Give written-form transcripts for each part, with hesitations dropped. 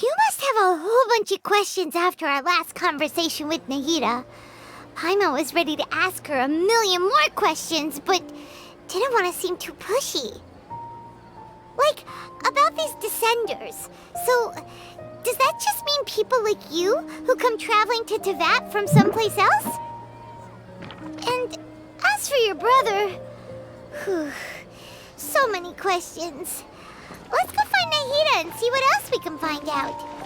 You must have a whole bunch of questions after our last conversation with Nahida. Paimon was ready to ask her a million more questions, but didn't want to seem too pushy. Like, about these descenders. So, does that just mean people like you who come traveling to Teyvat from someplace else? And as for your brother... Whew, so many questions. Let's go find Nahida and see what else we can find out.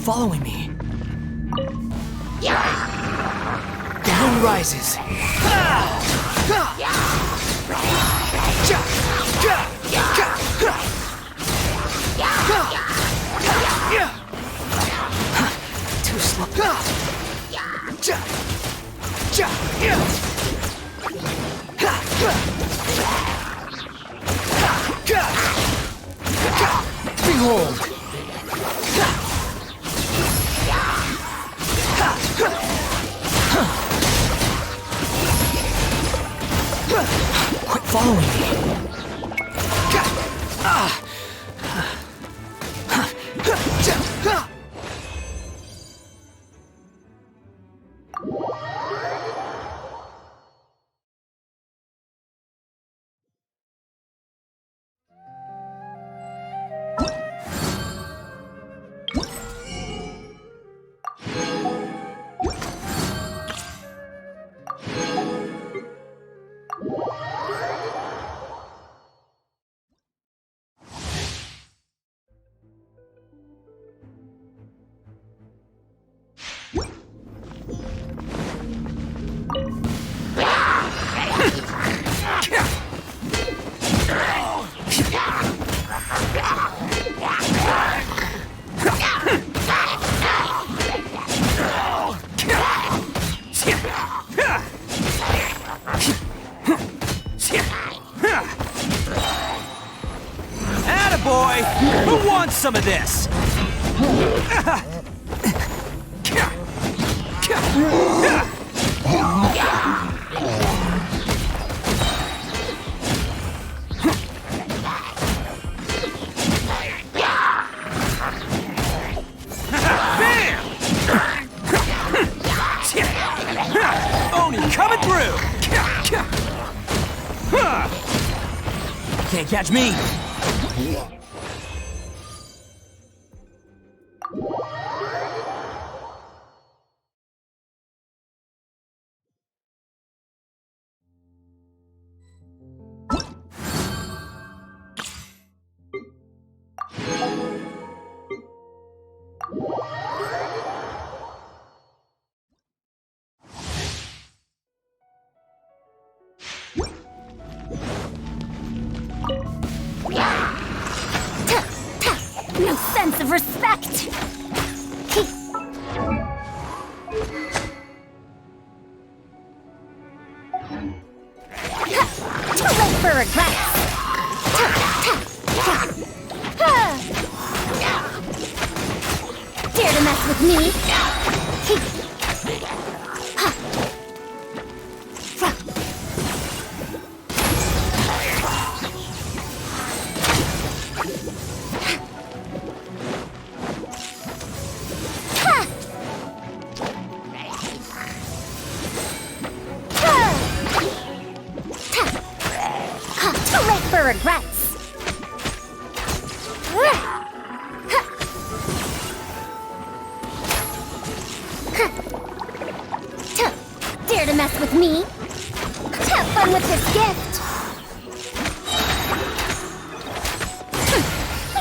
following me. The moon rises. Too slow. Behold! Quit following me. Attaboy! Who wants some of this? Oni coming through! Can't catch me! No sense of respect! Too late for regrets! Dare to mess with me? Too late for regrets! Dare to mess with me? Have fun with this gift!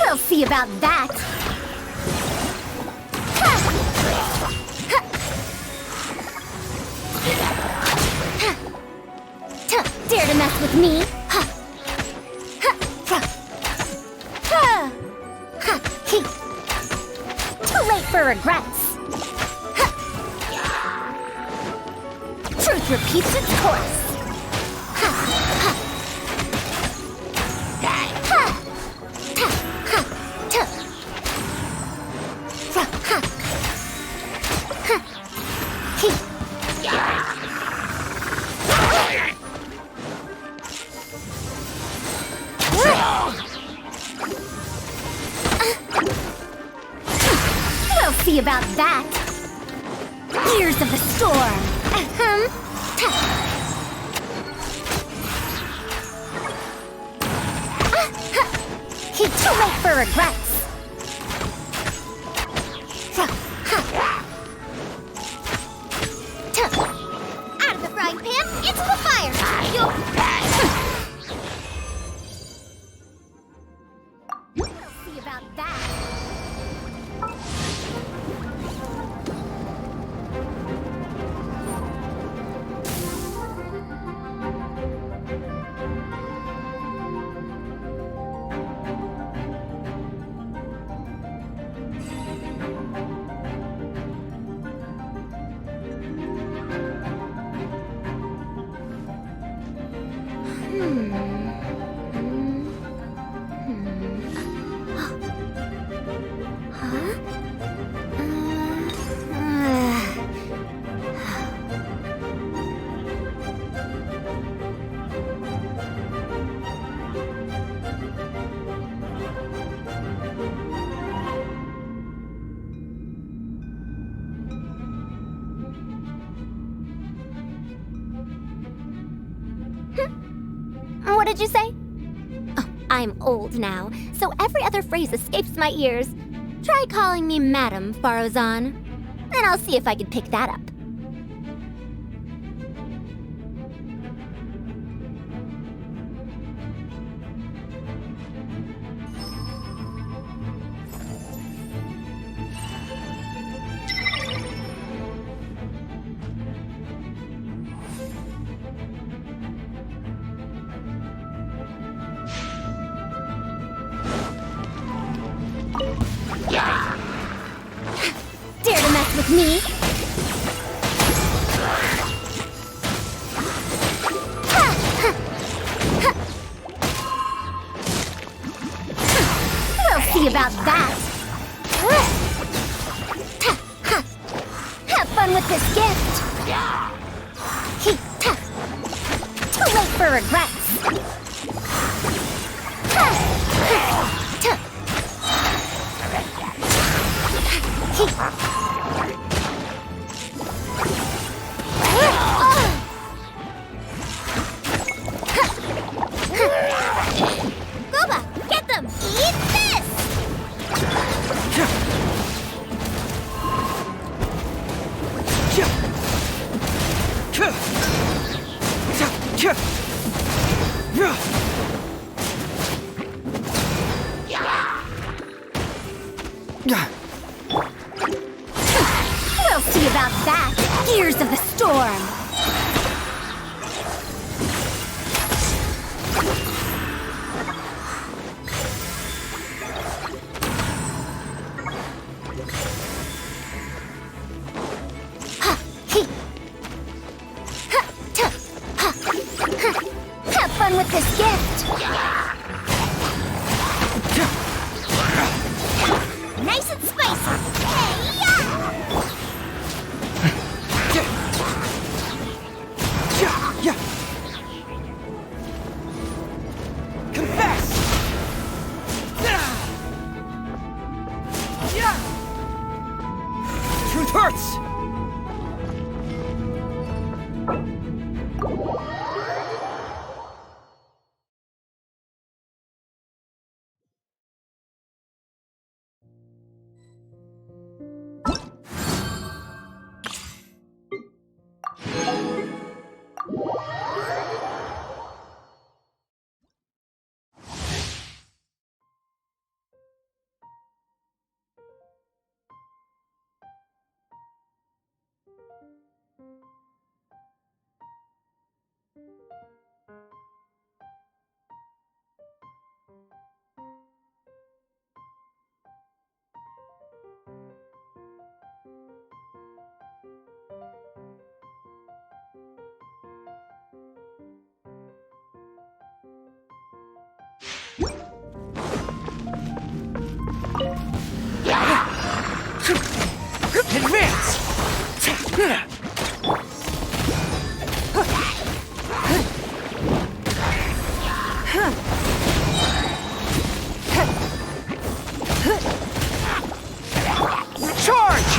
We'll see about that! Dare to mess with me? Too late for regrets! Truth repeats its course! We'll see about that! Ears of the storm! Too late for regrets! Out of the frying pan, into the fire! We'll see about that! What did you say? Oh, I'm old now, so every other phrase escapes my ears. Try calling me Madam, Farozan. Then I'll see if I can pick that up. Dare to mess with me? We'll see about that. Have fun with this gift. Too late for regrets. Gooba, get them! Eat this! We'll see about that. Gears of the storm. Have fun with this gift. Nice and spicy! Hey-ya! Confess! Truth hurts! Advance! Charge!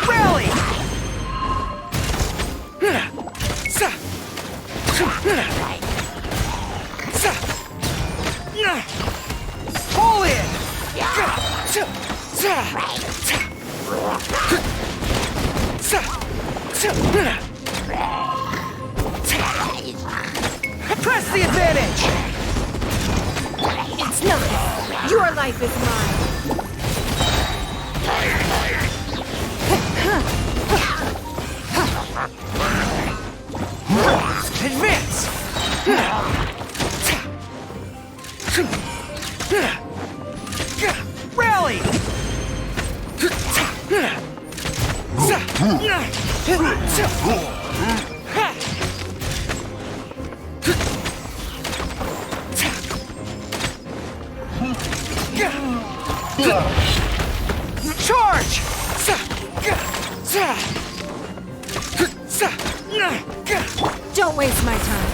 Rally! Pull in! Press the advantage! It's nothing. Your life is mine. Advance! Rally! Charge! Don't waste my time.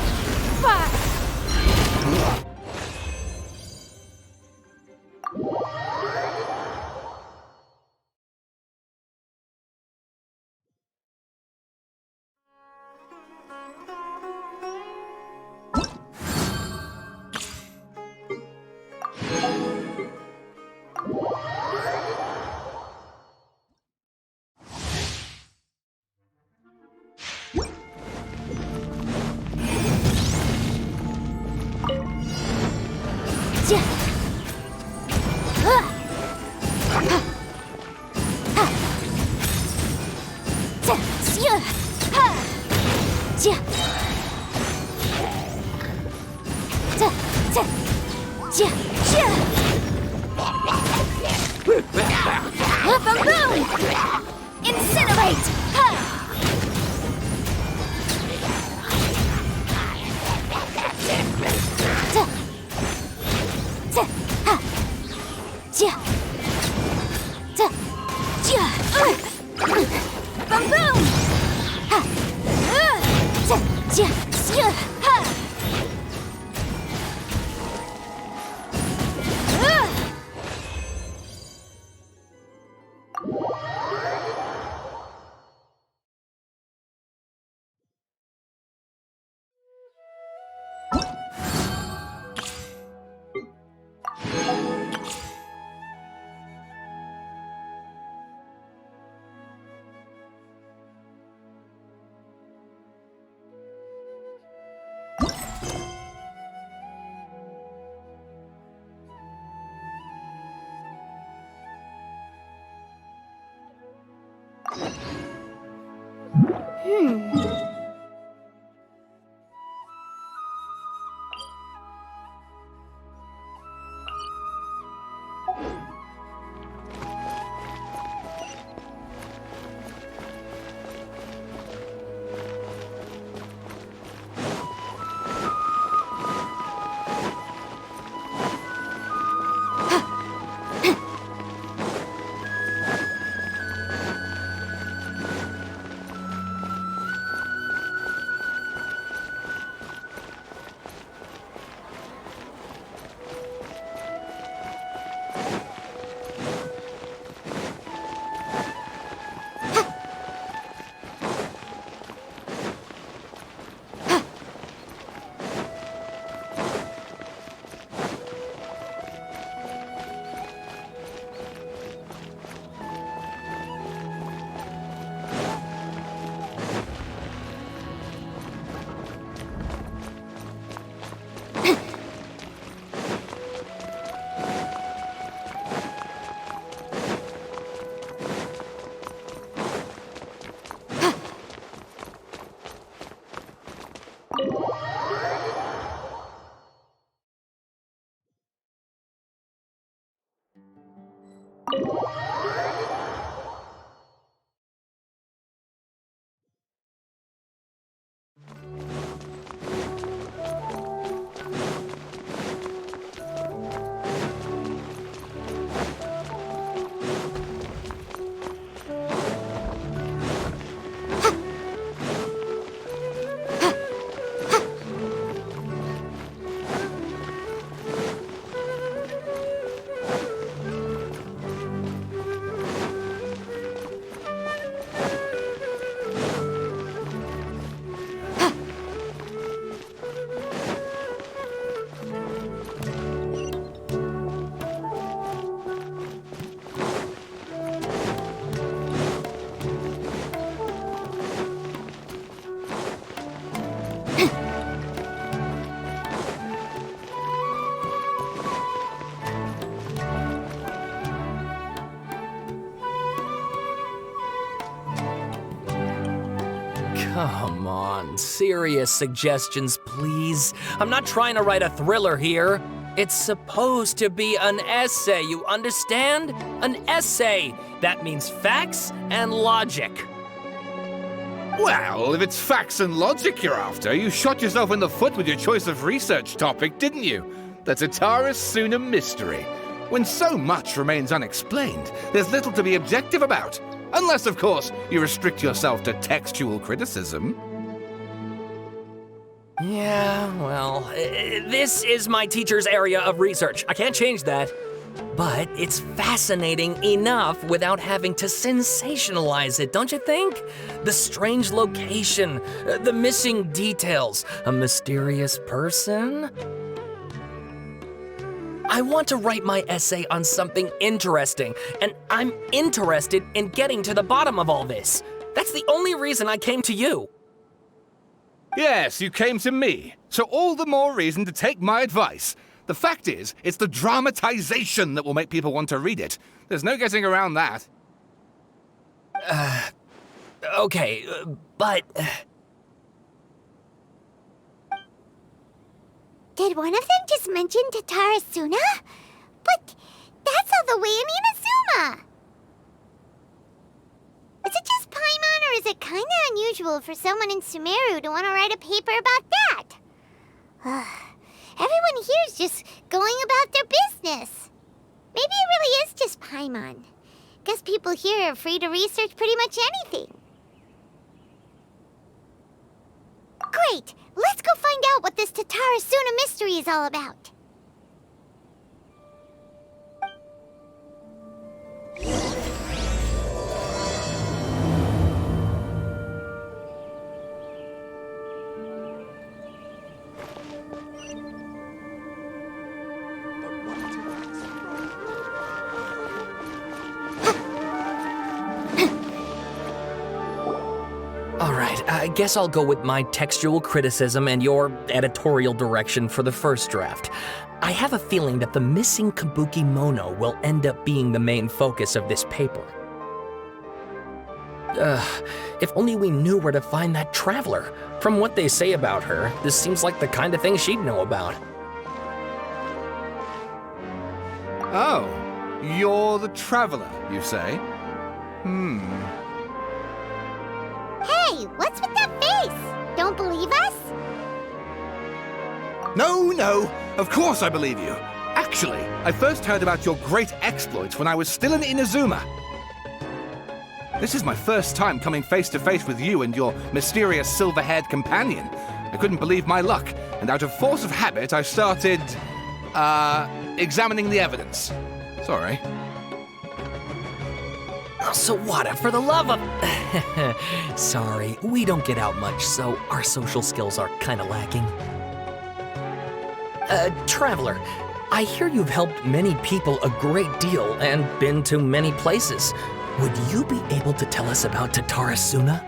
Incinerate! Boom boom! Come on, serious suggestions, please. I'm not trying to write a thriller here. It's supposed to be an essay, you understand? An essay. That means facts and logic. Well, if it's facts and logic you're after, you shot yourself in the foot with your choice of research topic, didn't you? The Tataris Suna mystery. When so much remains unexplained, there's little to be objective about. Unless, of course, you restrict yourself to textual criticism. Yeah, well, this is my teacher's area of research. I can't change that. But it's fascinating enough without having to sensationalize it, don't you think? The strange location, the missing details, a mysterious person. I want to write my essay on something interesting, and I'm interested in getting to the bottom of all this. That's the only reason I came to you. Yes, you came to me, so all the more reason to take my advice. The fact is, it's the dramatization that will make people want to read it. There's no getting around that. Okay, but... Did one of them just mention Tatarasuna? But that's all the way in Inazuma! Is it just Paimon, or is it kinda unusual for someone in Sumeru to want to write a paper about that? Everyone here's just going about their business. Maybe it really is just Paimon. Guess people here are free to research pretty much anything. Great! Let's go find out what this Tatarasuna mystery is all about. All right, I guess I'll go with my textual criticism and your editorial direction for the first draft. I have a feeling that the missing kabuki mono will end up being the main focus of this paper. If only we knew where to find that traveler. From what they say about her, this seems like the kind of thing she'd know about. Oh, you're the traveler, you say? Hey, what's with that face? Don't believe us? No, of course I believe you. Actually, I first heard about your great exploits when I was still in Inazuma. This is my first time coming face to face with you and your mysterious silver-haired companion. I couldn't believe my luck, and out of force of habit, I started, examining the evidence. Sorry. Oh, Sawada, for the love of... Sorry, we don't get out much, so our social skills are kind of lacking. Traveler, I hear you've helped many people a great deal and been to many places. Would you be able to tell us about Tatarasuna?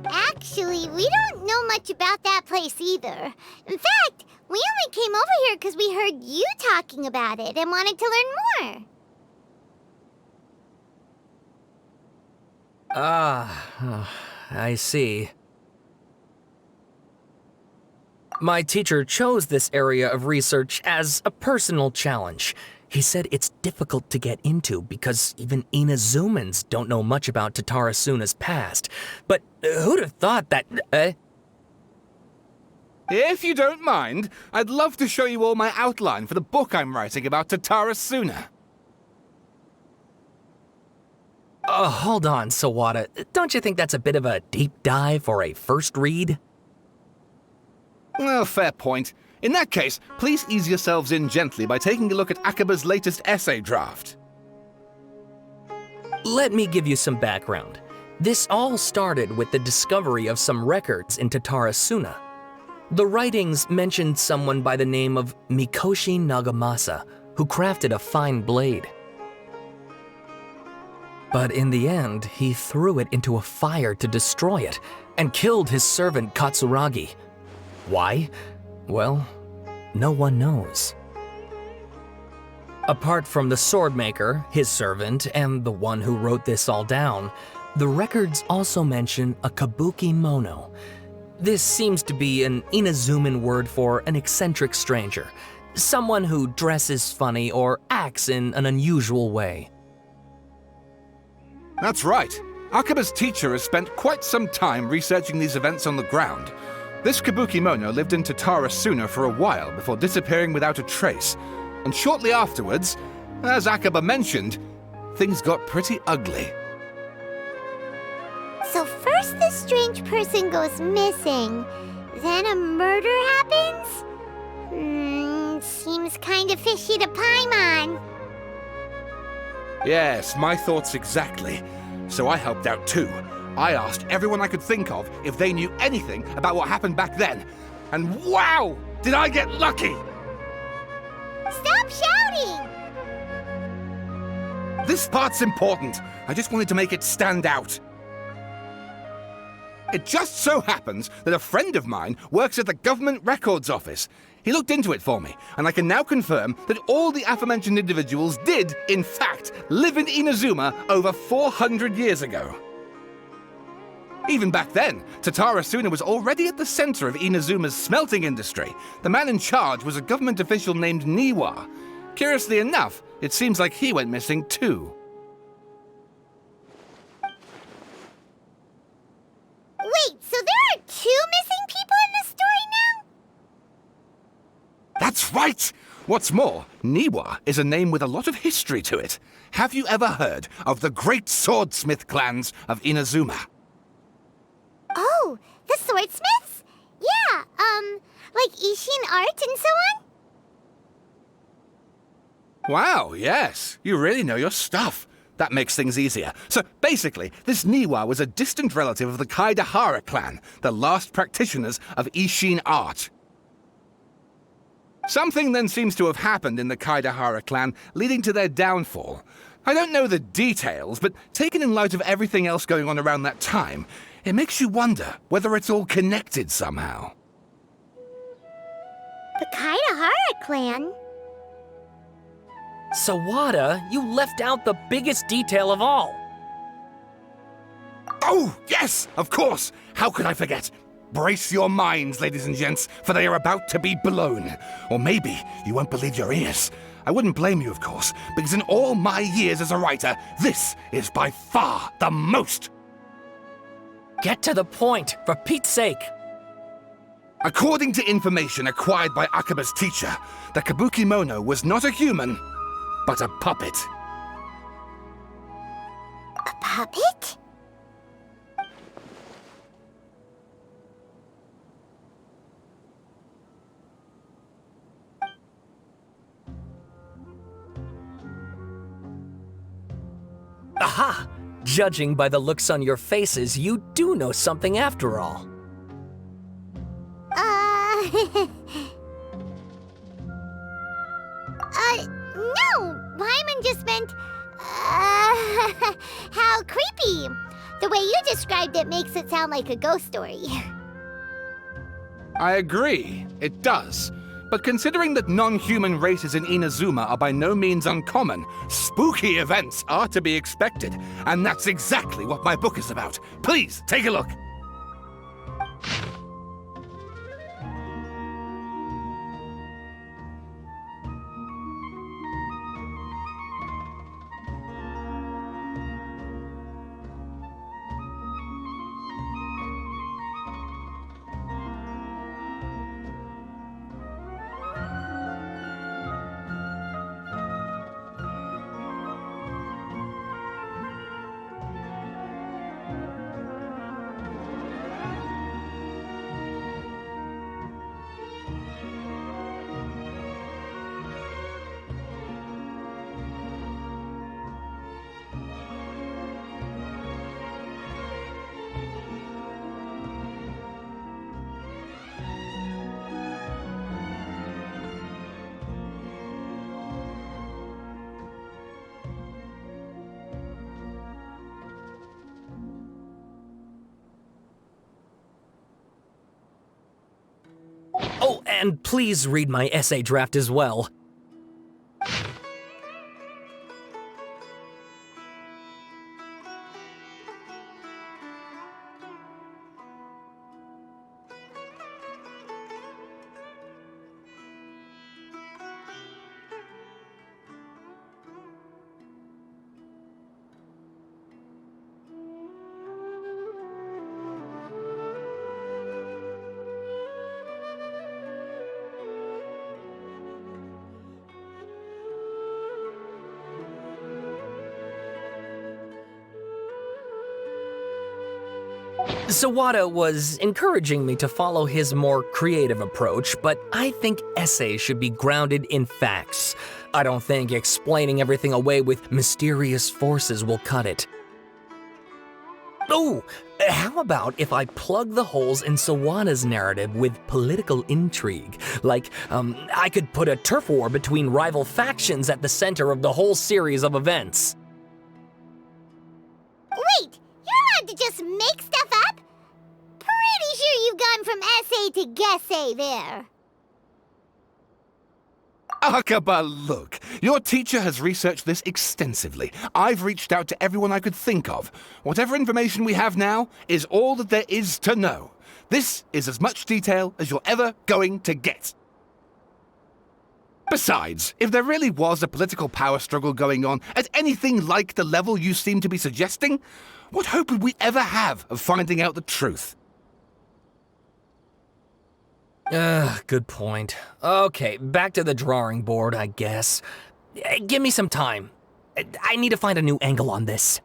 Actually, we don't know much about that place either. In fact, we only came over here because we heard you talking about it and wanted to learn more. I see. My teacher chose this area of research as a personal challenge. He said it's difficult to get into because even Inazumans don't know much about Tatarasuna's past. But who'd have thought that... If you don't mind, I'd love to show you all my outline for the book I'm writing about Tatarasuna. Hold on, Sawada. Don't you think that's a bit of a deep dive for a first read? Well, fair point. In that case, please ease yourselves in gently by taking a look at Akaba's latest essay draft. Let me give you some background. This all started with the discovery of some records in Tatarasuna. The writings mentioned someone by the name of Mikoshi Nagamasa, who crafted a fine blade. But in the end, he threw it into a fire to destroy it and killed his servant Katsuragi. Why? Well, no one knows. Apart from the swordmaker, his servant, and the one who wrote this all down, the records also mention a kabuki mono. This seems to be an Inazuman word for an eccentric stranger, someone who dresses funny or acts in an unusual way. That's right. Akaba's teacher has spent quite some time researching these events on the ground. This kabuki mono lived in Tatarasuna for a while before disappearing without a trace. And shortly afterwards, as Akaba mentioned, things got pretty ugly. So first the the strange person goes missing, then a murder happens? Seems kinda fishy to Paimon. Yes, my thoughts exactly. So I helped out too. I asked everyone I could think of if they knew anything about what happened back then. And wow! Did I get lucky! Stop shouting! This part's important. I just wanted to make it stand out. It just so happens that a friend of mine works at the Government Records Office. He looked into it for me, and I can now confirm that all the aforementioned individuals did, in fact, live in Inazuma over 400 years ago. Even back then, Tatara Suna was already at the center of Inazuma's smelting industry. The man in charge was a government official named Niwa. Curiously enough, it seems like he went missing too. Wait, so there are 2 missing people in this story now? That's right! What's more, Niwa is a name with a lot of history to it. Have you ever heard of the great swordsmith clans of Inazuma? Oh, the swordsmiths? Yeah, like Ishin art and so on? Wow, yes. You really know your stuff. That makes things easier. So basically, this Niwa was a distant relative of the Kaidahara clan, the last practitioners of Ishin art. Something then seems to have happened in the Kaidahara clan, leading to their downfall. I don't know the details, but taken in light of everything else going on around that time, it makes you wonder whether it's all connected somehow. The Kaidahara clan? Sawada, you left out the biggest detail of all. Oh, yes, of course. How could I forget? Brace your minds, ladies and gents, for they are about to be blown. Or maybe you won't believe your ears. I wouldn't blame you, of course, because in all my years as a writer, this is by far the most. Get to the point, for Pete's sake. According to information acquired by Akaba's teacher, the Kabukimono was not a human, but a puppet. A puppet? Aha! Judging by the looks on your faces, you do know something after all. No! Paimon just meant, how creepy! The way you described it makes it sound like a ghost story. I agree, it does. But considering that non-human races in Inazuma are by no means uncommon, spooky events are to be expected. And that's exactly what my book is about. Please, take a look. Oh, and please read my essay draft as well. Sawada was encouraging me to follow his more creative approach, but I think essays should be grounded in facts. I don't think explaining everything away with mysterious forces will cut it. Oh, how about if I plug the holes in Sawada's narrative with political intrigue? Like, I could put a turf war between rival factions at the center of the whole series of events. Wait, you're allowed to just make stuff up? Pretty sure you've gone from essay to guessay there. Akaba, look. Your teacher has researched this extensively. I've reached out to everyone I could think of. Whatever information we have now is all that there is to know. This is as much detail as you're ever going to get. Besides, if there really was a political power struggle going on at anything like the level you seem to be suggesting, what hope would we ever have of finding out the truth? Good point. Okay, back to the drawing board, I guess. Give me some time. I need to find a new angle on this.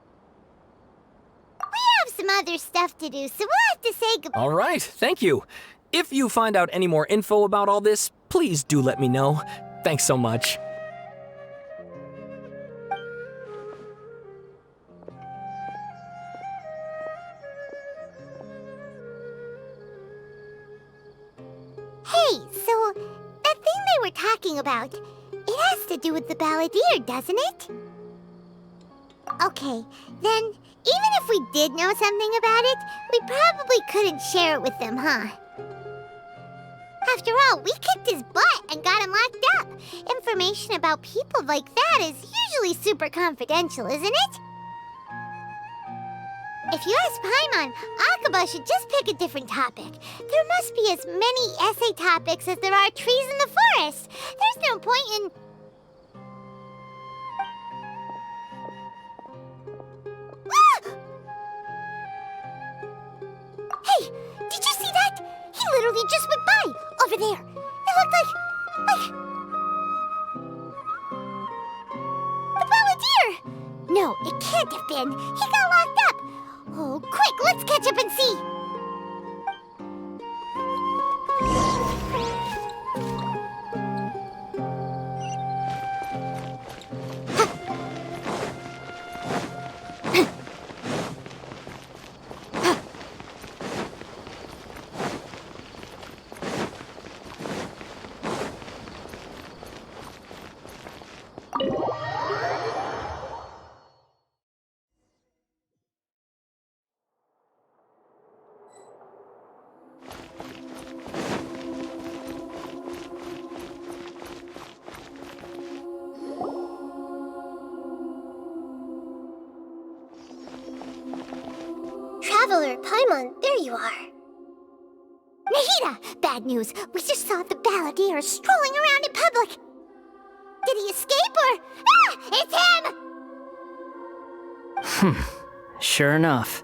We have some other stuff to do, so we'll have to say goodbye. All right, thank you. If you find out any more info about all this, please do let me know. Thanks so much. Hey, so that thing they were talking about, it has to do with the balladeer, doesn't it? Okay, then even if we did know something about it, we probably couldn't share it with them, huh? After all, we kicked his butt and got him locked up. Information about people like that is usually super confidential, isn't it? If you ask Paimon, Akaba should just pick a different topic. There must be as many essay topics as there are trees in the forest. There's no point in... Ah! Hey, did you see that? He literally just went by, over there. It looked like... the balladeer! No, it can't have been. He got locked up. Oh, quick, let's catch up and see. Traveler, Paimon, there you are. Nahida! Bad news. We just saw the balladeer strolling around in public. Did he escape or... Ah! It's him! Sure enough,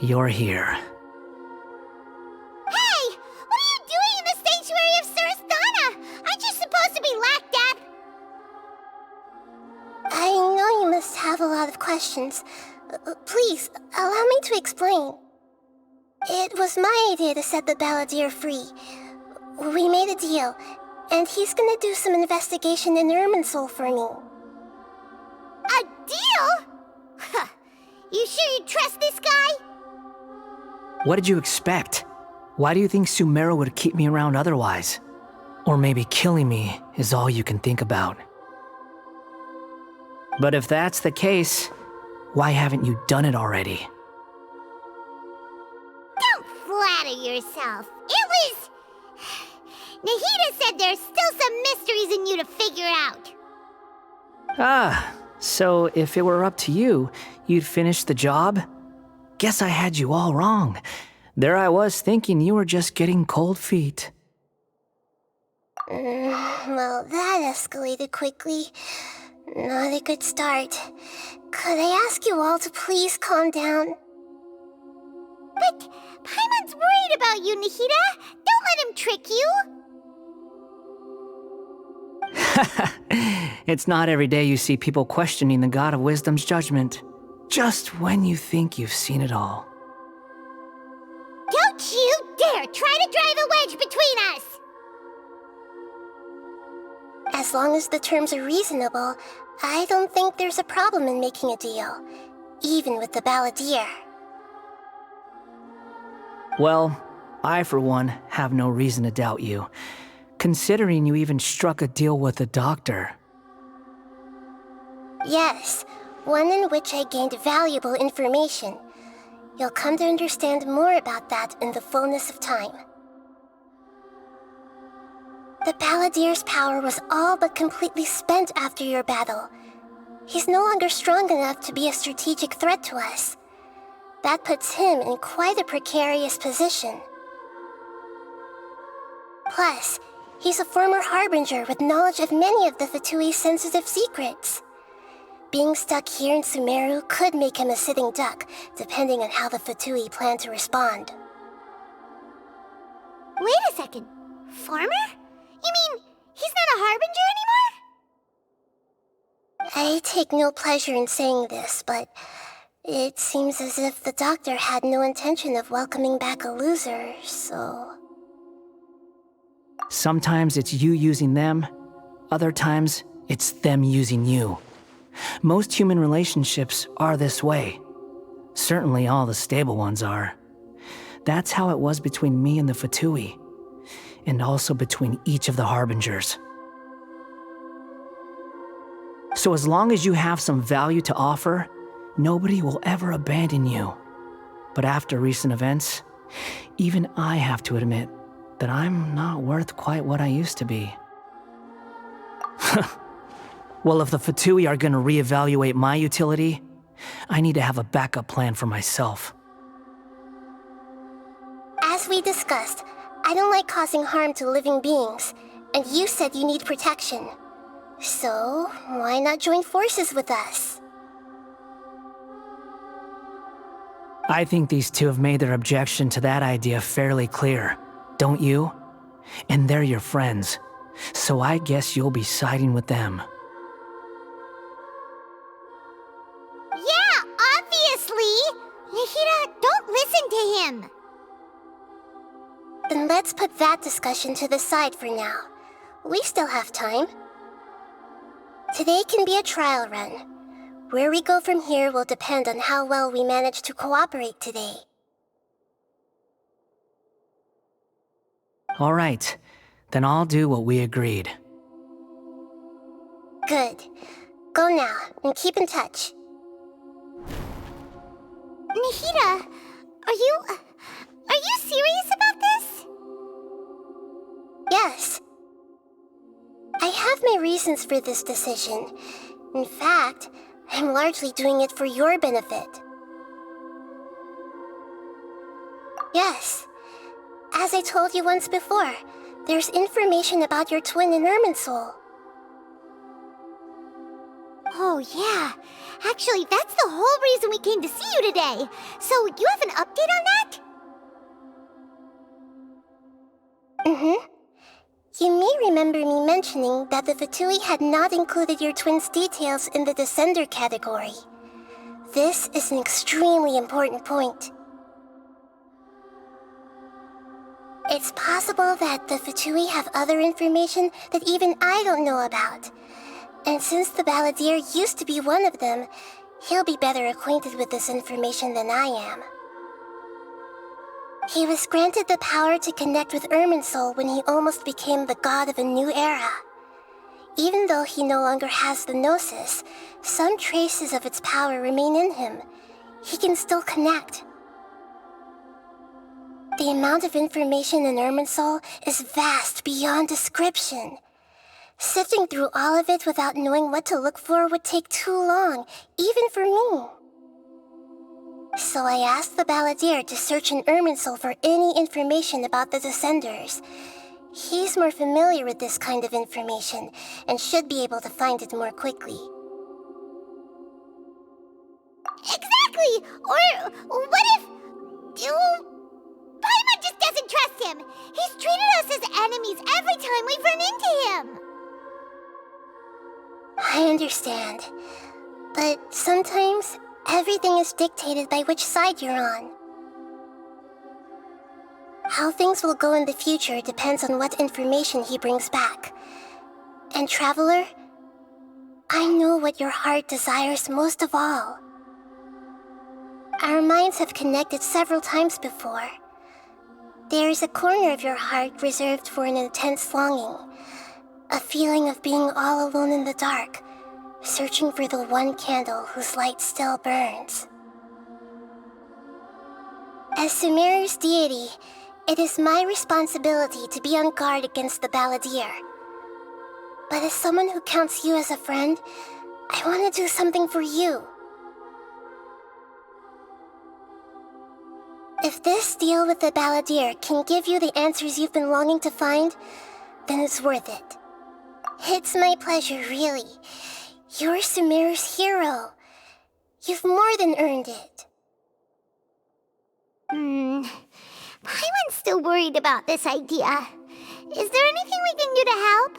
you're here. Hey! What are you doing in the sanctuary of Surasthana? Aren't you supposed to be locked up? I know you must have a lot of questions. Please, allow me to explain. It was my idea to set the balladeer free. We made a deal, and he's gonna do some investigation in Irminsul for me. A deal? Huh. You sure you trust this guy? What did you expect? Why do you think Sumeru would keep me around otherwise? Or maybe killing me is all you can think about. But if that's the case, why haven't you done it already? Don't flatter yourself. It was... Nahida said there's still some mysteries in you to figure out. Ah, so if it were up to you, you'd finish the job? Guess I had you all wrong. There I was thinking you were just getting cold feet. Well, that escalated quickly. Not a good start. Could I ask you all to please calm down? But Paimon's worried about you, Nahida. Don't let him trick you. It's not every day you see people questioning the God of Wisdom's judgment. Just when you think you've seen it all. Here, try to drive a wedge between us! As long as the terms are reasonable, I don't think there's a problem in making a deal, even with the balladeer. Well, I, for one, have no reason to doubt you, considering you even struck a deal with the doctor. Yes, one in which I gained valuable information. You'll come to understand more about that in the fullness of time. The balladeer's power was all but completely spent after your battle. He's no longer strong enough to be a strategic threat to us. That puts him in quite a precarious position. Plus, he's a former harbinger with knowledge of many of the Fatui's sensitive secrets. Being stuck here in Sumeru could make him a sitting duck, depending on how the Fatui plan to respond. Wait a second. Farmer? You mean, he's not a harbinger anymore? I take no pleasure in saying this, but it seems as if the doctor had no intention of welcoming back a loser, so... Sometimes it's you using them, other times it's them using you. Most human relationships are this way. Certainly all the stable ones are. That's how it was between me and the Fatui, and also between each of the harbingers. So as long as you have some value to offer, nobody will ever abandon you. But after recent events, even I have to admit that I'm not worth quite what I used to be. Well, if the Fatui are gonna reevaluate my utility, I need to have a backup plan for myself. As we discussed, I don't like causing harm to living beings, and you said you need protection. So, why not join forces with us? I think these two have made their objection to that idea fairly clear, don't you? And they're your friends, so I guess you'll be siding with them. Yeah, obviously! Nahida, don't listen to him! Then let's put that discussion to the side for now. We still have time. Today can be a trial run. Where we go from here will depend on how well we manage to cooperate today. All right, then I'll do what we agreed. Good. Go now, and keep in touch. Nahida, are you serious about this? Yes. I have my reasons for this decision. In fact, I'm largely doing it for your benefit. Yes. As I told you once before, there's information about your twin in Irminsul. Oh, yeah. Actually, that's the whole reason we came to see you today. So, you have an update on that? Mm-hmm. You may remember me mentioning that the Fatui had not included your twin's details in the Descender category. This is an extremely important point. It's possible that the Fatui have other information that even I don't know about. And since the balladeer used to be one of them, he'll be better acquainted with this information than I am. He was granted the power to connect with Irminsul when he almost became the god of a new era. Even though he no longer has the Gnosis, some traces of its power remain in him. He can still connect. The amount of information in Irminsul is vast beyond description. Sifting through all of it without knowing what to look for would take too long, even for me. So I asked the balladeer to search in Irminsul for any information about the Descenders. He's more familiar with this kind of information, and should be able to find it more quickly. Exactly! Or what if... Paimon just doesn't trust him! He's treated us as enemies every time we've run into him! I understand. But sometimes, everything is dictated by which side you're on. How things will go in the future depends on what information he brings back. And Traveler, I know what your heart desires most of all. Our minds have connected several times before. There is a corner of your heart reserved for an intense longing, a feeling of being all alone in the dark, searching for the one candle whose light still burns. As Sumeru's deity, it is my responsibility to be on guard against the Balladeer. But as someone who counts you as a friend, I want to do something for you. If this deal with the Balladeer can give you the answers you've been longing to find, then it's worth it. It's my pleasure, really. You're Sumeru's hero. You've more than earned it. Paimon's still worried about this idea. Is there anything we can do to help?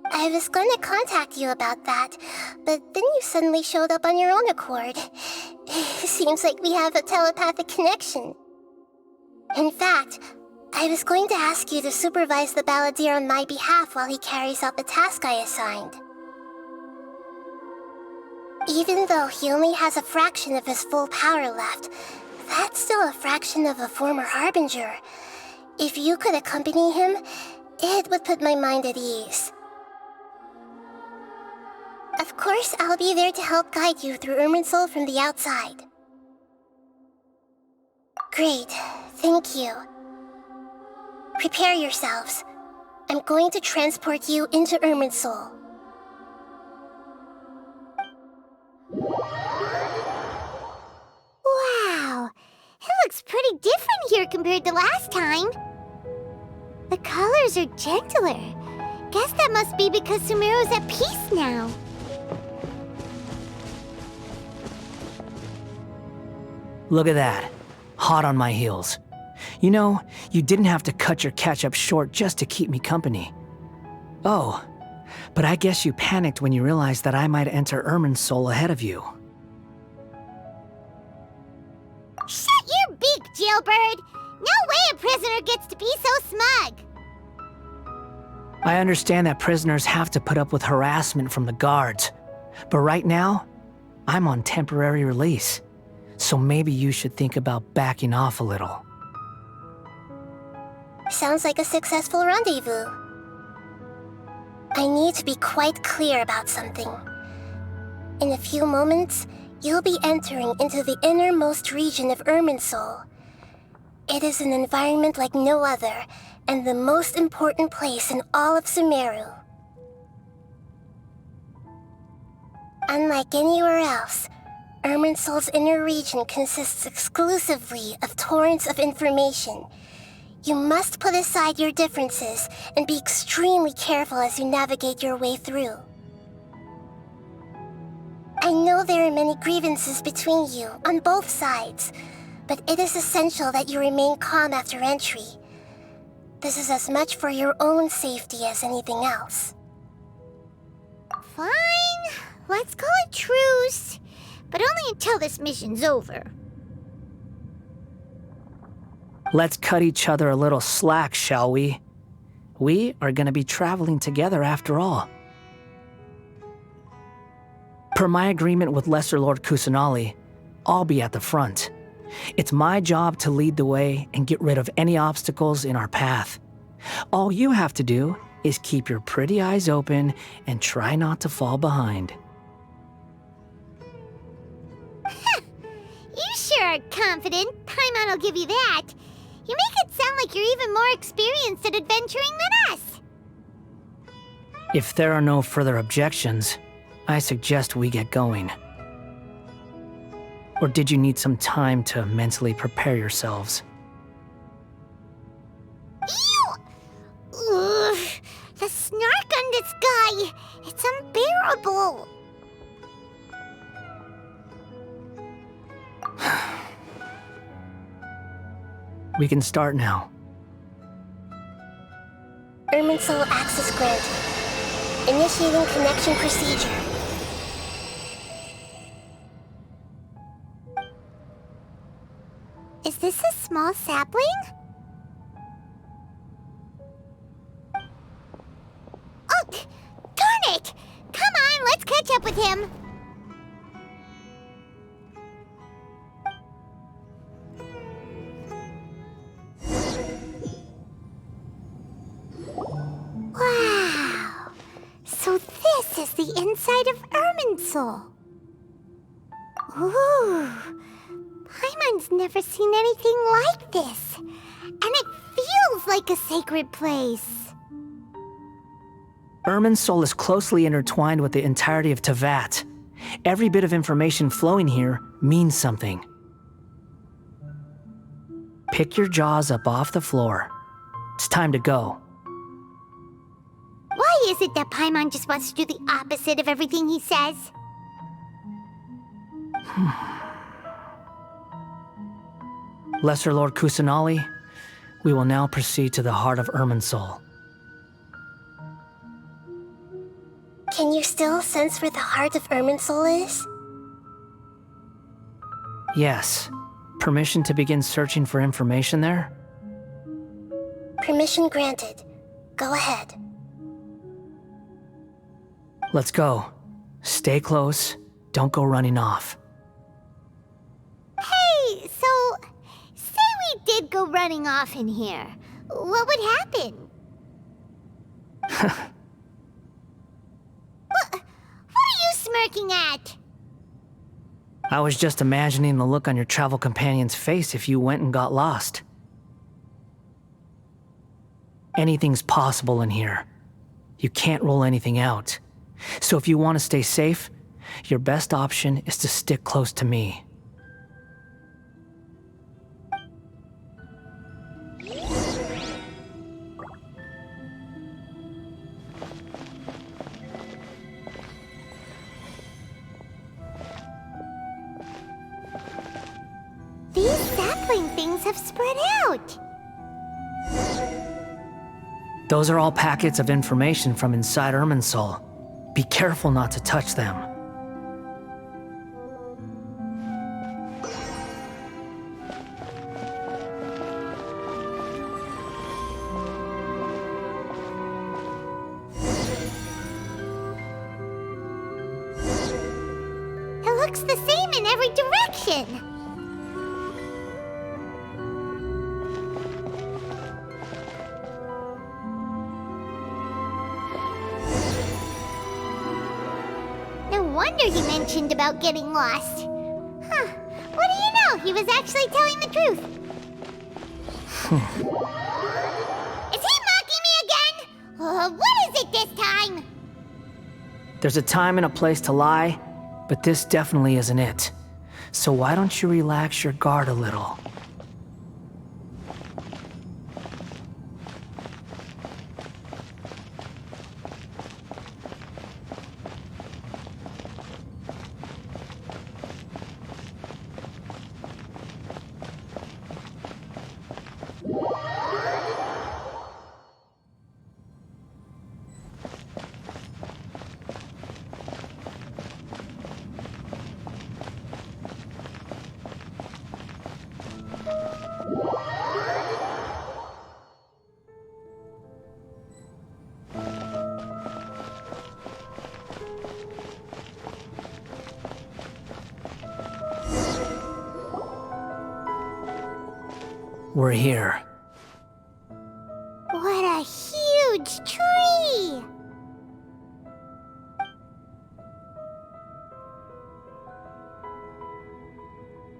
I was going to contact you about that, but then you suddenly showed up on your own accord. Seems like we have a telepathic connection. In fact, I was going to ask you to supervise the Balladeer on my behalf while he carries out the task I assigned. Even though he only has a fraction of his full power left, that's still a fraction of a former Harbinger. If you could accompany him, it would put my mind at ease. Of course, I'll be there to help guide you through Irminsul from the outside. Great, thank you. Prepare yourselves. I'm going to transport you into Irminsul. Wow, it looks pretty different here compared to last time. The colors are gentler. Guess that must be because Sumeru's at peace now. Look at that. Hot on my heels. You know, you didn't have to cut your catch-up short just to keep me company. Oh, but I guess you panicked when you realized that I might enter Irminsul ahead of you. Shut your beak, jailbird! No way a prisoner gets to be so smug! I understand that prisoners have to put up with harassment from the guards, but right now, I'm on temporary release. So maybe you should think about backing off a little. Sounds like a successful rendezvous. I need to be quite clear about something. In a few moments, you'll be entering into the innermost region of Irminsul. It is an environment like no other, and the most important place in all of Sumeru. Unlike anywhere else, Irminsul's inner region consists exclusively of torrents of information. You must put aside your differences and be extremely careful as you navigate your way through. I know there are many grievances between you on both sides, but it is essential that you remain calm after entry. This is as much for your own safety as anything else. Fine, let's call it truce. But only until this mission's over. Let's cut each other a little slack, shall we? We are going to be traveling together after all. Per my agreement with Lesser Lord Kusanali, I'll be at the front. It's my job to lead the way and get rid of any obstacles in our path. All you have to do is keep your pretty eyes open and try not to fall behind. You sure are confident. Paimon will give you that. You make it sound like you're even more experienced at adventuring than us. If there are no further objections, I suggest we get going. Or did you need some time to mentally prepare yourselves? Ew! Ugh, the snark on this guy. It's unbearable. We can start now. Irminsul access granted. Initiating connection procedure. Is this a small sapling? Oh, darn it! Come on, let's catch up with him. Wow! So this is the inside of Irminsul. Ooh! Paimon's never seen anything like this. And it feels like a sacred place. Irminsul is closely intertwined with the entirety of Teyvat. Every bit of information flowing here means something. Pick your jaws up off the floor. It's time to go. Why is it that Paimon just wants to do the opposite of everything he says? Lesser Lord Kusanali, we will now proceed to the heart of Irminsul. Can you still sense where the heart of Irminsul is? Yes. Permission to begin searching for information there? Permission granted. Go ahead. Let's go. Stay close. Don't go running off. Hey, so say we did go running off in here. What would happen? What are you smirking at? I was just imagining the look on your travel companion's face if you went and got lost. Anything's possible in here. You can't rule anything out. So if you want to stay safe, your best option is to stick close to me. These sapling things have spread out. Those are all packets of information from inside Irminsul. Be careful not to touch them. It looks the same in every direction. No wonder he mentioned about getting lost. Huh. What do you know? He was actually telling the truth. Is he mocking me again? What is it this time? There's a time and a place to lie, but this definitely isn't it. So why don't you relax your guard a little? We're here. What a huge tree!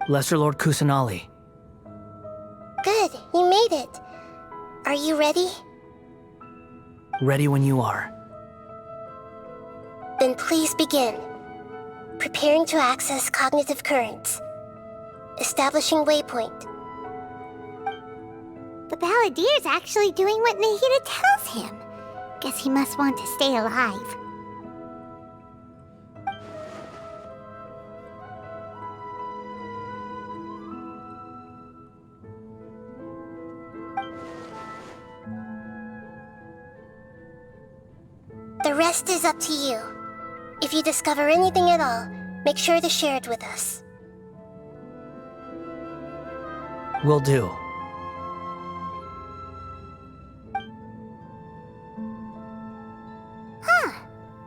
Lesser Lord Kusanali. Good, you made it. Are you ready? Ready when you are. Then please begin. Preparing to access cognitive currents. Establishing waypoint. The Balladier's actually doing what Nahida tells him. Guess he must want to stay alive. The rest is up to you. If you discover anything at all, make sure to share it with us. Will do.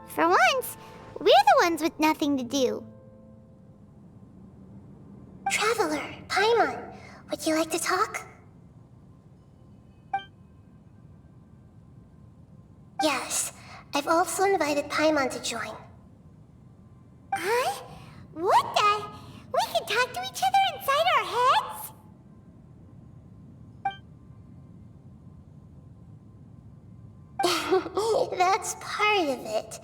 For once, we're the ones with nothing to do. Traveler, Paimon, would you like to talk? Yes, I've also invited Paimon to join. Huh? What the? We can talk to each other inside our heads? That's part of it.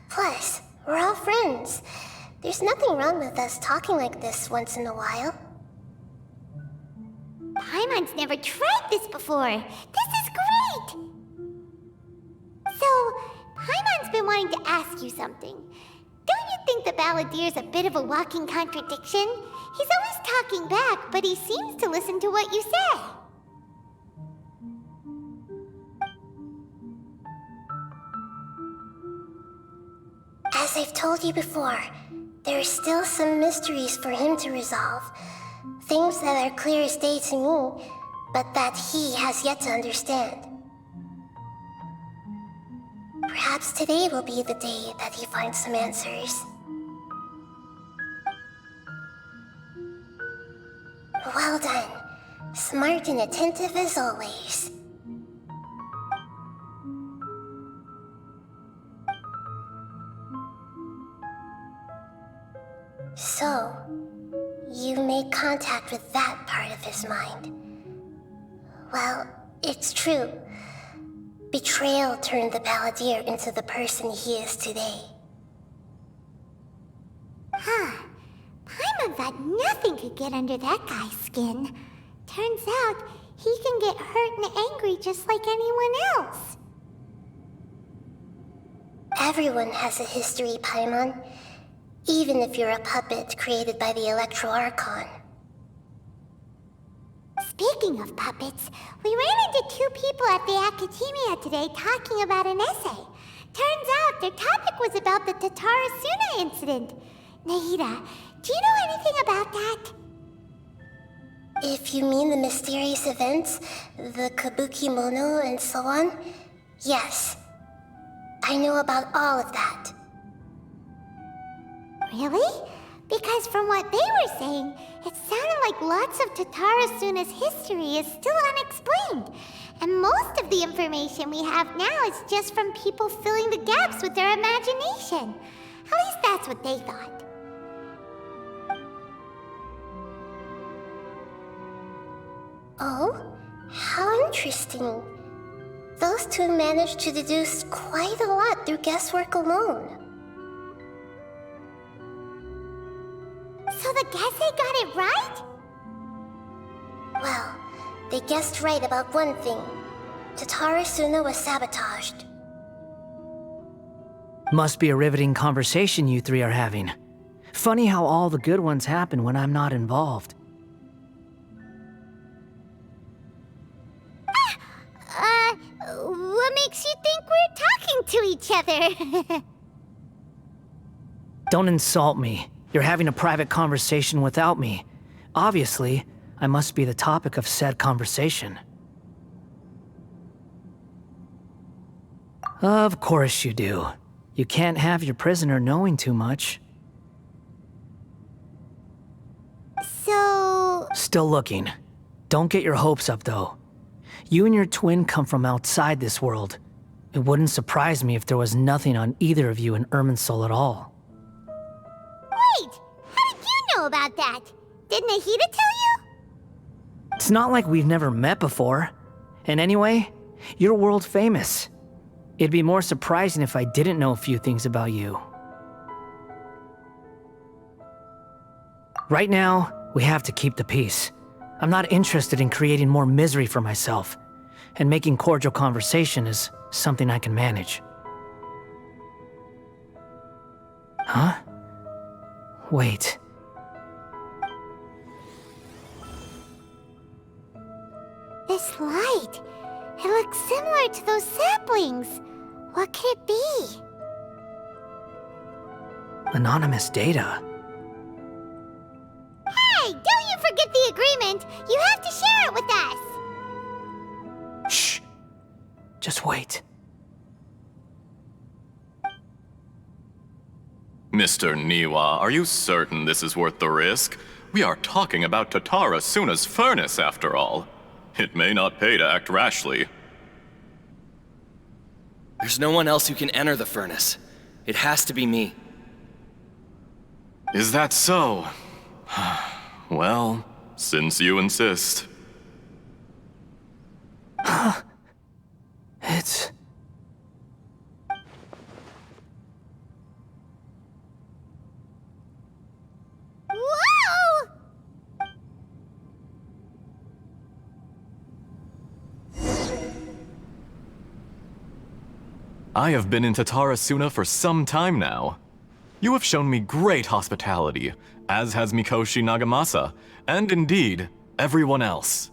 Plus, we're all friends. There's nothing wrong with us talking like this once in a while. Paimon's never tried this before. This is great! So, Paimon's been wanting to ask you something. Don't you think the Balladeer's a bit of a walking contradiction? He's always talking back, but he seems to listen to what you say. As I've told you before, there are still some mysteries for him to resolve. Things that are clear as day to me, but that he has yet to understand. Perhaps today will be the day that he finds some answers. Well done. Smart and attentive as always. So, you made contact with that part of his mind. Well, it's true. Betrayal turned the Balladeer into the person he is today. Huh. Paimon thought nothing could get under that guy's skin. Turns out, he can get hurt and angry just like anyone else. Everyone has a history, Paimon. Even if you're a puppet created by the Electro Archon. Speaking of puppets, we ran into two people at the Academia today talking about an essay. Turns out their topic was about the Tatarasuna incident. Nahida, do you know anything about that? If you mean the mysterious events, the Kabuki Mono and so on, yes. I know about all of that. Really? Because from what they were saying, it sounded like lots of Tatarasuna's history is still unexplained. And most of the information we have now is just from people filling the gaps with their imagination. At least that's what they thought. Oh? How interesting. Those two managed to deduce quite a lot through guesswork alone. So the Gese got it right? Well, they guessed right about one thing. Tatarasuna was sabotaged. Must be a riveting conversation you three are having. Funny how all the good ones happen when I'm not involved. What makes you think we're talking to each other? Don't insult me. You're having a private conversation without me. Obviously, I must be the topic of said conversation. Of course you do. You can't have your prisoner knowing too much. So... Still looking. Don't get your hopes up, though. You and your twin come from outside this world. It wouldn't surprise me if there was nothing on either of you in Irminsul at all. Wait! How did you know about that? Did Nahida tell you? It's not like we've never met before. And anyway, you're world famous. It'd be more surprising if I didn't know a few things about you. Right now, we have to keep the peace. I'm not interested in creating more misery for myself, and making cordial conversation is something I can manage. Huh? Wait. This light, it looks similar to those saplings. What could it be? Anonymous data. Hey, don't you forget the the agreement, you have to share it with us. Shh. Just wait. Mr. Niwa, are you certain this is worth the risk? We are talking about Tatara Suna's furnace, after all. It may not pay to act rashly. There's no one else who can enter the furnace. It has to be me. Is that so? Well, since you insist. It's... Whoa! I have been in Tatara Suna for some time now. You have shown me great hospitality, as has Mikoshi Nagamasa, and indeed, everyone else.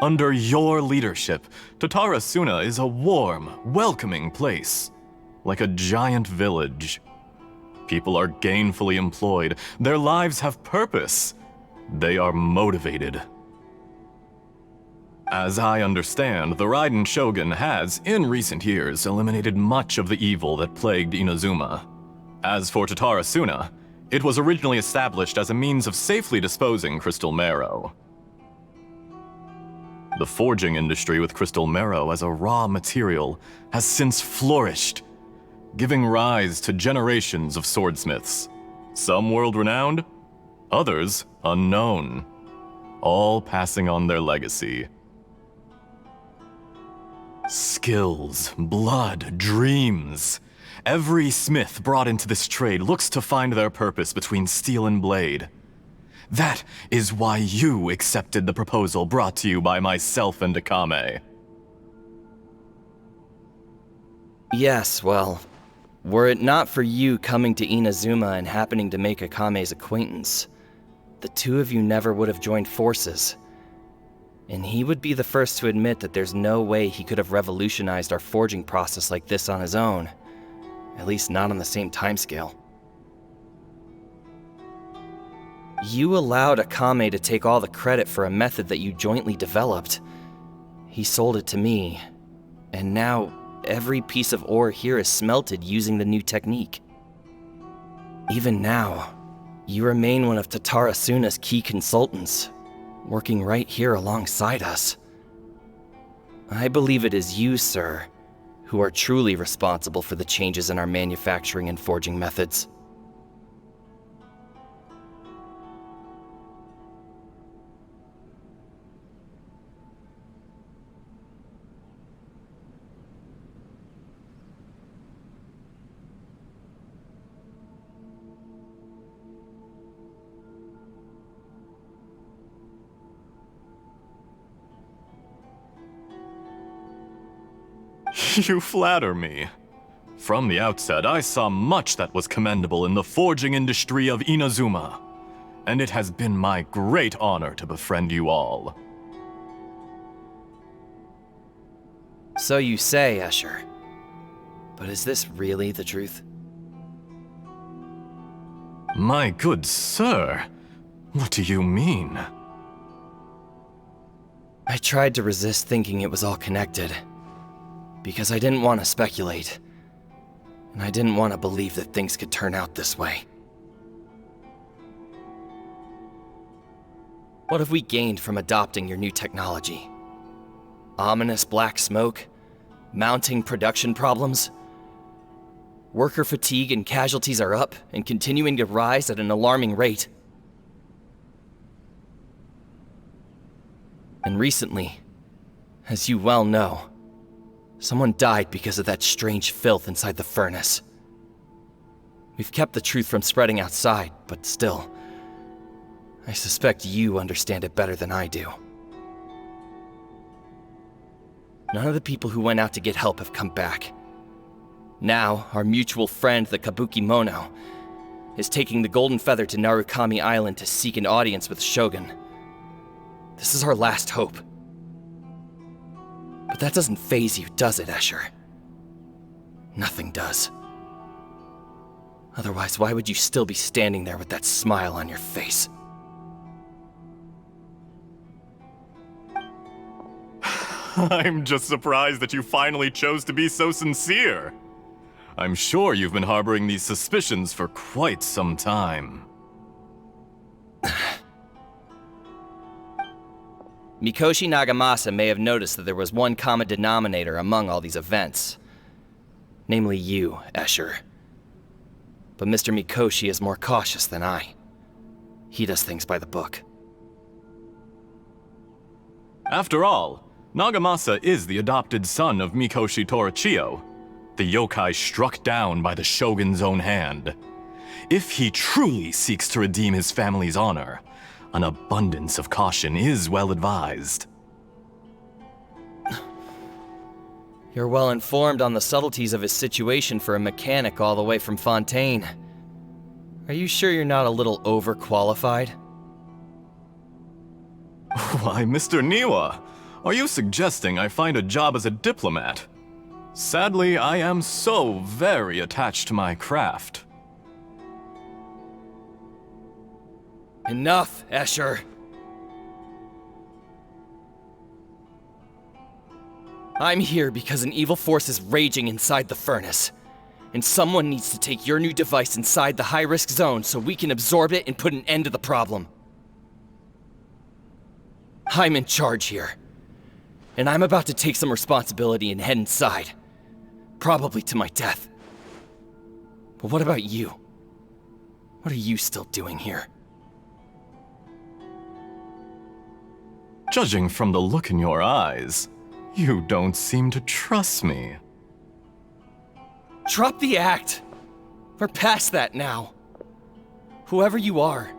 Under your leadership, Tatara Suna is a warm, welcoming place, like a giant village. People are gainfully employed, their lives have purpose, they are motivated. As I understand, the Raiden Shogun has, in recent years, eliminated much of the evil that plagued Inazuma. As for Tatara Suna, it was originally established as a means of safely disposing crystal marrow. The forging industry with crystal marrow as a raw material has since flourished, giving rise to generations of swordsmiths, some world-renowned, others unknown, all passing on their legacy. Skills, blood, dreams. Every smith brought into this trade looks to find their purpose between steel and blade. That is why you accepted the proposal brought to you by myself and Akame. Yes, well, were it not for you coming to Inazuma and happening to make Akame's acquaintance, the two of you never would have joined forces. And he would be the first to admit that there's no way he could have revolutionized our forging process like this on his own. At least not on the same timescale. You allowed Akame to take all the credit for a method that you jointly developed. He sold it to me, and now every piece of ore here is smelted using the new technique. Even now, you remain one of Tatara Suna's key consultants, working right here alongside us. I believe it is you, sir, who are truly responsible for the changes in our manufacturing and forging methods. You flatter me. From the outset, I saw much that was commendable in the forging industry of Inazuma, and it has been my great honor to befriend you all. So you say, Escher. But is this really the truth? My good sir, what do you mean? I tried to resist thinking it was all connected, because I didn't want to speculate, and I didn't want to believe that things could turn out this way. What have we gained from adopting your new technology? Ominous black smoke? Mounting production problems? Worker fatigue and casualties are up and continuing to rise at an alarming rate. And recently, as you well know, someone died because of that strange filth inside the furnace. We've kept the truth from spreading outside, but still, I suspect you understand it better than I do. None of the people who went out to get help have come back. Now, our mutual friend, the Kabuki Mono, is taking the Golden Feather to Narukami Island to seek an audience with Shogun. This is our last hope. But that doesn't faze you, does it, Escher? Nothing does. Otherwise, why would you still be standing there with that smile on your face? I'm just surprised that you finally chose to be so sincere. I'm sure you've been harboring these suspicions for quite some time. Mikoshi Nagamasa may have noticed that there was one common denominator among all these events. Namely you, Escher. But Mr. Mikoshi is more cautious than I. He does things by the book. After all, Nagamasa is the adopted son of Mikoshi Torichio, the yokai struck down by the Shogun's own hand. If he truly seeks to redeem his family's honor, an abundance of caution is well advised. You're well informed on the subtleties of his situation for a mechanic all the way from Fontaine. Are you sure you're not a little overqualified? Why, Mr. Niwa, are you suggesting I find a job as a diplomat? Sadly, I am so very attached to my craft. Enough, Escher. I'm here because an evil force is raging inside the furnace. And someone needs to take your new device inside the high-risk zone so we can absorb it and put an end to the problem. I'm in charge here. And I'm about to take some responsibility and head inside. Probably to my death. But what about you? What are you still doing here? Judging from the look in your eyes, you don't seem to trust me. Drop the act! We're past that now. Whoever you are,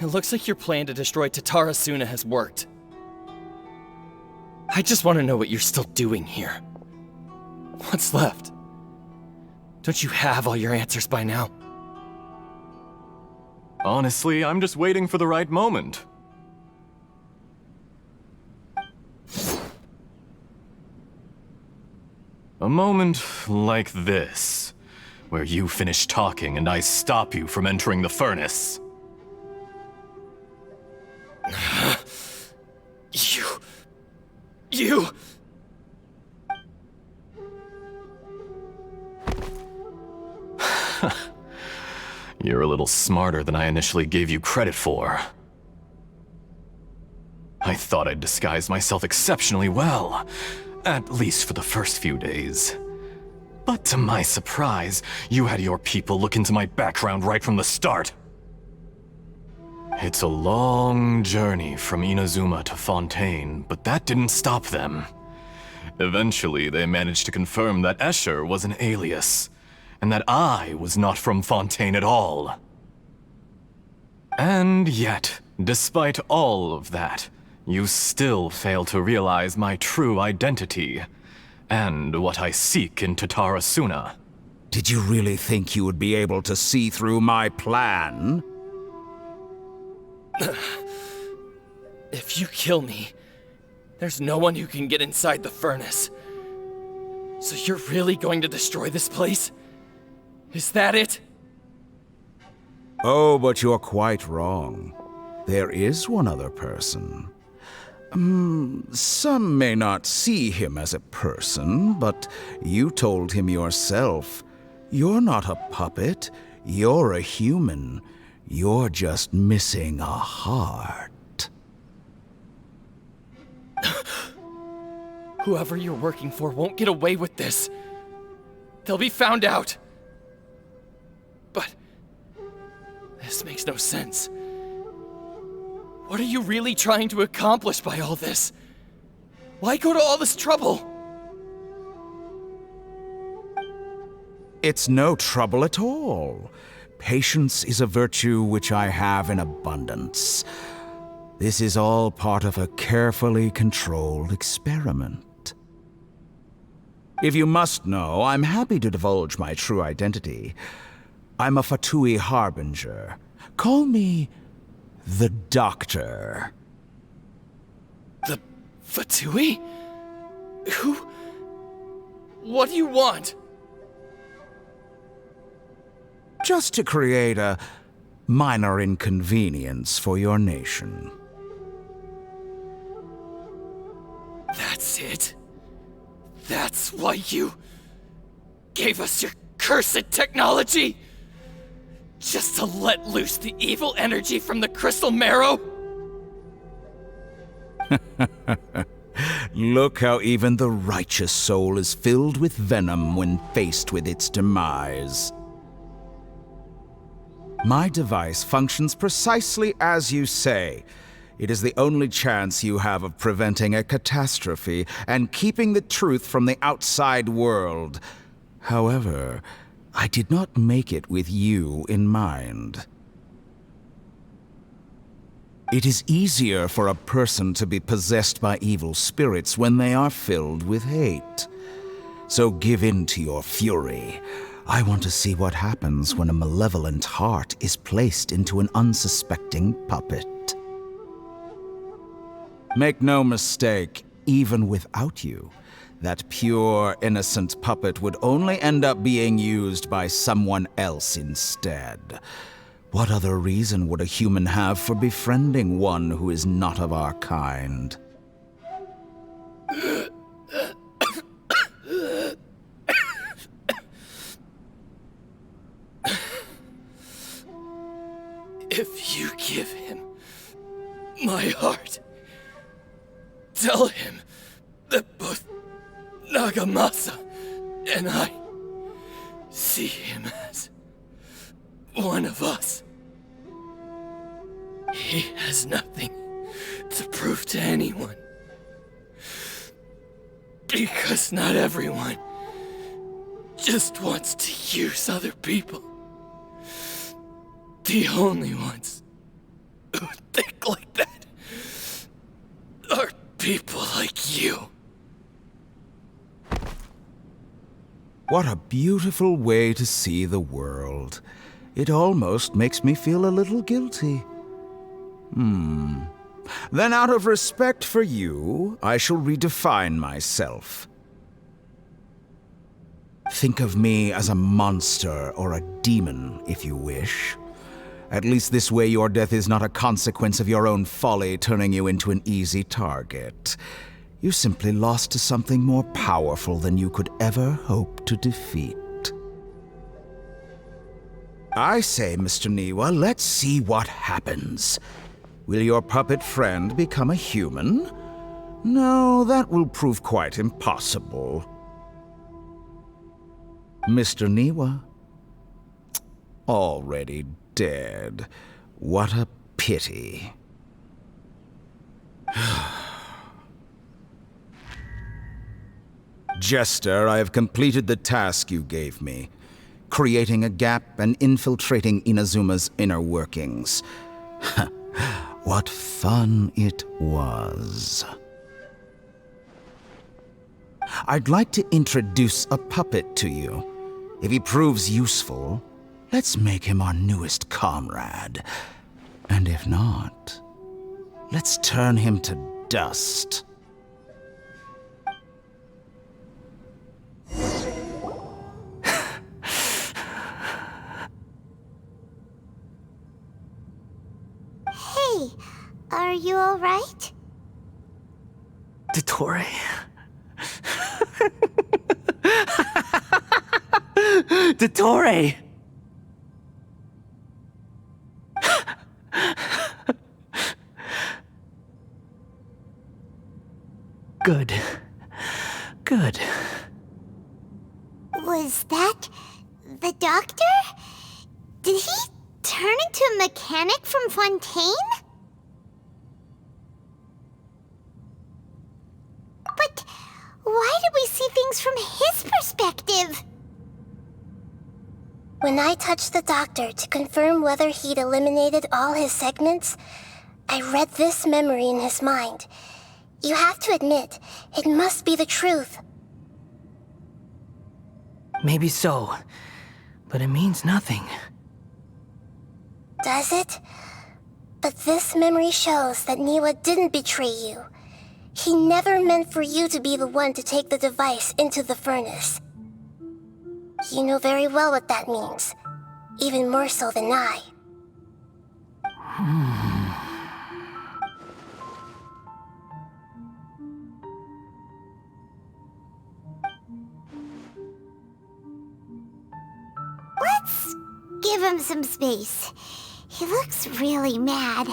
it looks like your plan to destroy Tatarasuna has worked. I just want to know what you're still doing here. What's left? Don't you have all your answers by now? Honestly, I'm just waiting for the right moment. A moment like this, where you finish talking and I stop you from entering the furnace. You... You're a little smarter than I initially gave you credit for. I thought I'd disguised myself exceptionally well, at least for the first few days. But to my surprise, you had your people look into my background right from the start. It's a long journey from Inazuma to Fontaine, but that didn't stop them. Eventually, they managed to confirm that Escher was an alias, and that I was not from Fontaine at all. And yet, despite all of that, you still fail to realize my true identity, and what I seek in Tatarasuna. Did you really think you would be able to see through my plan? If you kill me, there's no one who can get inside the furnace. So you're really going to destroy this place? Is that it? Oh, but you're quite wrong. There is one other person. Some may not see him as a person, but you told him yourself. You're not a puppet. You're a human. You're just missing a heart. Whoever you're working for won't get away with this. They'll be found out. But this makes no sense. What are you really trying to accomplish by all this? Why go to all this trouble? It's no trouble at all. Patience is a virtue which I have in abundance. This is all part of a carefully controlled experiment. If you must know, I'm happy to divulge my true identity. I'm a Fatui Harbinger. Call me the Doctor. The Fatui? Who? What do you want? just to create a minor inconvenience for your nation. That's it? That's why you gave us your cursed technology? Just to let loose the evil energy from the crystal marrow? Look how even the righteous soul is filled with venom when faced with its demise. My device functions precisely as you say. It is the only chance you have of preventing a catastrophe and keeping the truth from the outside world. However, I did not make it with you in mind. It is easier for a person to be possessed by evil spirits when they are filled with hate. So give in to your fury. I want to see what happens when a malevolent heart is placed into an unsuspecting puppet. Make no mistake, even without you, that pure, innocent puppet would only end up being used by someone else instead. What other reason would a human have for befriending one who is not of our kind? If you give him my heart, tell him that both Nagamasa and I see him as one of us. He has nothing to prove to anyone. Because not everyone just wants to use other people. The only ones who think like that are people like you. What a beautiful way to see the world. It almost makes me feel a little guilty. Then out of respect for you, I shall redefine myself. Think of me as a monster or a demon, if you wish. At least this way your death is not a consequence of your own folly turning you into an easy target. You simply lost to something more powerful than you could ever hope to defeat. I say, Mr. Niwa, let's see what happens. Will your puppet friend become a human? No, that will prove quite impossible. Mr. Niwa? Already dead. What a pity. Jester, I have completed the task you gave me. Creating a gap and infiltrating Inazuma's inner workings. What fun it was. I'd like to introduce a puppet to you. If he proves useful, let's make him our newest comrade. And if not, let's turn him to dust. Hey, are you alright? Dottore. Dottore! Good. Good. Was that the doctor? Did he turn into a mechanic from Fontaine? But why did we see things from his perspective? When I touched the doctor to confirm whether he'd eliminated all his segments, I read this memory in his mind. You have to admit, it must be the truth. Maybe so, but it means nothing. Does it? But this memory shows that Niwa didn't betray you. He never meant for you to be the one to take the device into the furnace. You know very well what that means. even more so than I. Let's give him some space. He looks really mad.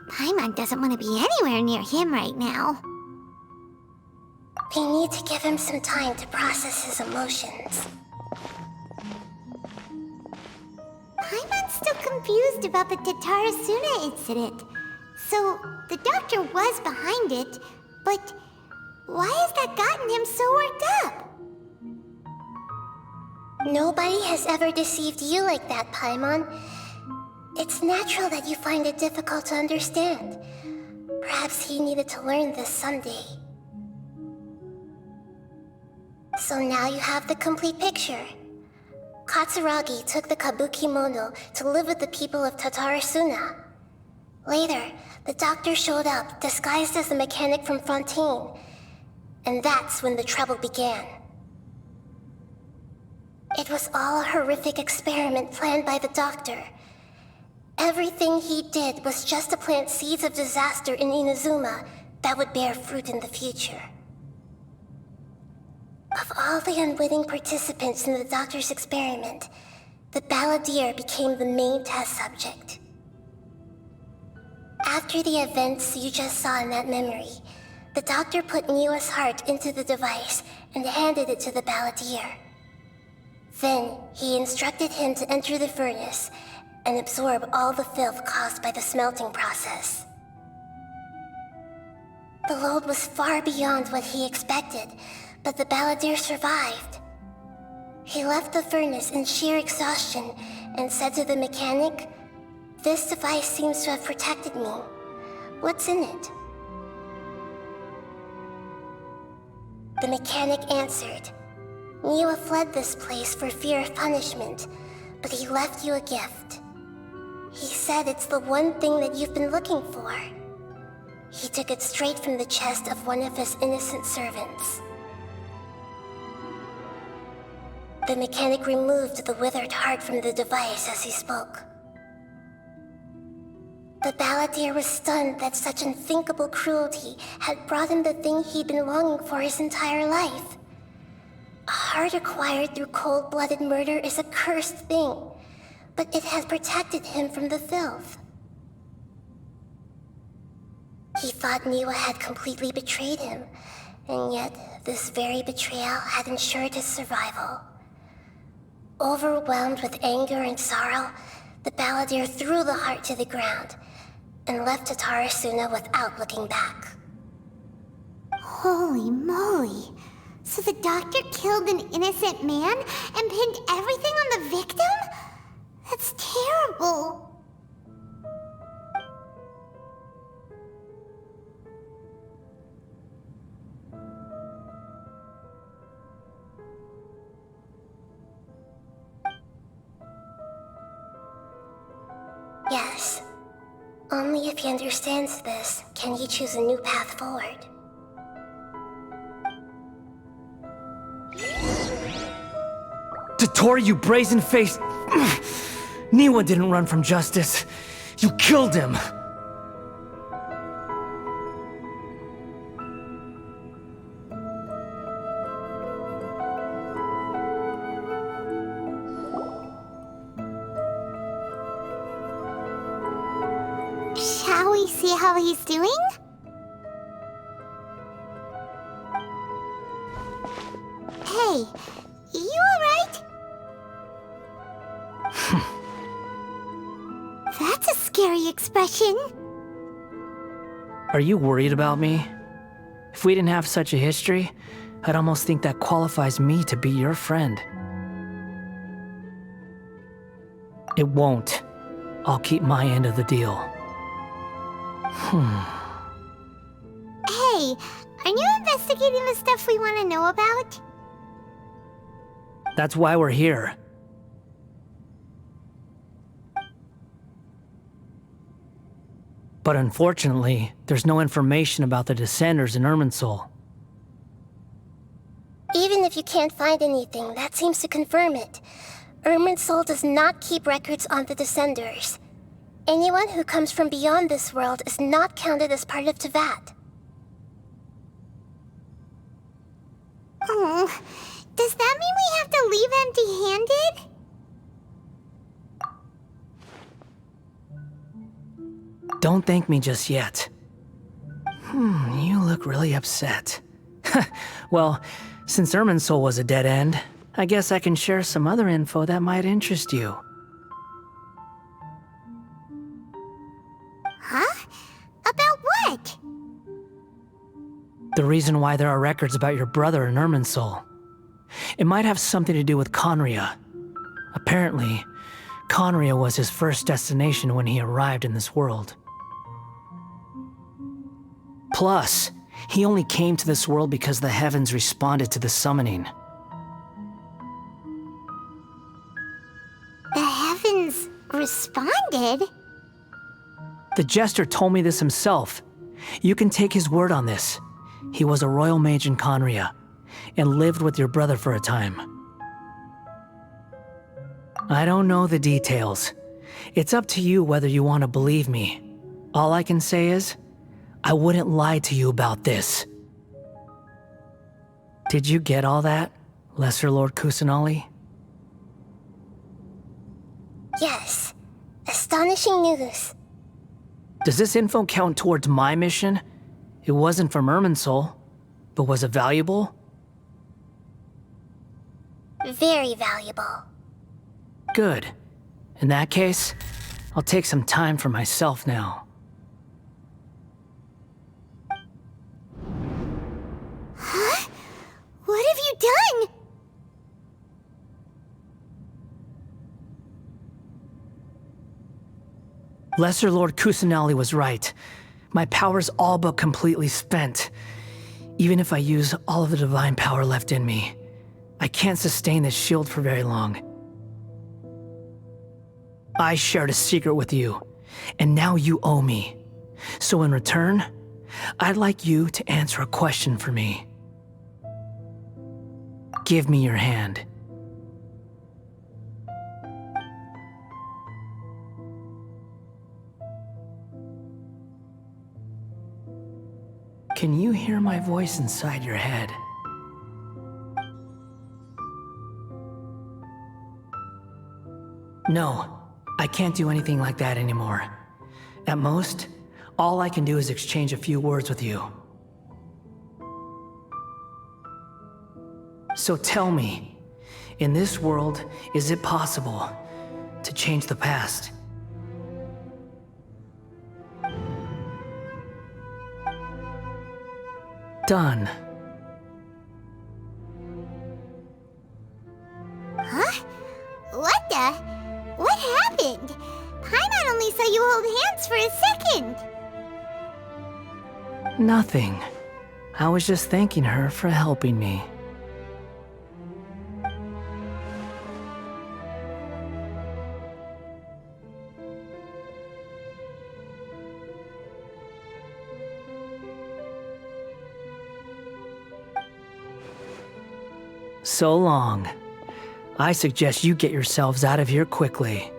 Paimon doesn't want to be anywhere near him right now. We need to give him some time to process his emotions. Paimon's still confused about the Tatarasuna incident. So, the doctor was behind it, but why has that gotten him so worked up? Nobody has ever deceived you like that, Paimon. It's natural that you find it difficult to understand. Perhaps he needed to learn this someday. So now you have the complete picture. Katsuragi took the kabuki mono to live with the people of Tatarasuna. Later, the doctor showed up, disguised as the mechanic from Fontaine. And that's when the trouble began. It was all a horrific experiment planned by the doctor. Everything he did was just to plant seeds of disaster in Inazuma that would bear fruit in the future. Of all the unwitting participants in the doctor's experiment, the balladeer became the main test subject. After the events you just saw in that memory, the doctor put Niwa's heart into the device and handed it to the balladeer. Then, he instructed him to enter the furnace and absorb all the filth caused by the smelting process. The load was far beyond what he expected, but the balladeer survived. He left the furnace in sheer exhaustion and said to the mechanic, "This device seems to have protected me. What's in it?" The mechanic answered, "Niwa fled this place for fear of punishment, but he left you a gift. He said it's the one thing that you've been looking for." He took it straight from the chest of one of his innocent servants. The mechanic removed the withered heart from the device as he spoke. The balladeer was stunned that such unthinkable cruelty had brought him the thing he'd been longing for his entire life. A heart acquired through cold-blooded murder is a cursed thing, but it has protected him from the filth. He thought Niwa had completely betrayed him, and yet this very betrayal had ensured his survival. Overwhelmed with anger and sorrow, the balladeer threw the heart to the ground and left Tatarasuna without looking back. Holy moly! So the doctor killed an innocent man and pinned everything on the victim? That's terrible! Yes. Only if he understands this can he choose a new path forward. Tottori, you brazen-faced... Niwa didn't run from justice. You killed him! Shall we see how he's doing? Hey, you alright? That's a scary expression. Are you worried about me? If we didn't have such a history, I'd almost think that qualifies me to be your friend. It won't. I'll keep my end of the deal. Hey, are you investigating the stuff we want to know about? That's why we're here. But unfortunately, there's no information about the Descenders in Irminsul. Even if you can't find anything, that seems to confirm it. Irminsul does not keep records on the Descenders. Anyone who comes from beyond this world is not counted as part of Tevat. Oh, does that mean we have to leave empty-handed? Don't thank me just yet. You look really upset. Well, since Irminsul was a dead end, I guess I can share some other info that might interest you. Huh? About what? The reason why there are records about your brother in Irminsul. It might have something to do with Conria. Apparently, Conria was his first destination when he arrived in this world. Plus, he only came to this world because the heavens responded to the summoning. The heavens responded? The Jester told me this himself. You can take his word on this. He was a royal mage in Conria, and lived with your brother for a time. I don't know the details. It's up to you whether you want to believe me. All I can say is, I wouldn't lie to you about this. Did you get all that, Lesser Lord Kusanali? Yes. Astonishing news. Does this info count towards my mission? It wasn't from Irminsul, but was it valuable? Very valuable. Good. In that case, I'll take some time for myself now. Huh? What have you done? Lesser Lord Kusanali was right. My power's all but completely spent. Even if I use all of the divine power left in me, I can't sustain this shield for very long. I shared a secret with you, and now you owe me. So in return, I'd like you to answer a question for me. Give me your hand. Can you hear my voice inside your head? No, I can't do anything like that anymore. At most, all I can do is exchange a few words with you. So tell me, in this world, is it possible to change the past? Done. Huh? What the? What happened? Paimon only saw you hold hands for a second. Nothing. I was just thanking her for helping me. So long. I suggest you get yourselves out of here quickly.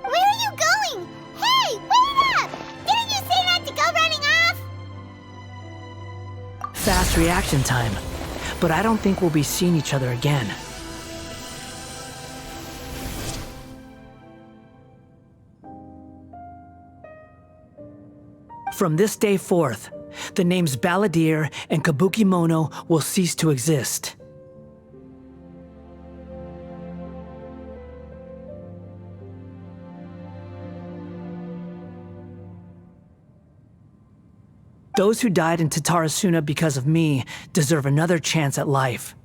Where are you going? Hey, wait up! Didn't you say not to go running off? Fast reaction time. But I don't think we'll be seeing each other again. From this day forth, the names Balladeer and Kabukimono will cease to exist. Those who died in Tatarasuna because of me deserve another chance at life.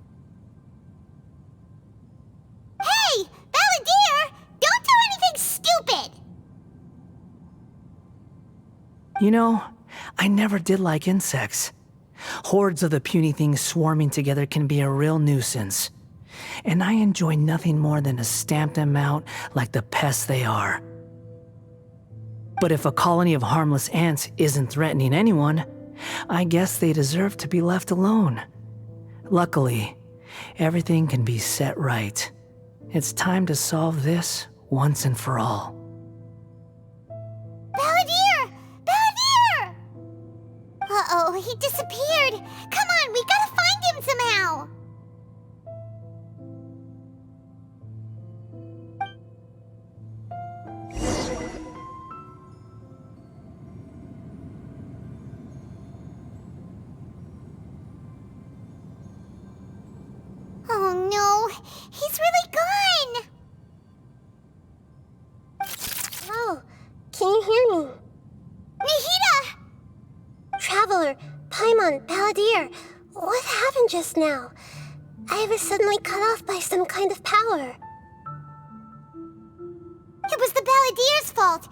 Hey, Balladeer! Don't do anything stupid! You know, I never did like insects. Hordes of the puny things swarming together can be a real nuisance. And I enjoy nothing more than to stamp them out like the pests they are. But if a colony of harmless ants isn't threatening anyone, I guess they deserve to be left alone. Luckily, everything can be set right. It's time to solve this once and for all. Balladeer! Balladeer! Uh-oh, he disappeared. Come on, we gotta find him somehow. Oh no, he's really gone. Oh, can you hear me? Nahida! Traveler, Paimon, Balladeer, what happened just now? I was suddenly cut off by some kind of power. It was the Balladeer's fault.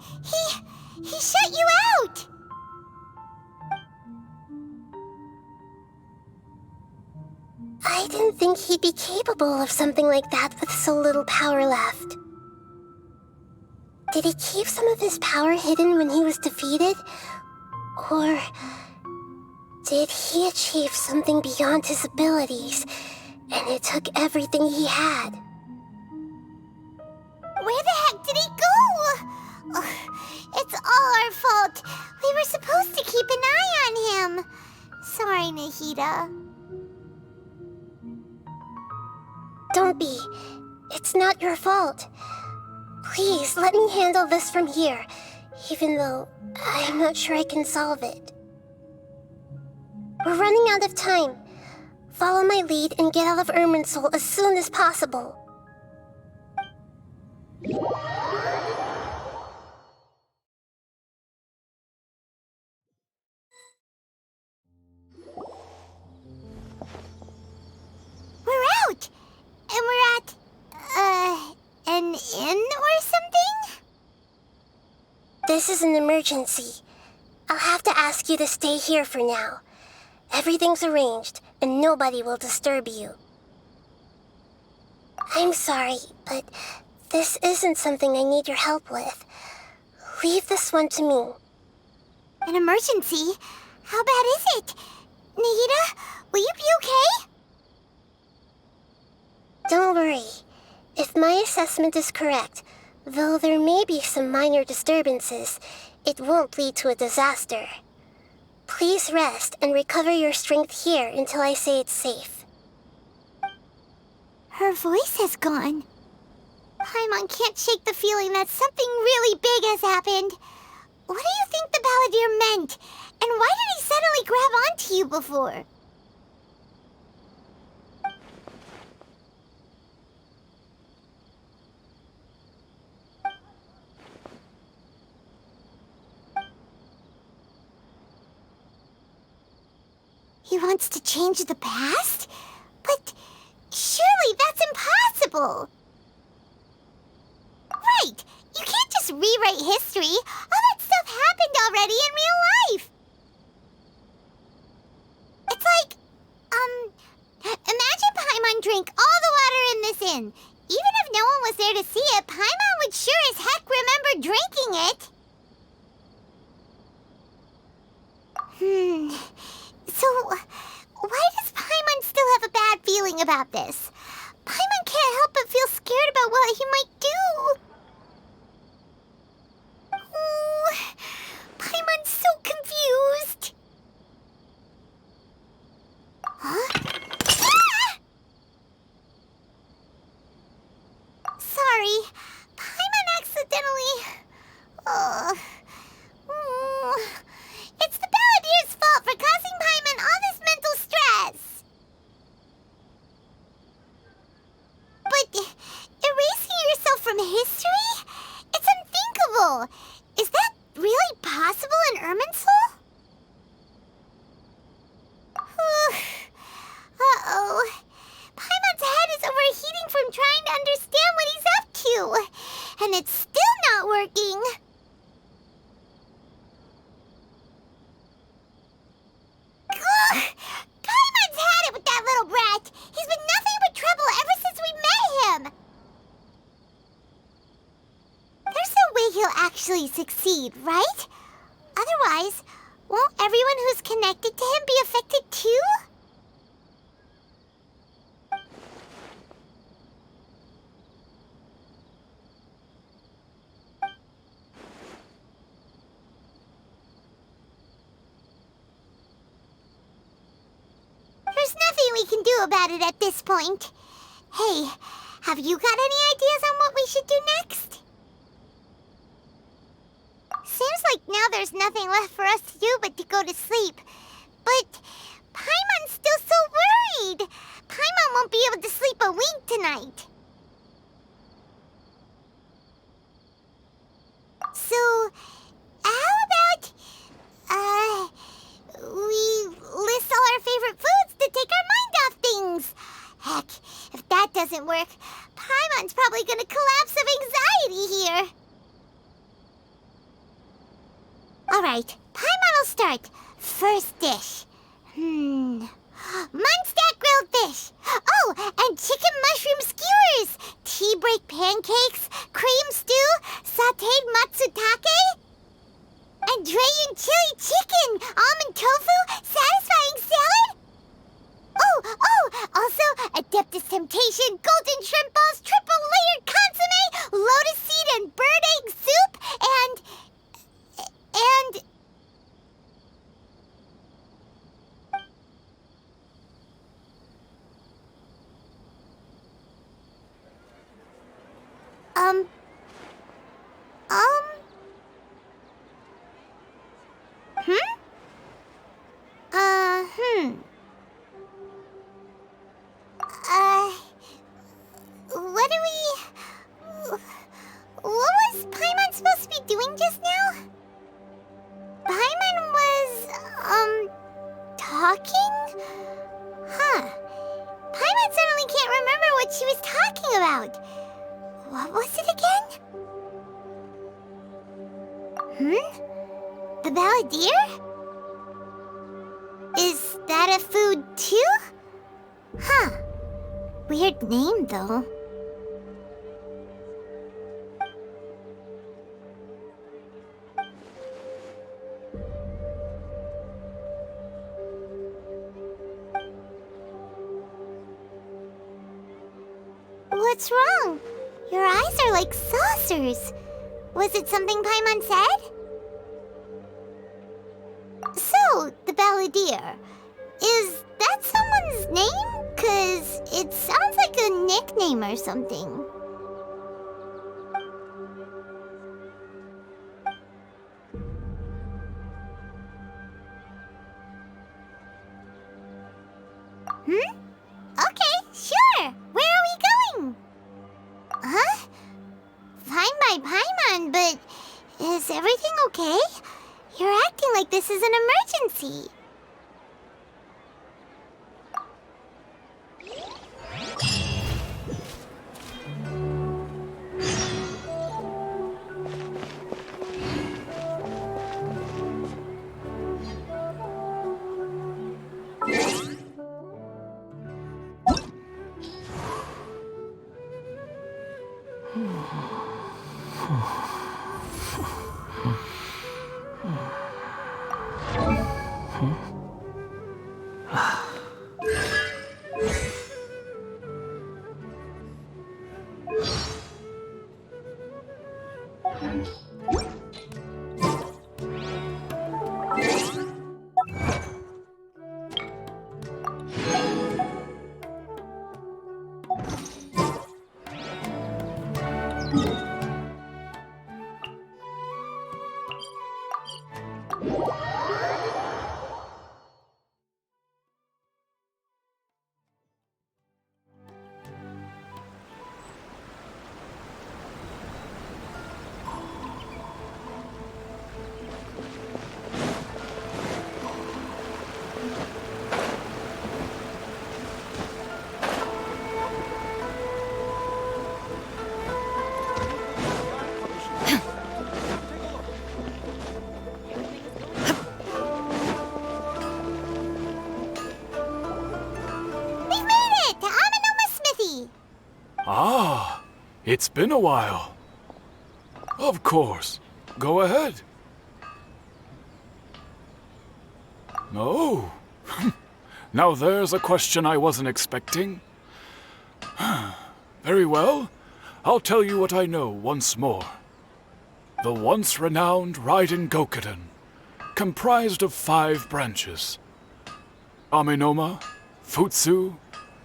He shut you out. I didn't think he'd be capable of something like that with so little power left. Did he keep some of his power hidden when he was defeated? Or did he achieve something beyond his abilities, and it took everything he had? Where the heck did he go? Ugh, it's all our fault. We were supposed to keep an eye on him. Sorry, Nahida. Don't be. It's not your fault. Please, let me handle this from here, even though I'm not sure I can solve it. We're running out of time. Follow my lead and get out of Irminsul as soon as possible. We're out! And we're at, an inn or something? This is an emergency. I'll have to ask you to stay here for now. Everything's arranged, and nobody will disturb you. I'm sorry, but this isn't something I need your help with. Leave this one to me. An emergency? How bad is it? Nahida, will you be okay? Don't worry. If my assessment is correct, though there may be some minor disturbances, it won't lead to a disaster. Please rest and recover your strength here until I say it's safe. Her voice has gone. Paimon can't shake the feeling that something really big has happened. What do you think the Balladeer meant? And why did he suddenly grab onto you before? He wants to change the past? But surely that's impossible! Right! You can't just rewrite history! All that stuff happened already in real life! It's like, imagine Paimon drank all the water in this inn. Even if no one was there to see it, Paimon would sure as heck remember drinking it! So, why does Paimon still have a bad feeling about this? Paimon can't help but feel scared about what he might do. Oh, Paimon's so confused. Huh? Ah! Sorry, Paimon accidentally... It's the Balladeer's fault for causing Paimon all this mental stress. But erasing yourself from history? It's unthinkable. Is that really possible in Irminsul? Uh-oh. Paimon's head is overheating from trying to understand what he's up to. And it's still not working. Paimon's had it with that little brat! He's been nothing but trouble ever since we met him! There's no way he'll actually succeed, right? Otherwise, won't everyone who's connected to him be affected too? we can do about it at this point. Hey, have you got any ideas on what we should do next? Seems like now there's nothing left for us to do but to go to sleep. But Paimon's still so worried. Paimon won't be able to sleep a wink tonight. So, how about, we list all our favorite foods to take our mind off things? Heck, if that doesn't work, Paimon's probably gonna collapse of anxiety here. Alright, Paimon will start. First dish. Munstack grilled fish. Oh, and chicken mushroom skewers. Tea break pancakes. Cream stew. Sauteed matsutake. And Dragon chili chicken. Almond tofu. Satisfying salad. Oh, also Adeptus Temptation. Golden shrimp balls. Triple layered consomme. Lotus seed and bird egg soup. And... What was Paimon supposed to be doing just now? Paimon was, talking? Huh. Paimon suddenly can't remember what she was talking about. What was it again? The balladeer? Is that a food too? Huh. Weird name, though. What's wrong? Your eyes are like saucers. Was it something Paimon said? So, the balladeer. Is that someone's name? 'Cause it sounds like a nickname or something. Okay, sure. Where are we going? Huh? Fine by Paimon, but is everything okay? You're acting like this is an emergency. Ah, it's been a while. Of course. Go ahead. Oh. Now there's a question I wasn't expecting. Very well. I'll tell you what I know once more. The once renowned Raiden Gokuden, comprised of 5 branches. Aminoma, Futsu,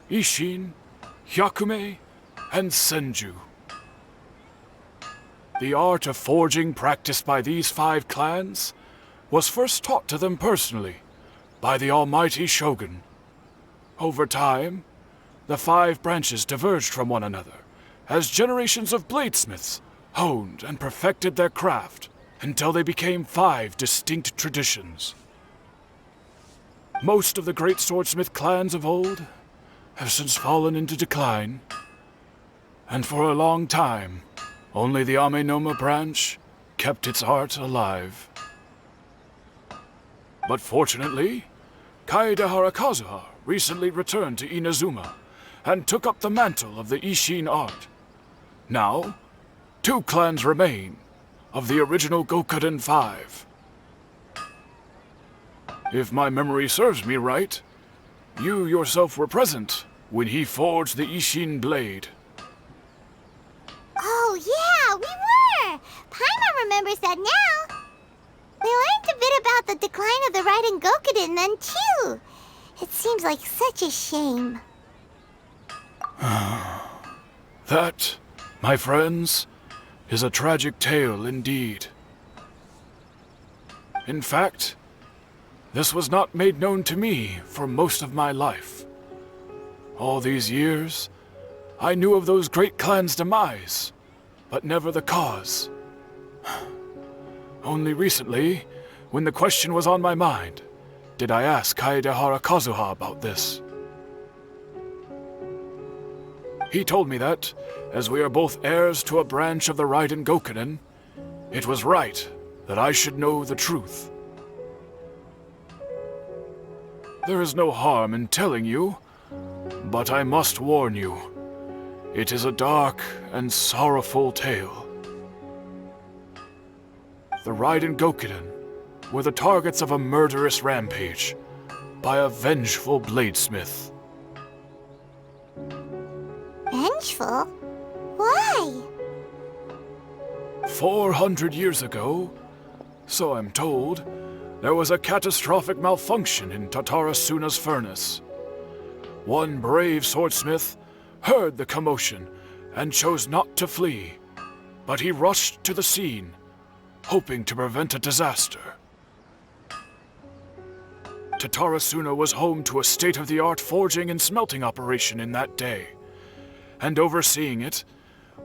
Ishin, Hyakume, and Senju. The art of forging practiced by these 5 clans was first taught to them personally by the almighty Shogun. Over time, the 5 branches diverged from one another as generations of bladesmiths honed and perfected their craft until they became 5 distinct traditions. Most of the great swordsmith clans of old have since fallen into decline, and for a long time, only the Amenoma branch kept its art alive. But fortunately, Kaedehara Kazuha recently returned to Inazuma and took up the mantle of the Ishin art. Now, 2 clans remain of the original Gokuden 5. If my memory serves me right, you yourself were present when he forged the Ishin blade. Oh, yeah, we were! Paimon remembers that now. We learned a bit about the decline of the Raiden Gokuden then, too. It seems like such a shame. That, my friends, is a tragic tale indeed. In fact, this was not made known to me for most of my life. All these years, I knew of those great clans' demise, but never the cause. Only recently, when the question was on my mind, did I ask Kaedehara Kazuha about this. He told me that, as we are both heirs to a branch of the Raiden Gokuden, it was right that I should know the truth. There is no harm in telling you, but I must warn you. It is a dark and sorrowful tale. The Raiden Gokuden were the targets of a murderous rampage by a vengeful bladesmith. Vengeful? Why? 400 years ago, so I'm told, there was a catastrophic malfunction in Tatarasuna's furnace. One brave swordsmith heard the commotion and chose not to flee, but he rushed to the scene, hoping to prevent a disaster. Tatarasuna was home to a state-of-the-art forging and smelting operation in that day, and overseeing it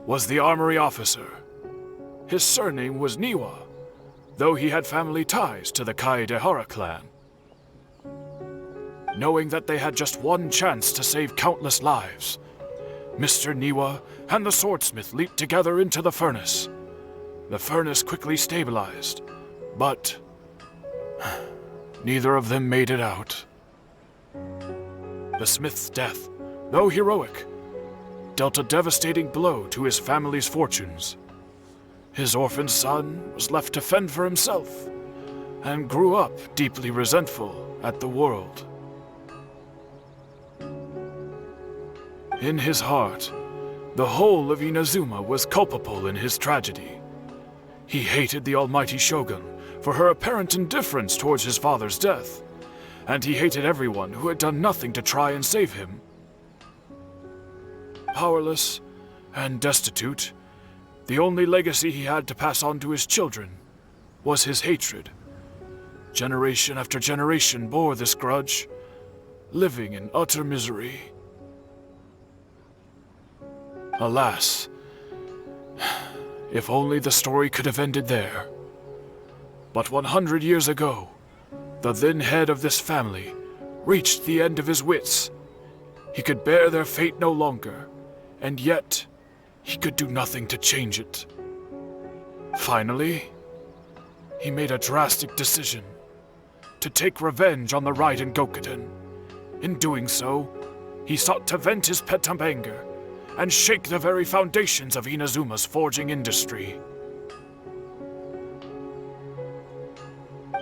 was the armory officer. His surname was Niwa, though he had family ties to the Kaedehara clan. Knowing that they had just one chance to save countless lives, Mr. Niwa and the swordsmith leaped together into the furnace. The furnace quickly stabilized, but neither of them made it out. The smith's death, though heroic, dealt a devastating blow to his family's fortunes. His orphaned son was left to fend for himself, and grew up deeply resentful at the world. In his heart, the whole of Inazuma was culpable in his tragedy. He hated the almighty Shogun for her apparent indifference towards his father's death, and he hated everyone who had done nothing to try and save him. Powerless and destitute, the only legacy he had to pass on to his children was his hatred. Generation after generation bore this grudge, living in utter misery. Alas, if only the story could have ended there. But 100 years ago, the then head of this family reached the end of his wits. He could bear their fate no longer, and yet he could do nothing to change it. Finally, he made a drastic decision to take revenge on the Raiden Gokuden. In doing so, he sought to vent his pent anger and shake the very foundations of Inazuma's forging industry.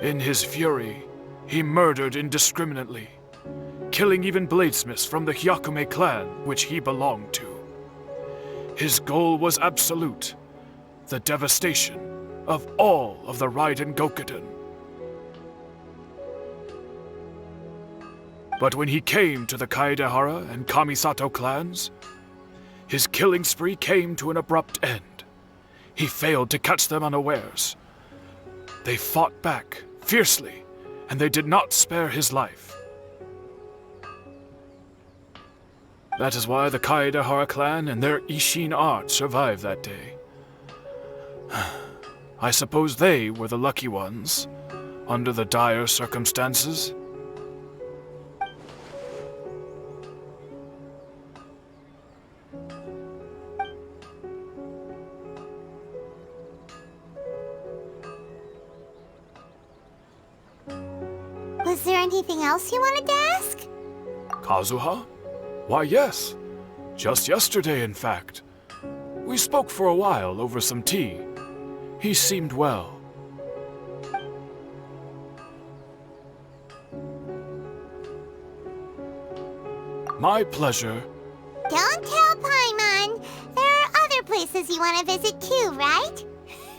In his fury, he murdered indiscriminately, killing even bladesmiths from the Hyakume clan which he belonged to. His goal was absolute, the devastation of all of the Raiden Gokuden. But when he came to the Kaedehara and Kamisato clans, his killing spree came to an abrupt end. He failed to catch them unawares. They fought back fiercely, and they did not spare his life. That is why the Kaedehara clan and their Ishin art survived that day. I suppose they were the lucky ones, under the dire circumstances. Was there anything else you wanted to ask? Kazuha? Why, yes. Just yesterday, in fact. We spoke for a while over some tea. He seemed well. My pleasure. Don't tell Paimon. There are other places you want to visit too, right?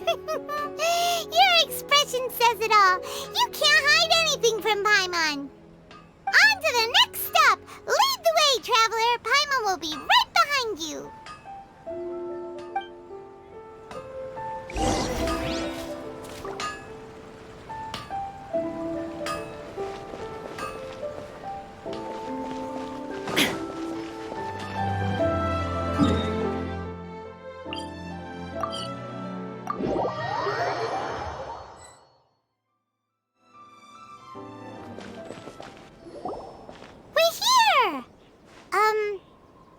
Your expression says it all. You can't hide anything from Paimon. On to the next stop. Lead the way, traveler. Paimon will be right behind you.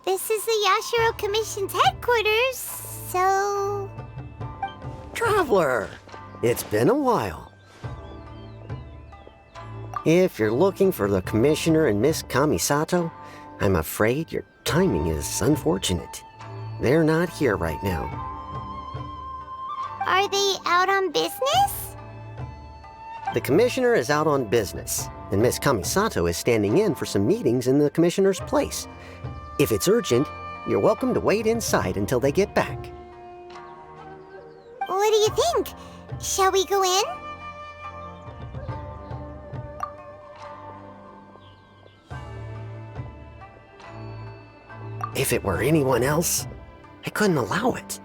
This is the Yashiro Commission's headquarters, so... Traveler, it's been a while. If you're looking for the Commissioner and Miss Kamisato, I'm afraid your timing is unfortunate. They're not here right now. Are they out on business? The Commissioner is out on business, and Miss Kamisato is standing in for some meetings in the Commissioner's place. If it's urgent, you're welcome to wait inside until they get back. What do you think? Shall we go in? If it were anyone else, I couldn't allow it.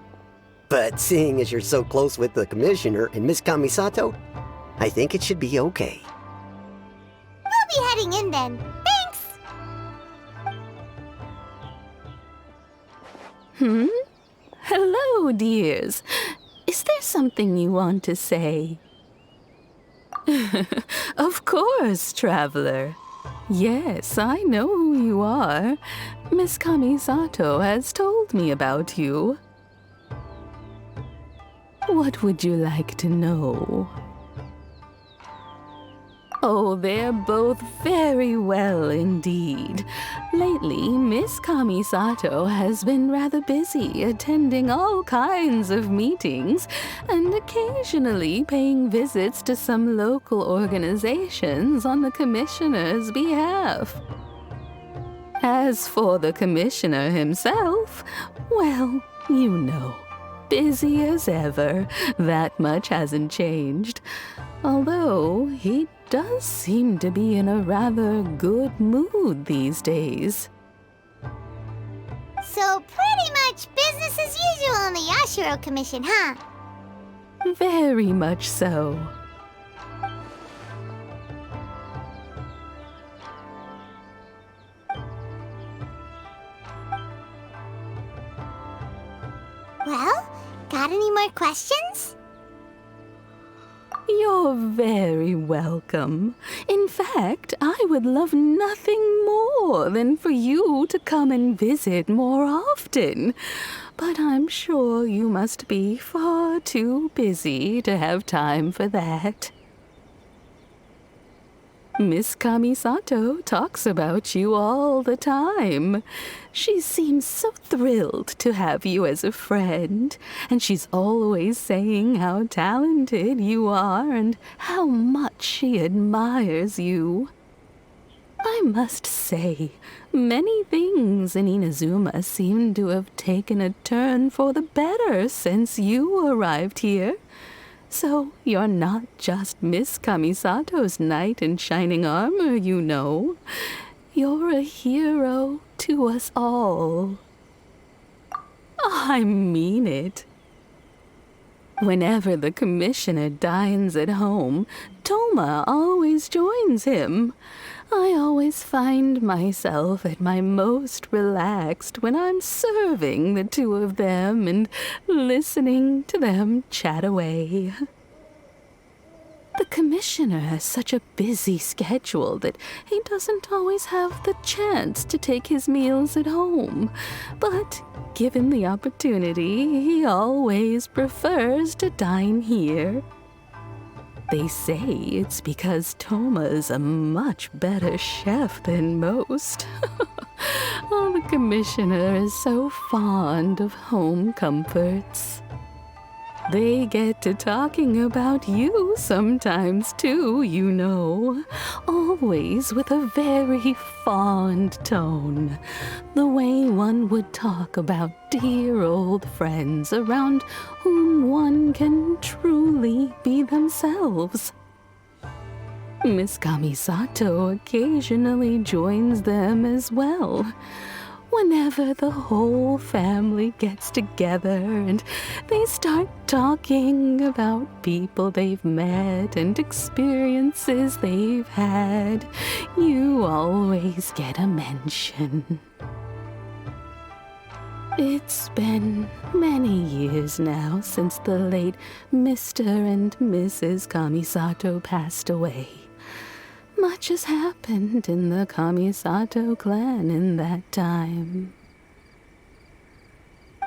But seeing as you're so close with the Commissioner and Miss Kamisato, I think it should be okay. We'll be heading in then. Thanks! Hello, dears. Is there something you want to say? Of course, traveler. Yes, I know who you are. Miss Kamisato has told me about you. What would you like to know? Oh, they're both very well indeed. Lately, Miss Kamisato has been rather busy attending all kinds of meetings and occasionally paying visits to some local organizations on the Commissioner's behalf. As for the Commissioner himself, well, you know, busy as ever. That much hasn't changed. Although he does seem to be in a rather good mood these days. So pretty much business as usual in the Yashiro Commission, huh? Very much so. Well, got any more questions? You're very welcome. In fact, I would love nothing more than for you to come and visit more often. But I'm sure you must be far too busy to have time for that. Miss Kamisato talks about you all the time. She seems so thrilled to have you as a friend, and she's always saying how talented you are and how much she admires you. I must say, many things in Inazuma seem to have taken a turn for the better since you arrived here. So you're not just Miss Kamisato's knight in shining armor, you know. You're a hero to us all. I mean it. Whenever the commissioner dines at home, Toma always joins him. I always find myself at my most relaxed when I'm serving the two of them and listening to them chat away. The commissioner has such a busy schedule that he doesn't always have the chance to take his meals at home. But given the opportunity, he always prefers to dine here. They say it's because Toma's a much better chef than most. Oh, the commissioner is so fond of home comforts. They get to talking about you sometimes too, you know. Always with a very fond tone. The way one would talk about dear old friends around whom one can truly be themselves. Miss Kamisato occasionally joins them as well. Whenever the whole family gets together and they start talking about people they've met and experiences they've had, you always get a mention. It's been many years now since the late Mr. and Mrs. Kamisato passed away. Much has happened in the Kamisato clan in that time.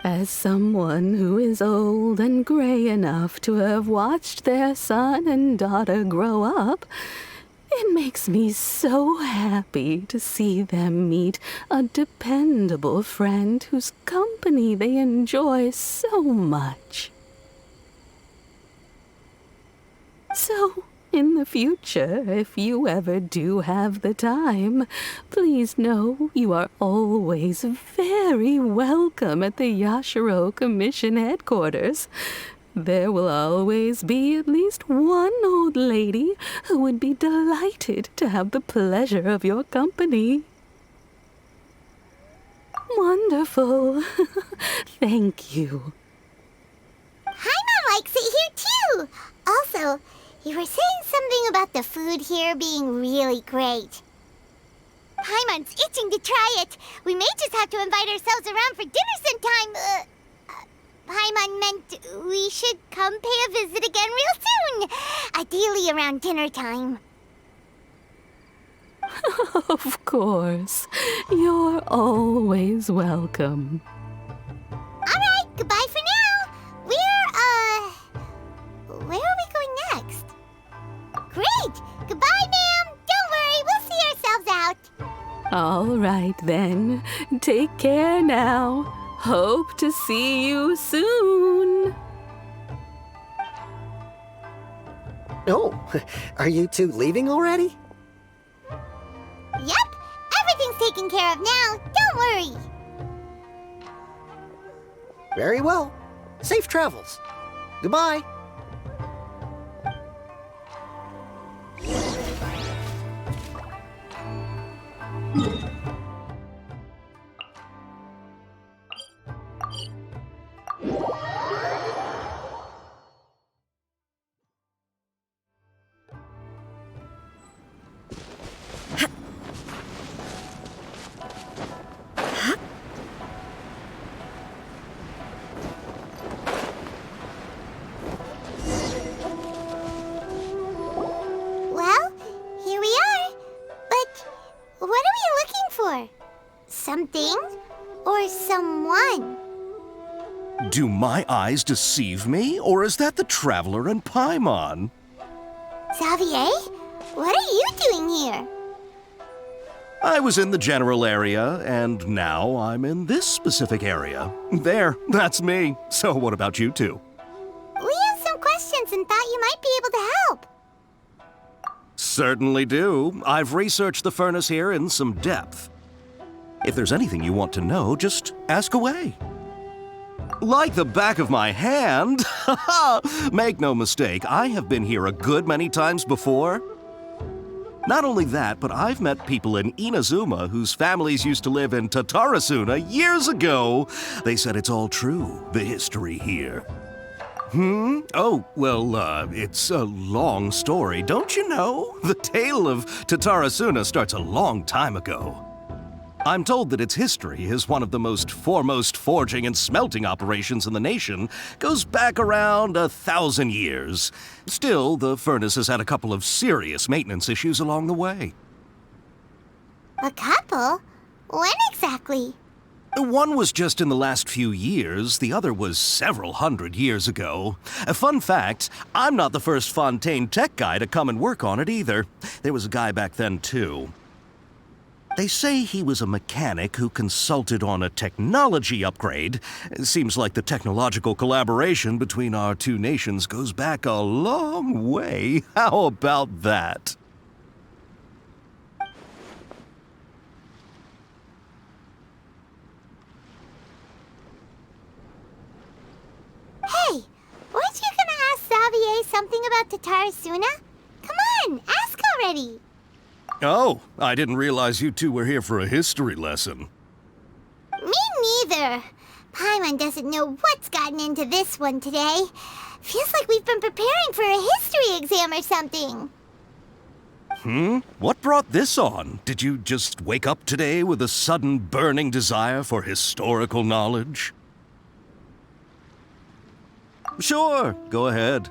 As someone who is old and gray enough to have watched their son and daughter grow up, it makes me so happy to see them meet a dependable friend whose company they enjoy so much. So, in the future, if you ever do have the time, please know you are always very welcome at the Yashiro Commission headquarters. There will always be at least one old lady who would be delighted to have the pleasure of your company. Wonderful. Thank you. Paimon likes it here too. Also, you were saying something about the food here being really great. Paimon's itching to try it. We may just have to invite ourselves around for dinner sometime. Paimon meant we should come pay a visit again real soon. Ideally around dinner time. Of course. You're always welcome. Alright, goodbye for now. Where are we going next? Great! Goodbye, ma'am! Don't worry, we'll see ourselves out. All right, then. Take care now. Hope to see you soon. Oh, are you two leaving already? Yep, everything's taken care of now. Don't worry. Very well. Safe travels. Goodbye. Well, here we are. But what are we looking for? Something or someone? Do my eyes deceive me, or is that the traveler in Paimon? Xavier, what are you doing here? I was in the general area, and now I'm in this specific area. There, that's me. So what about you two? We have some questions and thought you might be able to help. Certainly do. I've researched the furnace here in some depth. If there's anything you want to know, just ask away. Like the back of my hand. Make no mistake, I have been here a good many times before. Not only that, but I've met people in Inazuma whose families used to live in Tatarasuna years ago. They said it's all true, the history here. Oh, well, it's a long story, don't you know? The tale of Tatarasuna starts a long time ago. I'm told that its history is one of the most foremost forging and smelting operations in the nation, goes back around 1,000 years. Still, the furnace has had a couple of serious maintenance issues along the way. A couple? When exactly? One was just in the last few years, the other was several hundred years ago. A fun fact, I'm not the first Fontaine tech guy to come and work on it either. There was a guy back then, too. They say he was a mechanic who consulted on a technology upgrade. It seems like the technological collaboration between our two nations goes back a long way. How about that? Hey, weren't you gonna ask Xavier something about Tatarasuna? Come on, ask already. Oh, I didn't realize you two were here for a history lesson. Me neither. Paimon doesn't know what's gotten into this one today. Feels like we've been preparing for a history exam or something. What brought this on? Did you just wake up today with a sudden burning desire for historical knowledge? Sure, go ahead.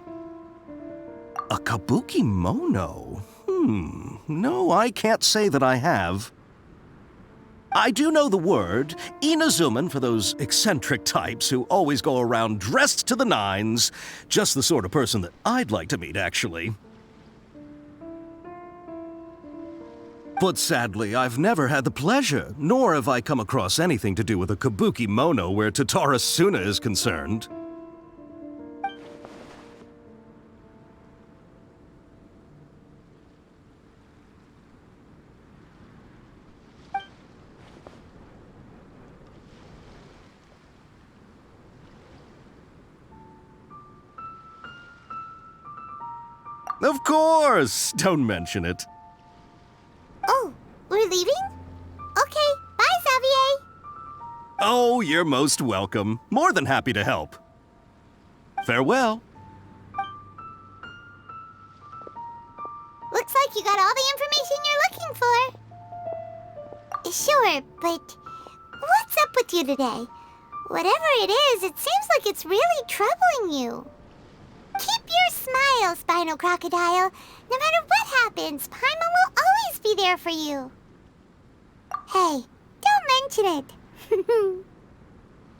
A kabuki mono? No, I can't say that I have. I do know the word, Inazuman for those eccentric types who always go around dressed to the nines. Just the sort of person that I'd like to meet, actually. But sadly, I've never had the pleasure, nor have I come across anything to do with a kabuki mono where Tatarasuna is concerned. Of course! Don't mention it. Oh, we're leaving? Okay, bye, Xavier. Oh, you're most welcome. More than happy to help. Farewell. Looks like you got all the information you're looking for. Sure, but what's up with you today? Whatever it is, it seems like it's really troubling you. Keep your smile, Spinal Crocodile. No matter what happens, Paimon will always be there for you. Hey, don't mention it.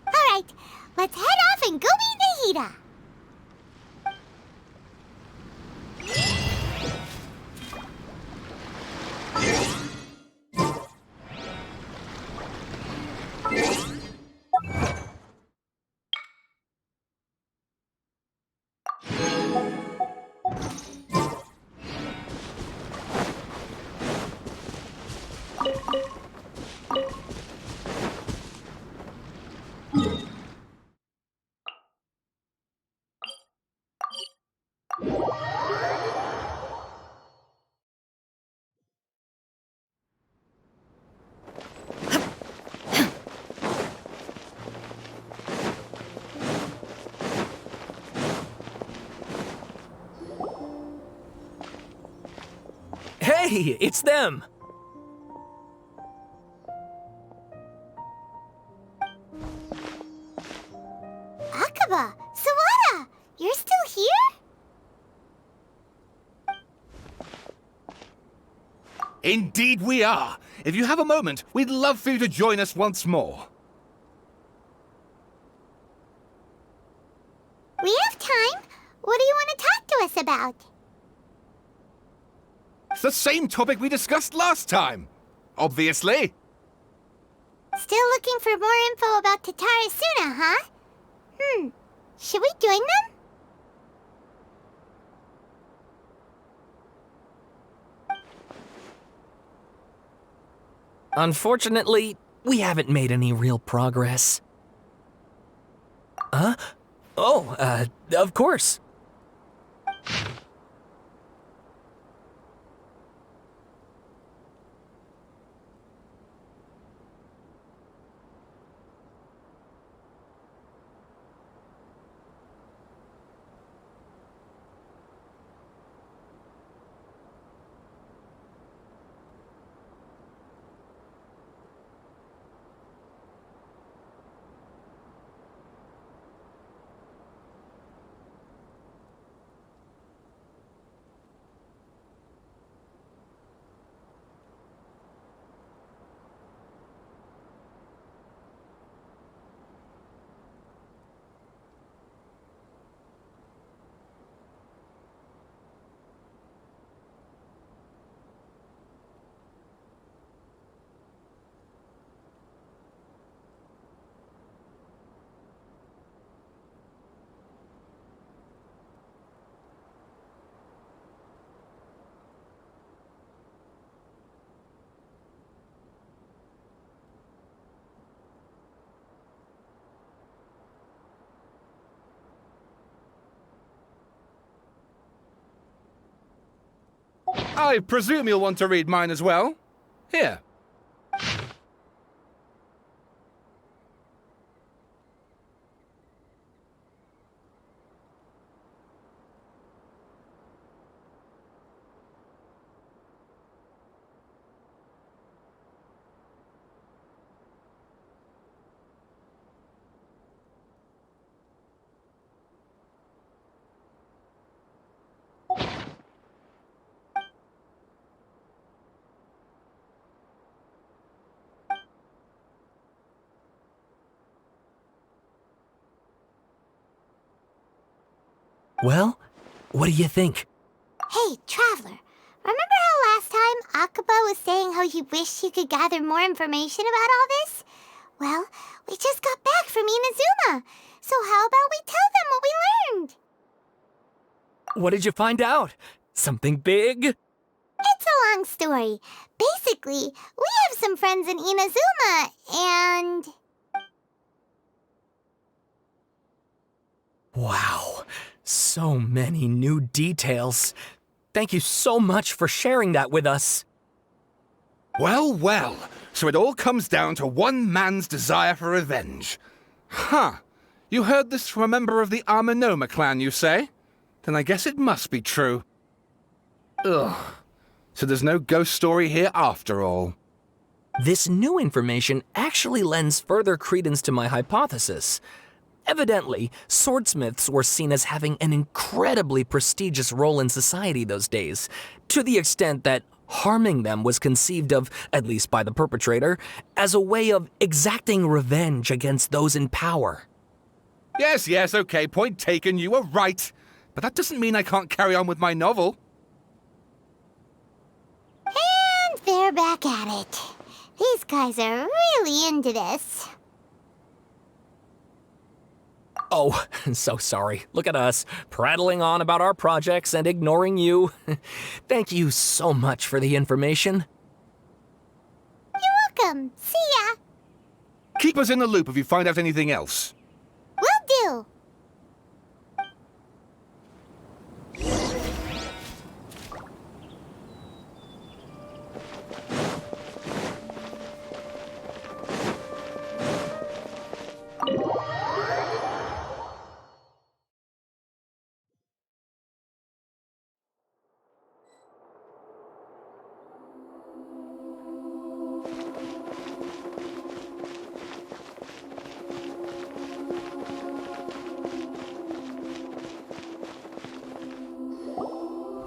Alright, let's head off and go meet Nahida. Hey, it's them! Akaba, Sawada, you're still here? Indeed we are. If you have a moment, we'd love for you to join us once more. We have time. What do you want to talk to us about? It's the same topic we discussed last time. Obviously. Still looking for more info about Tatarasuna, huh? Should we join them? Unfortunately, we haven't made any real progress. Huh? Oh, of course. I presume you'll want to read mine as well. Here. Well, what do you think? Hey, Traveler, remember how last time Akaba was saying how he wished he could gather more information about all this? Well, we just got back from Inazuma, so how about we tell them what we learned? What did you find out? Something big? It's a long story. Basically, we have some friends in Inazuma, and... Wow, so many new details. Thank you so much for sharing that with us. Well, well, so it all comes down to one man's desire for revenge. Huh. You heard this from a member of the Amanoma clan, you say? Then I guess it must be true. Ugh. So there's no ghost story here after all. This new information actually lends further credence to my hypothesis. Evidently, swordsmiths were seen as having an incredibly prestigious role in society those days, to the extent that harming them was conceived of, at least by the perpetrator, as a way of exacting revenge against those in power. Yes, okay, point taken, you were right. But that doesn't mean I can't carry on with my novel. And they're back at it. These guys are really into this. Oh, so sorry. Look at us, prattling on about our projects and ignoring you. Thank you so much for the information. You're welcome. See ya. Keep us in the loop if you find out anything else. Will do.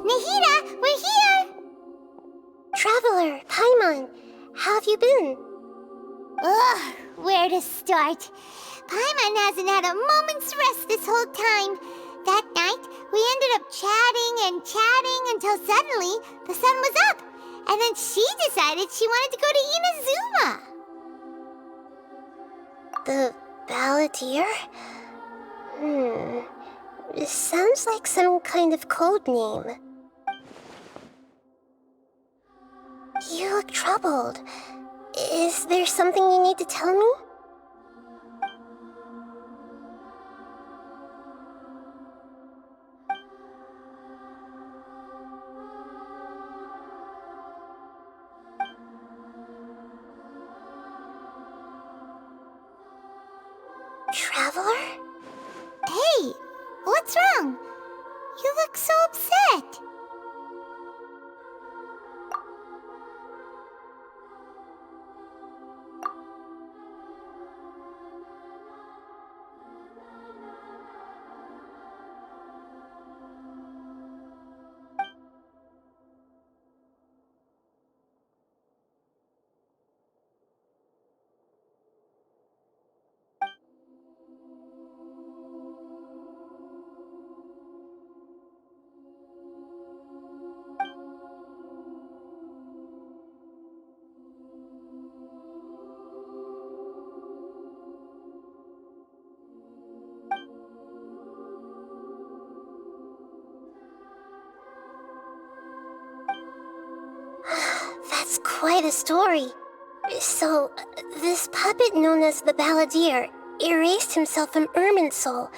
Nahida, we're here! Traveler, Paimon, how have you been? Ugh, where to start? Paimon hasn't had a moment's rest this whole time. That night, we ended up chatting and chatting until suddenly the sun was up. And then she decided she wanted to go to Inazuma. The Balladeer? It sounds like some kind of code name. You look troubled. Is there something you need to tell me? Traveler? Hey, what's wrong? You look so upset. That's quite a story. So, this puppet known as the Balladeer erased himself from Irminsul,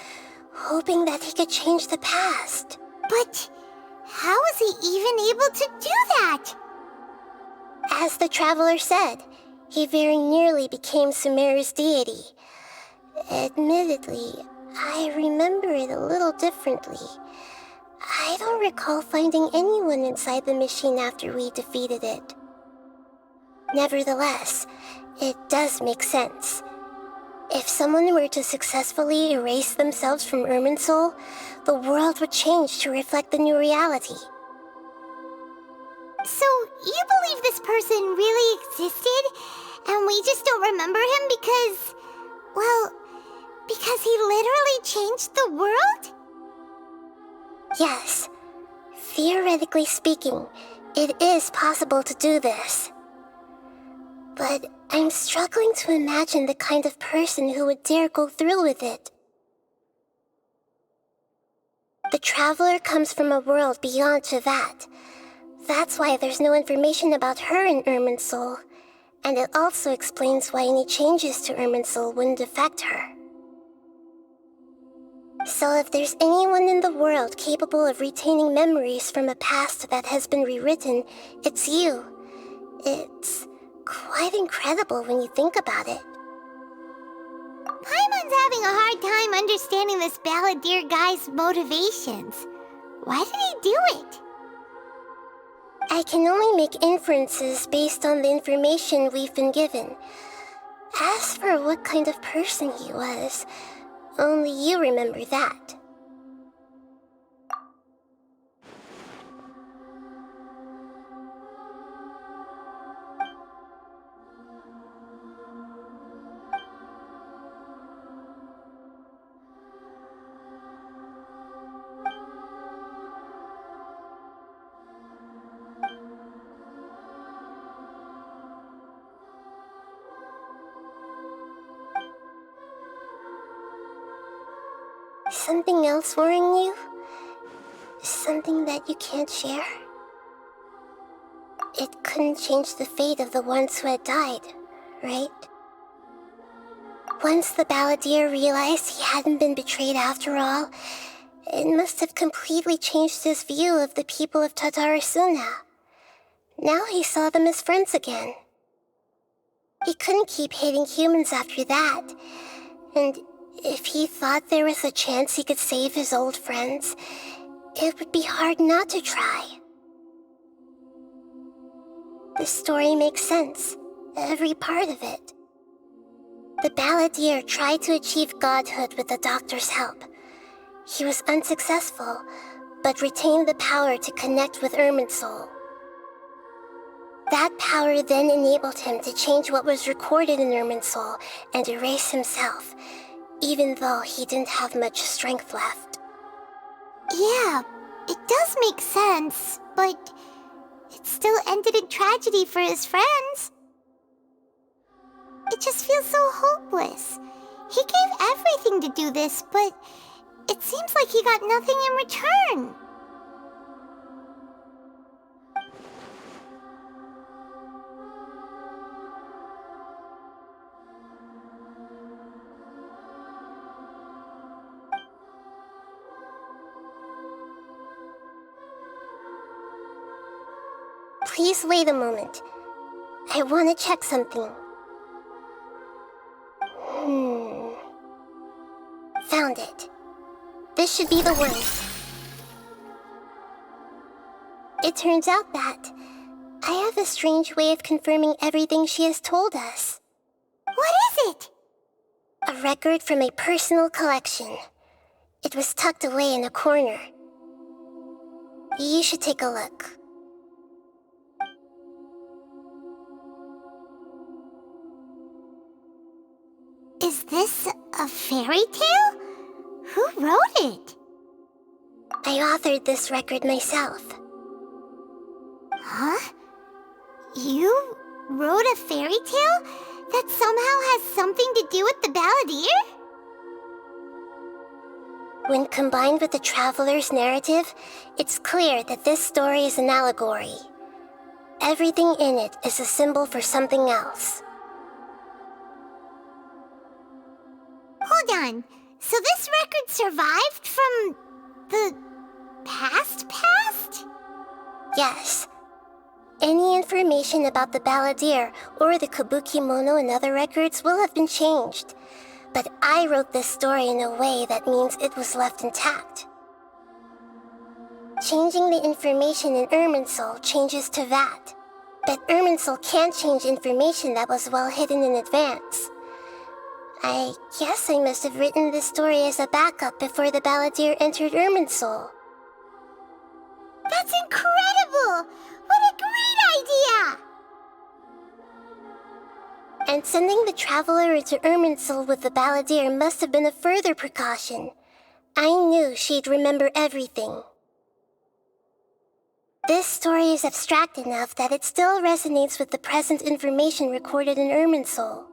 hoping that he could change the past. But How was he even able to do that? As the traveler said, he very nearly became Sumeru's deity. Admittedly, I remember it a little differently. I don't recall finding anyone inside the machine after we defeated it. Nevertheless, it does make sense. If someone were to successfully erase themselves from Irminsul, the world would change to reflect the new reality. So, you believe this person really existed, and we just don't remember him because... well, because he literally changed the world? Yes. Theoretically speaking, it is possible to do this. But I'm struggling to imagine the kind of person who would dare go through with it. The traveler comes from a world beyond Javat. That's why there's no information about her in Irminsul, and it also explains why any changes to Irminsul wouldn't affect her. So if there's anyone in the world capable of retaining memories from a past that has been rewritten, it's you. It's quite incredible when you think about it. Paimon's having a hard time understanding this balladeer guy's motivations. Why did he do it? I can only make inferences based on the information we've been given. As for what kind of person he was, only you remember that. Something else worrying you? Something that you can't share? It couldn't change the fate of the ones who had died, right? Once the balladeer realized he hadn't been betrayed after all, it must have completely changed his view of the people of Tatarasuna. Now he saw them as friends again. He couldn't keep hating humans after that, and if he thought there was a chance he could save his old friends, it would be hard not to try. The story makes sense, every part of it. The balladeer tried to achieve godhood with the doctor's help. He was unsuccessful, but retained the power to connect with Irminsul. That power then enabled him to change what was recorded in Irminsul and erase himself, even though he didn't have much strength left. Yeah, it does make sense, but it still ended in tragedy for his friends. It just feels so hopeless. He gave everything to do this, but it seems like he got nothing in return. Please wait a moment. I want to check something. Found it. This should be the one. It turns out that I have a strange way of confirming everything she has told us. What is it? A record from a personal collection. It was tucked away in a corner. You should take a look. Is this a fairy tale? Who wrote it? I authored this record myself. Huh? You wrote a fairy tale that somehow has something to do with the balladeer? When combined with the traveler's narrative, it's clear that this story is an allegory. Everything in it is a symbol for something else. Hold on. So this record survived from the past? Yes. Any information about the balladeer or the kabuki-mono and other records will have been changed. But I wrote this story in a way that means it was left intact. Changing the information in Irminsul changes to that. But Irminsul can't change information that was well hidden in advance. I guess I must have written this story as a backup before the balladeer entered Irminsul. That's incredible! What a great idea! And sending the traveler into Irminsul with the balladeer must have been a further precaution. I knew she'd remember everything. This story is abstract enough that it still resonates with the present information recorded in Irminsul.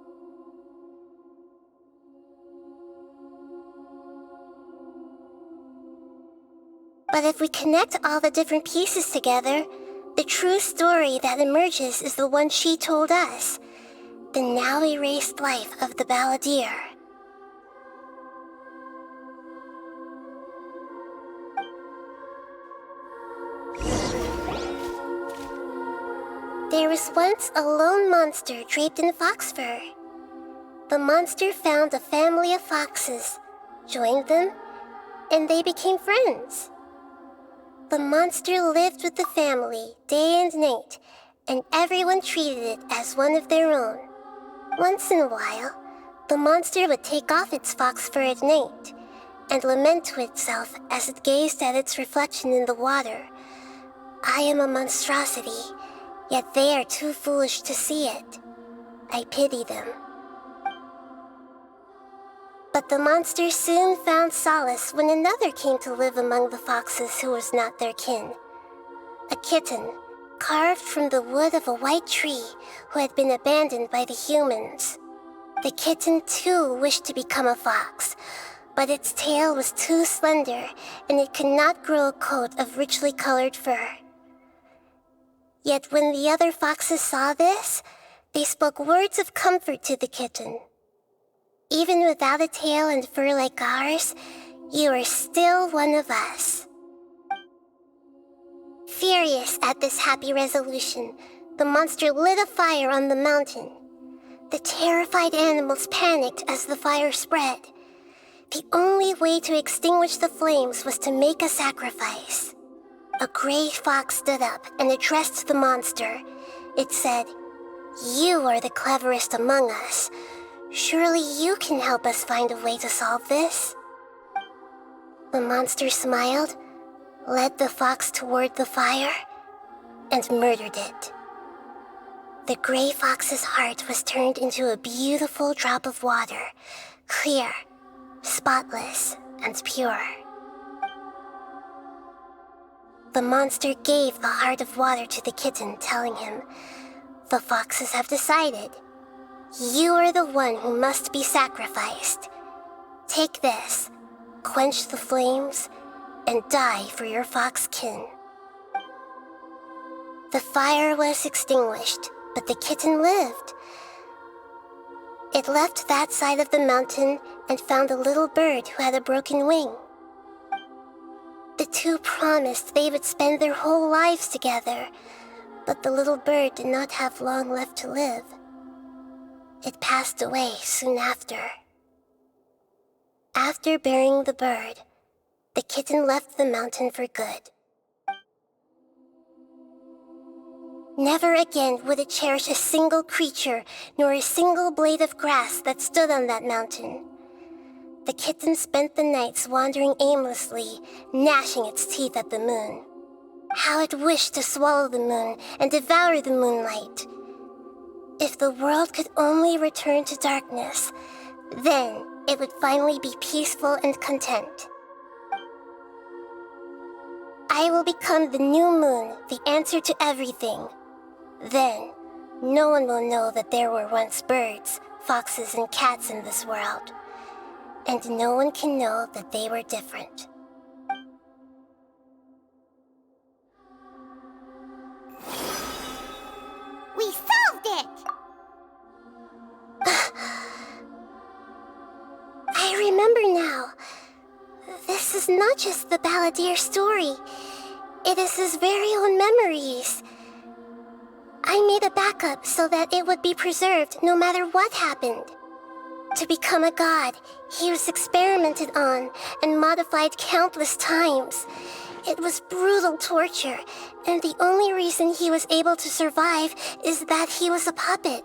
But if we connect all the different pieces together, the true story that emerges is the one she told us, the now erased life of the balladeer. There was once a lone monster draped in fox fur. The monster found a family of foxes, joined them, and they became friends. The monster lived with the family day and night, and everyone treated it as one of their own. Once in a while, the monster would take off its fox fur at night and lament to itself as it gazed at its reflection in the water. I am a monstrosity, yet they are too foolish to see it. I pity them. But the monster soon found solace when another came to live among the foxes who was not their kin. A kitten, carved from the wood of a white tree who had been abandoned by the humans. The kitten too wished to become a fox, but its tail was too slender and it could not grow a coat of richly colored fur. Yet when the other foxes saw this, they spoke words of comfort to the kitten. Even without a tail and fur like ours, you are still one of us. Furious at this happy resolution, the monster lit a fire on the mountain. The terrified animals panicked as the fire spread. The only way to extinguish the flames was to make a sacrifice. A gray fox stood up and addressed the monster. It said, "You are the cleverest among us. Surely you can help us find a way to solve this." The monster smiled, led the fox toward the fire, and murdered it. The gray fox's heart was turned into a beautiful drop of water, clear, spotless, and pure. The monster gave the heart of water to the kitten, telling him, "The foxes have decided. You are the one who must be sacrificed. Take this, quench the flames, and die for your fox kin." The fire was extinguished, but the kitten lived. It left that side of the mountain and found a little bird who had a broken wing. The two promised they would spend their whole lives together, but the little bird did not have long left to live. It passed away soon after. After burying the bird, the kitten left the mountain for good. Never again would it cherish a single creature nor a single blade of grass that stood on that mountain. The kitten spent the nights wandering aimlessly, gnashing its teeth at the moon. How it wished to swallow the moon and devour the moonlight. If the world could only return to darkness, then it would finally be peaceful and content. I will become the new moon, the answer to everything. Then, no one will know that there were once birds, foxes, and cats in this world. And no one can know that they were different. We solved it! I remember now. This This is not just the balladeer's story. It is his very own memories. I made a backup so that it would be preserved no matter what happened. To become a god, he was experimented on and modified countless times. It was brutal torture, and the only reason he was able to survive is that he was a puppet.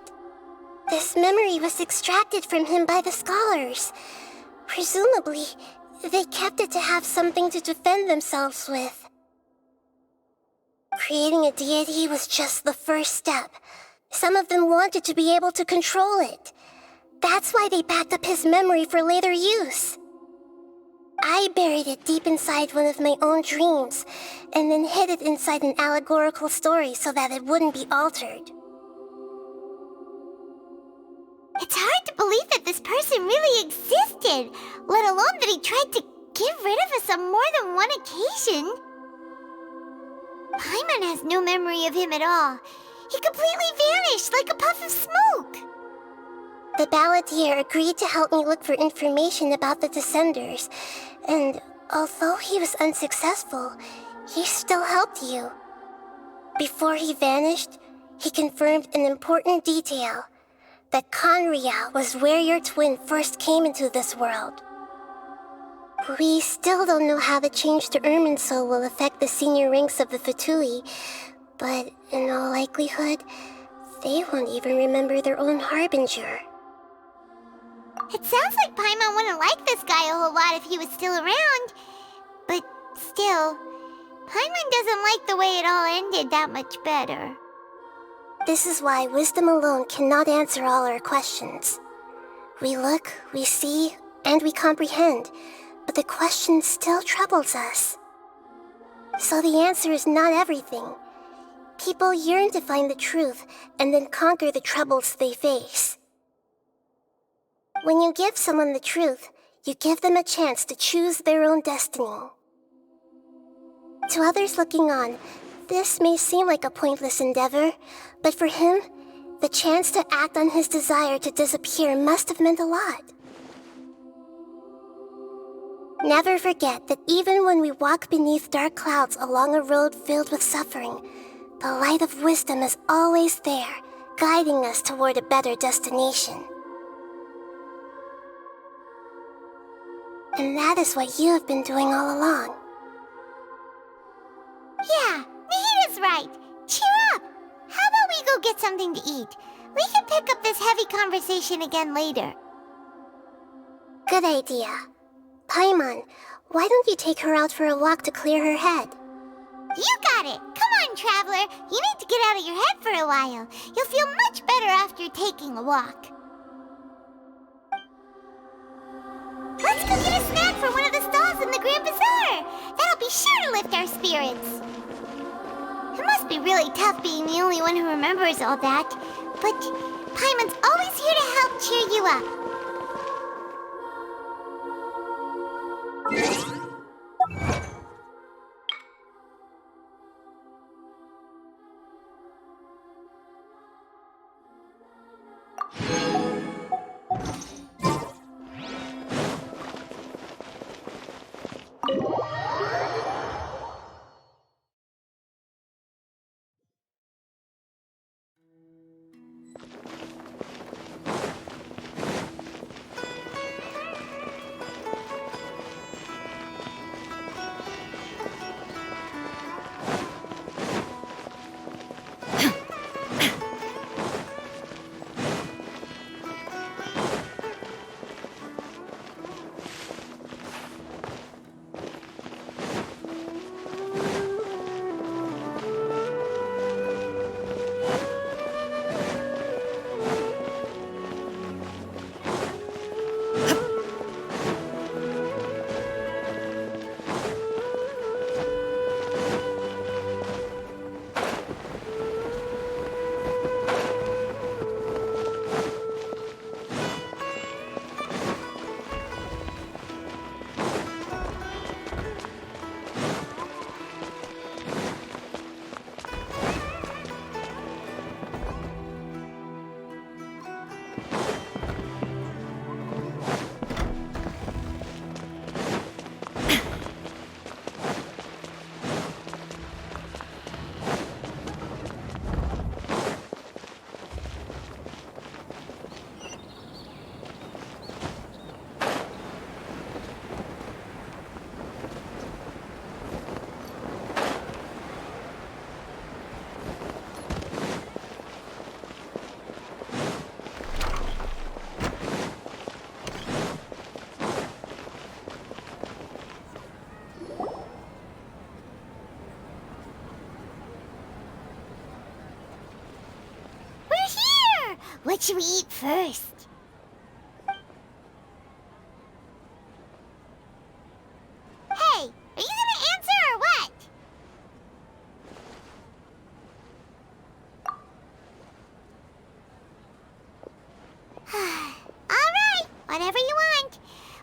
This memory was extracted from him by the scholars. Presumably, they kept it to have something to defend themselves with. Creating a deity was just the first step. Some of them wanted to be able to control it. That's why they backed up his memory for later use. I buried it deep inside one of my own dreams, and then hid it inside an allegorical story so that it wouldn't be altered. It's hard to believe that this person really existed, let alone that he tried to get rid of us on more than one occasion. Paimon has no memory of him at all. He completely vanished like a puff of smoke. The balladeer agreed to help me look for information about the Descenders, and although he was unsuccessful, he still helped you. Before he vanished, he confirmed an important detail, that Conria was where your twin first came into this world. We still don't know how the change to Irminsul will affect the senior ranks of the Fatui, but in all likelihood, they won't even remember their own Harbinger. It sounds like Paimon wouldn't like this guy a whole lot if he was still around. But still, Paimon doesn't like the way it all ended that much better. This is why wisdom alone cannot answer all our questions. We look, we see, and we comprehend, but the question still troubles us. So the answer is not everything. People yearn to find the truth and then conquer the troubles they face. When you give someone the truth, you give them a chance to choose their own destiny. To others looking on, this may seem like a pointless endeavor, but for him, the chance to act on his desire to disappear must have meant a lot. Never forget that even when we walk beneath dark clouds along a road filled with suffering, the light of wisdom is always there, guiding us toward a better destination. And that is what you have been doing all along. Yeah, Nahita's right. Cheer up. How about we go get something to eat? We can pick up this heavy conversation again later. Good idea. Paimon, why don't you take her out for a walk to clear her head? You got it. Come on, Traveler. You need to get out of your head for a while. You'll feel much better after taking a walk. Let's go get a snack from one of the stalls in the Grand Bazaar. That'll be sure to lift our spirits. It must be really tough being the only one who remembers all that. But Paimon's always here to help cheer you up. What should we eat first? Hey, are you gonna answer or what? Alright, whatever you want.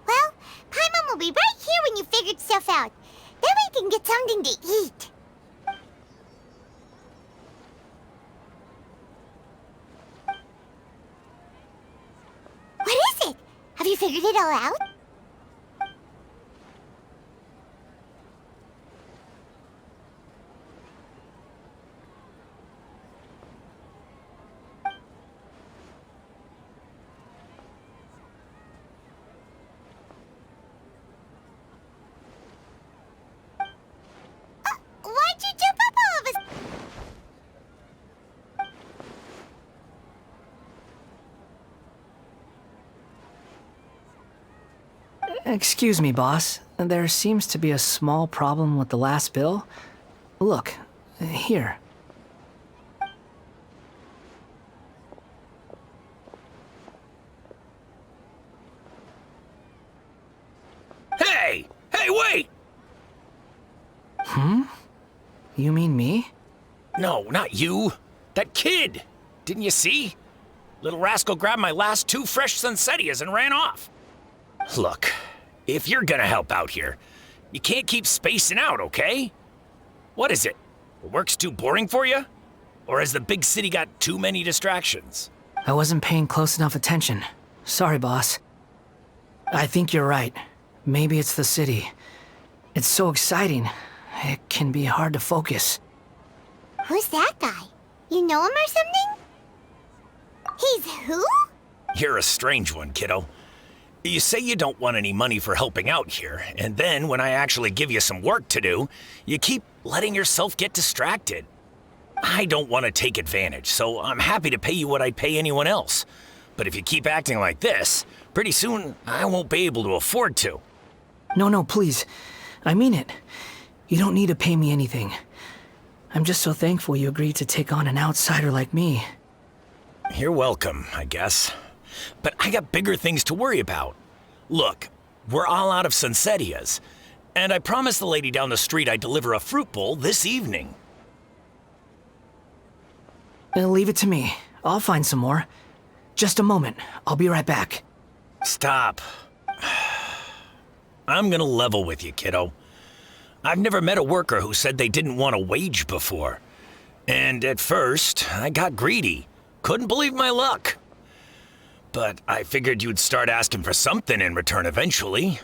Well, Paimon will be right here when you figured stuff out. Then we can get something to eat. What is it? Have you figured it all out? Why'd you jump up all of us? Excuse me, boss. There seems to be a small problem with the last bill. Look, here. Hey! Hey, wait! Hmm? You mean me? No, not you. That kid! Didn't you see? Little rascal grabbed my last 2 fresh Sunsettias and ran off. Look, if you're gonna help out here, you can't keep spacing out, okay? What is it? Work's too boring for you? Or has the big city got too many distractions? I wasn't paying close enough attention. Sorry, boss. I think you're right. Maybe it's the city. It's so exciting. It can be hard to focus. Who's that guy? You know him or something? He's who? You're a strange one, kiddo. You say you don't want any money for helping out here, and then when I actually give you some work to do, you keep letting yourself get distracted. I don't want to take advantage, so I'm happy to pay you what I'd pay anyone else. But if you keep acting like this, pretty soon I won't be able to afford to. No, please. I mean it. You don't need to pay me anything. I'm just so thankful you agreed to take on an outsider like me. You're welcome, I guess. But I got bigger things to worry about. Look, we're all out of Sunsettias, and I promised the lady down the street I'd deliver a fruit bowl this evening. Leave it to me. I'll find some more. Just a moment. I'll be right back. Stop. I'm gonna level with you, kiddo. I've never met a worker who said they didn't want a wage before. And at first, I got greedy. Couldn't believe my luck. But I figured you'd start asking for something in return eventually.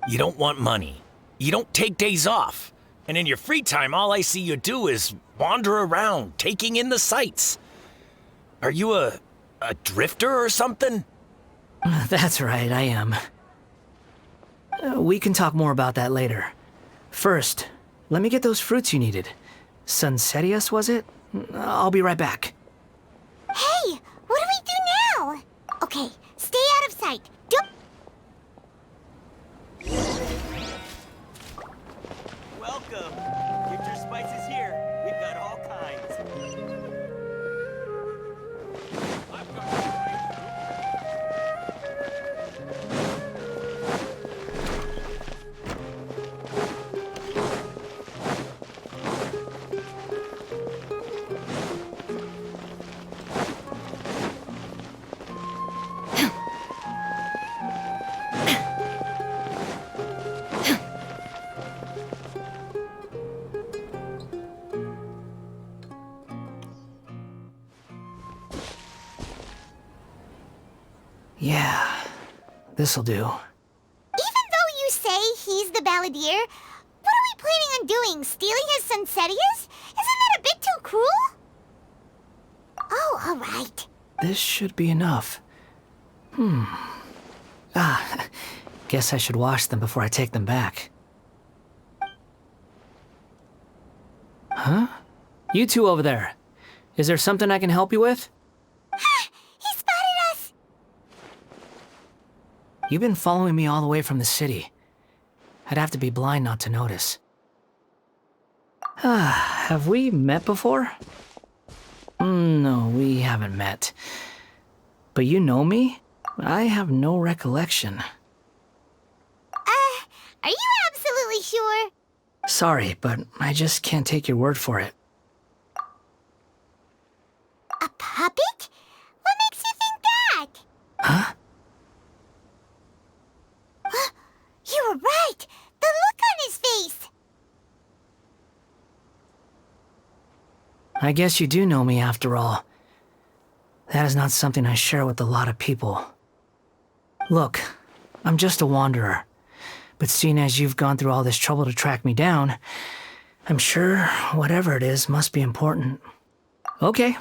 You don't want money. You don't take days off. And in your free time, all I see you do is wander around, taking in the sights. Are you a drifter or something? That's right, I am. We can talk more about that later. First, let me get those fruits you needed. Sunsettias, was it? I'll be right back. Hey, what do we do now? Okay, stay out of sight. Don't... Welcome. Get your spices here. We've got all kinds. Yeah, this'll do. Even though you say he's the balladeer, what are we planning on doing? Stealing his Sunsettias? Isn't that a bit too cruel? Oh, all right. This should be enough. Guess I should wash them before I take them back. Huh? You two over there. Is there something I can help you with? He spotted us! You've been following me all the way from the city. I'd have to be blind not to notice. Have we met before? No, we haven't met. But you know me? I have no recollection. Are you absolutely sure? Sorry, but I just can't take your word for it. A puppet? What makes you think that? Huh? You were right! The look on his face! I guess you do know me after all. That is not something I share with a lot of people. Look, I'm just a wanderer. But seeing as you've gone through all this trouble to track me down, I'm sure whatever it is must be important. Okay,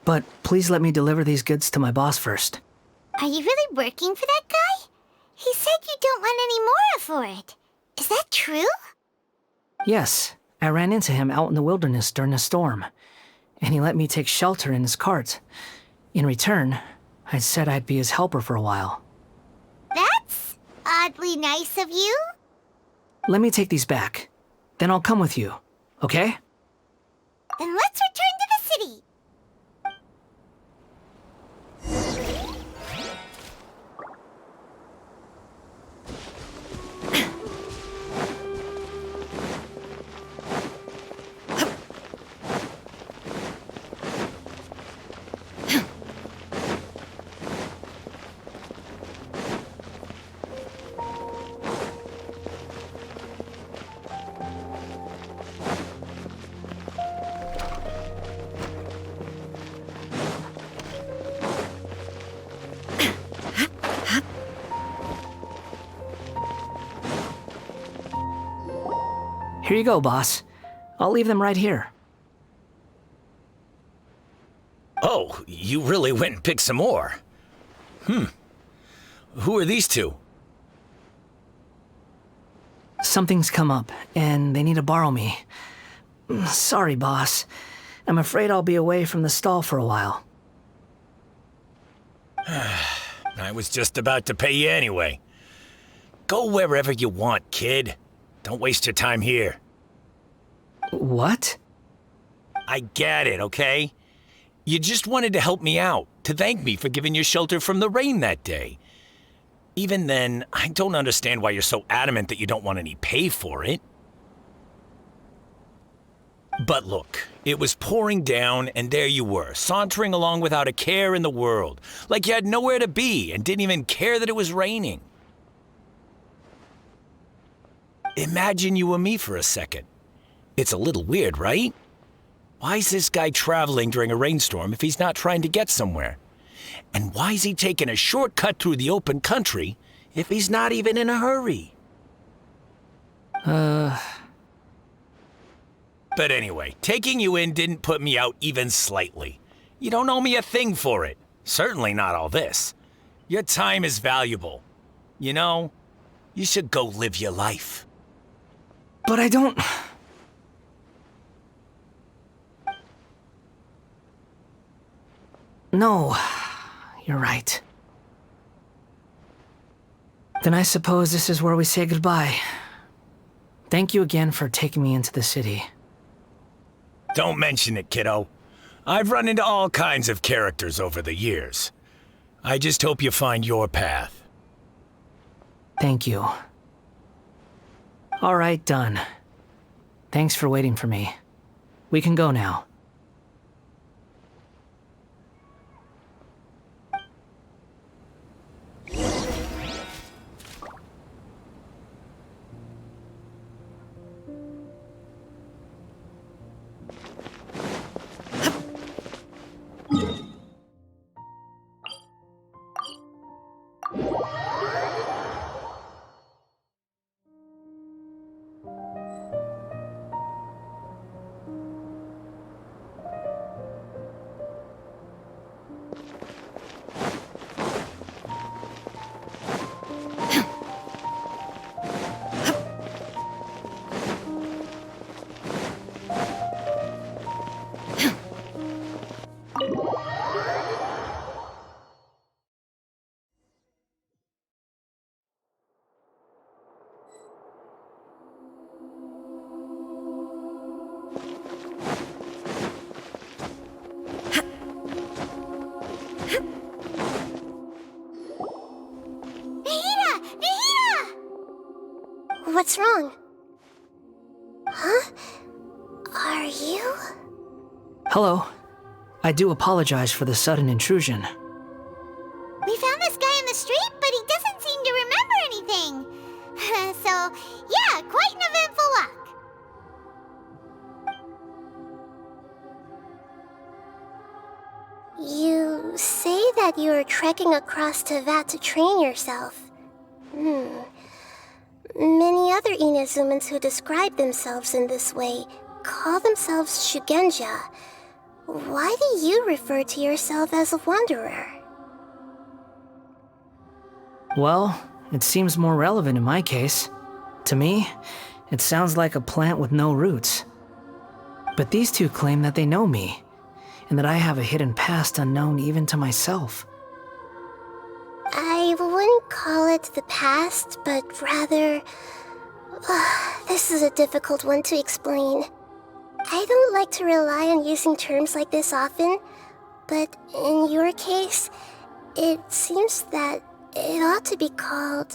but please let me deliver these goods to my boss first. Are you really working for that guy? He said you don't want any more for it. Is that true? Yes, I ran into him out in the wilderness during a storm, and he let me take shelter in his cart. In return, I said I'd be his helper for a while. That's oddly nice of you. Let me take these back. Then I'll come with you, okay? Then let's return to the city. Here you go, boss. I'll leave them right here. Oh, you really went and picked some more. Who are these two? Something's come up, and they need to borrow me. Sorry, boss. I'm afraid I'll be away from the stall for a while. I was just about to pay you anyway. Go wherever you want, kid. Don't waste your time here. What? I get it, okay? You just wanted to help me out, to thank me for giving you shelter from the rain that day. Even then, I don't understand why you're so adamant that you don't want any pay for it. But look, it was pouring down, and there you were, sauntering along without a care in the world, like you had nowhere to be and didn't even care that it was raining. Imagine you were me for a second. It's a little weird, right? Why is this guy traveling during a rainstorm if he's not trying to get somewhere? And why is he taking a shortcut through the open country if he's not even in a hurry? But anyway, taking you in didn't put me out even slightly. You don't owe me a thing for it. Certainly not all this. Your time is valuable. You know, you should go live your life. But I don't... No, you're right. Then I suppose this is where we say goodbye. Thank you again for taking me into the city. Don't mention it, kiddo. I've run into all kinds of characters over the years. I just hope you find your path. Thank you. All right, done. Thanks for waiting for me. We can go now. What's wrong? Huh? Are you? Hello. I do apologize for the sudden intrusion. We found this guy in the street, but he doesn't seem to remember anything. So, yeah, quite an eventful walk. You say that you are trekking across Teyvat to train yourself. Many other Inazumans who describe themselves in this way call themselves Shugenja. Why do you refer to yourself as a wanderer? Well, it seems more relevant in my case. To me, it sounds like a plant with no roots. But these two claim that they know me, and that I have a hidden past unknown even to myself. I wouldn't call it the past, but rather... this is a difficult one to explain. I don't like to rely on using terms like this often, but in your case, it seems that it ought to be called,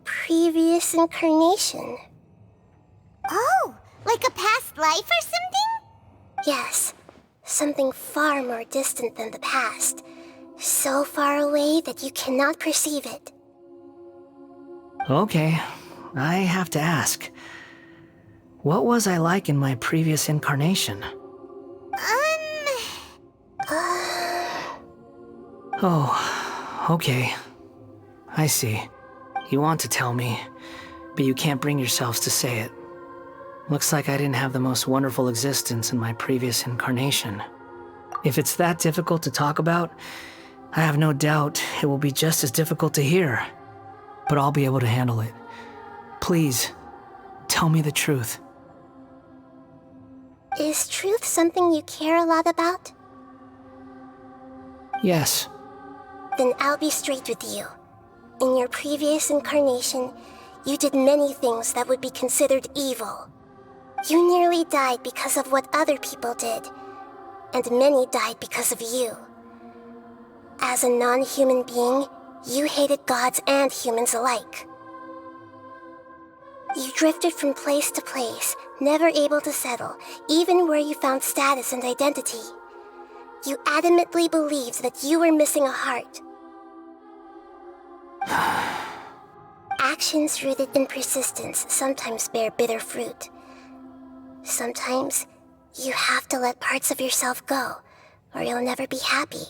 previous incarnation. Oh, like a past life or something? Yes, something far more distant than the past. So far away that you cannot perceive it. Okay, I have to ask. What was I like in my previous incarnation? Oh, okay. I see. You want to tell me, but you can't bring yourselves to say it. Looks like I didn't have the most wonderful existence in my previous incarnation. If it's that difficult to talk about, I have no doubt it will be just as difficult to hear. But I'll be able to handle it. Please, tell me the truth. Is truth something you care a lot about? Yes. Then I'll be straight with you. In your previous incarnation, you did many things that would be considered evil. You nearly died because of what other people did, and many died because of you. As a non-human being, you hated gods and humans alike. You drifted from place to place, never able to settle, even where you found status and identity. You adamantly believed that you were missing a heart. Actions rooted in persistence sometimes bear bitter fruit. Sometimes, you have to let parts of yourself go, or you'll never be happy.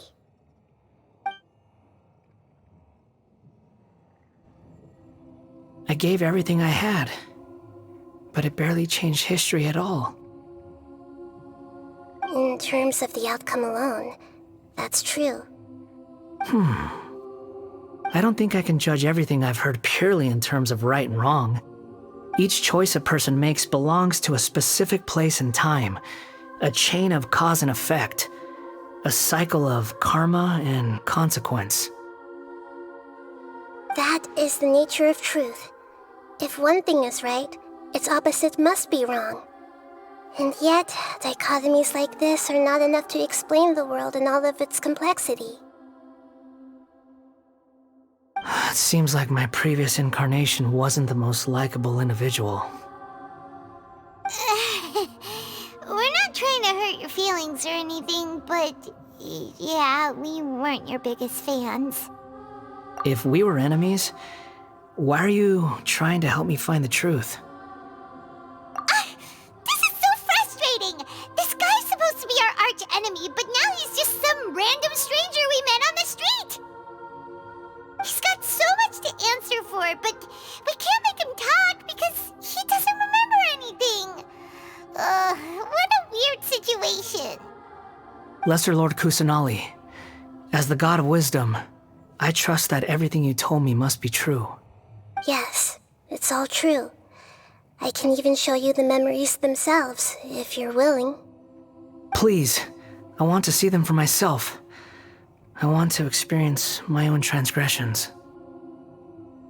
I gave everything I had, but it barely changed history at all. In terms of the outcome alone, that's true. I don't think I can judge everything I've heard purely in terms of right and wrong. Each choice a person makes belongs to a specific place and time, a chain of cause and effect, a cycle of karma and consequence. That is the nature of truth. If one thing is right, its opposite must be wrong. And yet, dichotomies like this are not enough to explain the world in all of its complexity. It seems like my previous incarnation wasn't the most likable individual. We're not trying to hurt your feelings or anything, but yeah, we weren't your biggest fans. If we were enemies, why are you trying to help me find the truth? This is so frustrating! This guy's supposed to be our arch enemy, but now he's just some random stranger we met on the street! He's got so much to answer for, but we can't make him talk because he doesn't remember anything. What a weird situation. Lesser Lord Kusanali, as the god of wisdom, I trust that everything you told me must be true. Yes, it's all true. I can even show you the memories themselves, if you're willing. Please, I want to see them for myself. I want to experience my own transgressions.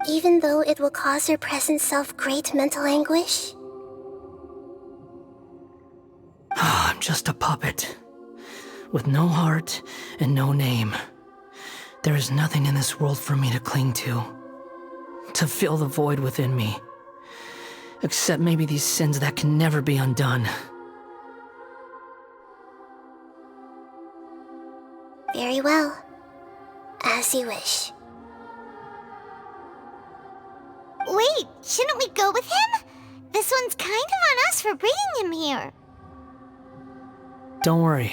Even though it will cause your present self great mental anguish? I'm just a puppet, with no heart and no name. There is nothing in this world for me to cling to fill the void within me. Except maybe these sins that can never be undone. Very well. As you wish. Wait, shouldn't we go with him? This one's kind of on us for bringing him here. Don't worry.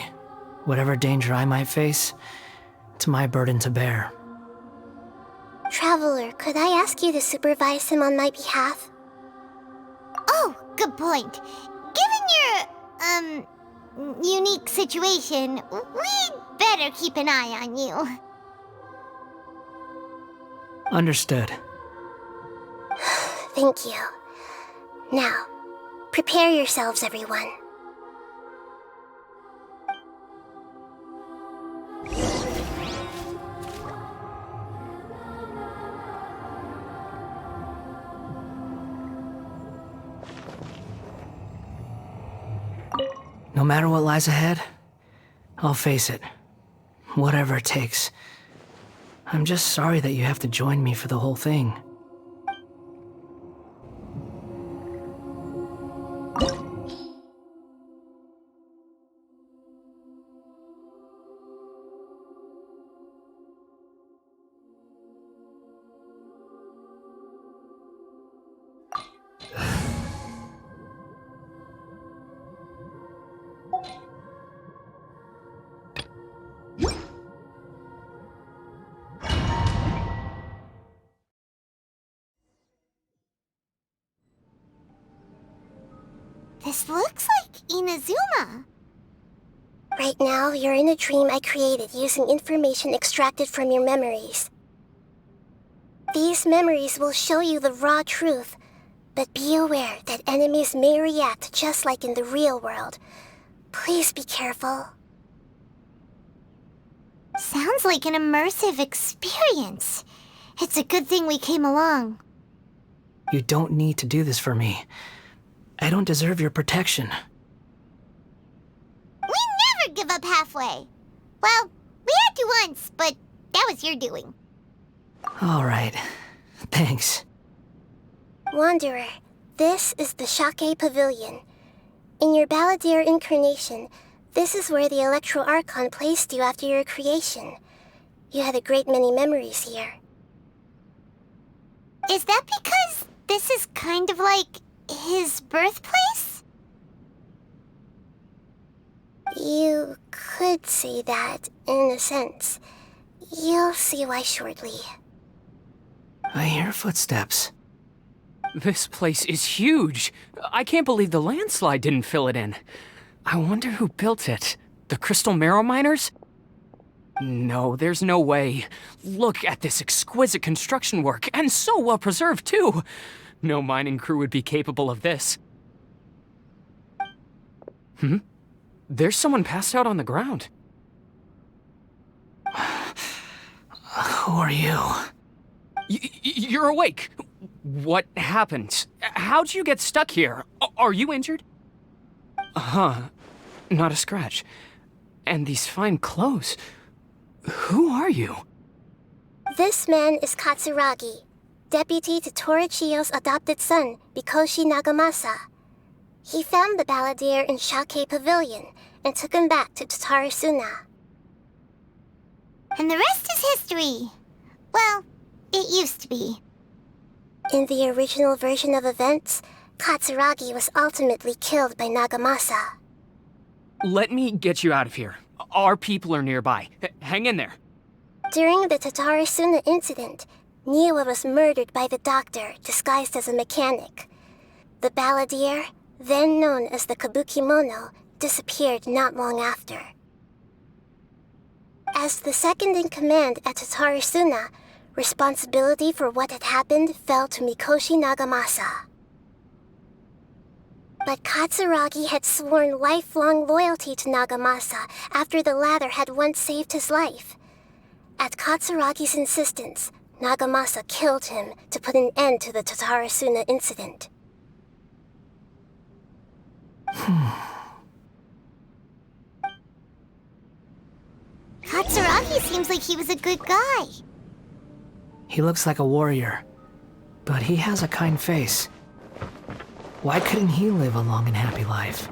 Whatever danger I might face, it's my burden to bear. Traveler, could I ask you to supervise him on my behalf? Oh, good point. Given your, unique situation, we'd better keep an eye on you. Understood. Thank you. Now, prepare yourselves, everyone. No matter what lies ahead, I'll face it. Whatever it takes. I'm just sorry that you have to join me for the whole thing. This looks like Inazuma. Right now, you're in a dream I created using information extracted from your memories. These memories will show you the raw truth, but be aware that enemies may react just like in the real world. Please be careful. Sounds like an immersive experience. It's a good thing we came along. You don't need to do this for me. I don't deserve your protection. We never give up halfway. Well, we had to once, but that was your doing. All right. Thanks. Wanderer, this is the Shake Pavilion. In your Balladeer incarnation, this is where the Electro Archon placed you after your creation. You had a great many memories here. Is that because this is kind of like his birthplace? You could say that, in a sense. You'll see why shortly. I hear footsteps. This place is huge. I can't believe the landslide didn't fill it in. I wonder who built it. The Crystal Marrow miners? No, there's no way. Look at this exquisite construction work, and so well preserved, too. No mining crew would be capable of this. There's someone passed out on the ground. Who are you? You're awake. What happened? How'd you get stuck here? Are you injured? Not a scratch. And these fine clothes. Who are you? This man is Katsuragi, deputy to Torichiyo's adopted son, Mikoshi Nagamasa. He found the Balladeer in Shake Pavilion and took him back to Tatarasuna. And the rest is history. Well, it used to be. In the original version of events, Katsuragi was ultimately killed by Nagamasa. Let me get you out of here. Our people are nearby. Hang in there. During the Tatarasuna incident, Niwa was murdered by the doctor disguised as a mechanic. The Balladeer, then known as the Kabukimono, disappeared not long after. As the second-in-command at Tatarasuna, responsibility for what had happened fell to Mikoshi Nagamasa. But Katsuragi had sworn lifelong loyalty to Nagamasa after the latter had once saved his life. At Katsuragi's insistence, Nagamasa killed him to put an end to the Tatarasuna incident. Katsuragi seems like he was a good guy. He looks like a warrior, but he has a kind face. Why couldn't he live a long and happy life?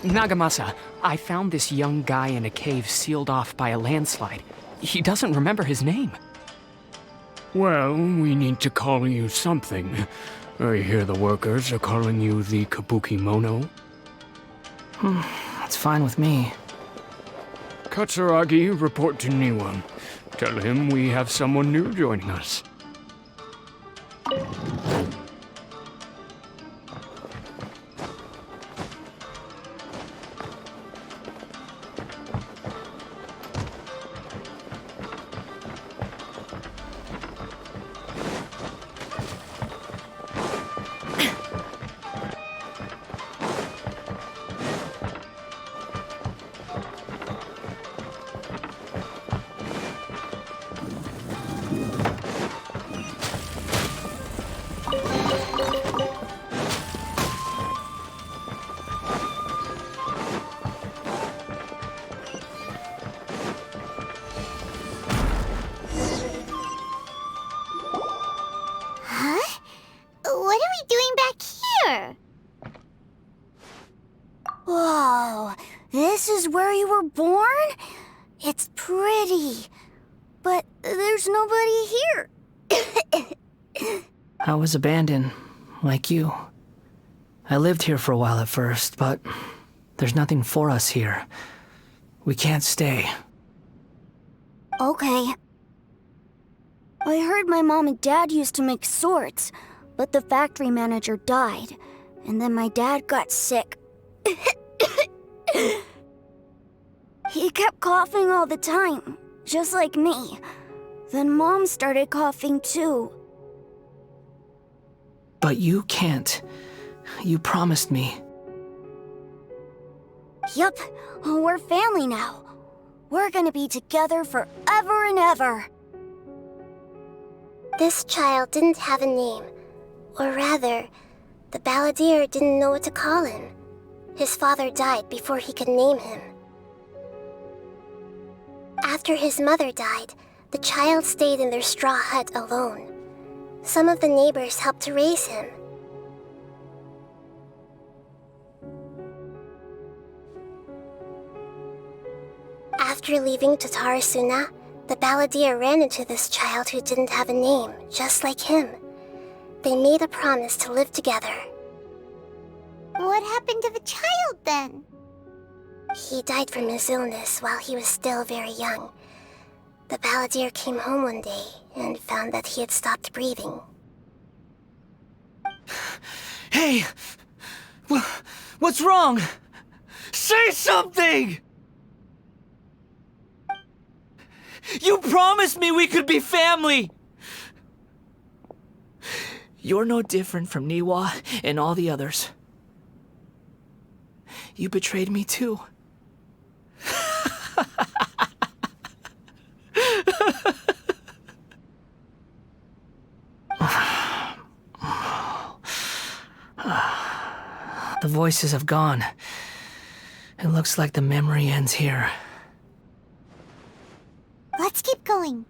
Nagamasa, I found this young guy in a cave sealed off by a landslide. He doesn't remember his name. Well, we need to call you something. I hear the workers are calling you the Kabuki Mono. That's fine with me. Katsuragi, report to Niwa. Tell him we have someone new joining us. Whoa, this is where you were born? It's pretty, but there's nobody here. I was abandoned, like you. I lived here for a while at first, but there's nothing for us here. We can't stay. Okay. I heard my mom and dad used to make swords, but the factory manager died, and then my dad got sick. He kept coughing all the time, just like me. Then Mom started coughing too. But you can't. You promised me. Yup, we're family now. We're gonna be together forever and ever. This child didn't have a name. Or rather, the balladeer didn't know what to call him. His father died before he could name him. After his mother died, the child stayed in their straw hut alone. Some of the neighbors helped to raise him. After leaving Tatarasuna, the balladeer ran into this child who didn't have a name, just like him. They made a promise to live together. What happened to the child then? He died from his illness while he was still very young. The balladeer came home one day and found that he had stopped breathing. Hey! What's wrong? Say something! You promised me we could be family! You're no different from Niwa and all the others. You betrayed me too. The voices have gone. It looks like the memory ends here. Let's keep going.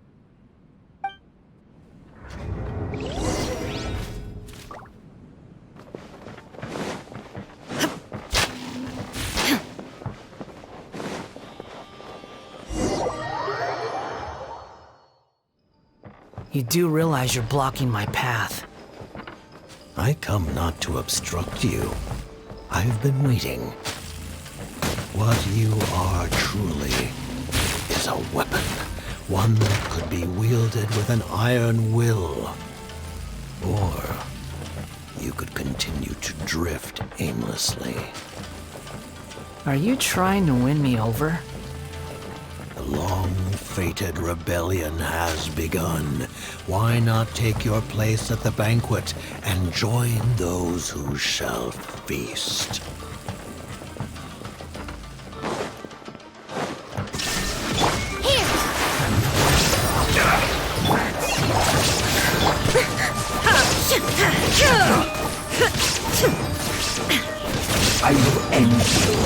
You do realize you're blocking my path. I come not to obstruct you. I've been waiting. What you are truly is a weapon. One that could be wielded with an iron will. Or you could continue to drift aimlessly. Are you trying to win me over? The long-fated rebellion has begun. Why not take your place at the banquet and join those who shall feast? I will end you.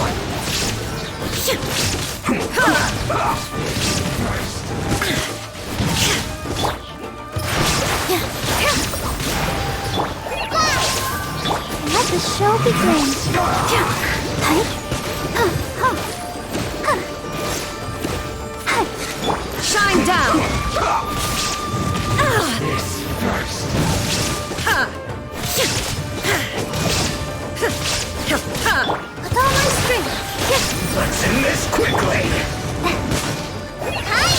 Let the show begin. Shine down! This first. With all my strength. Let's end this quickly. Hi!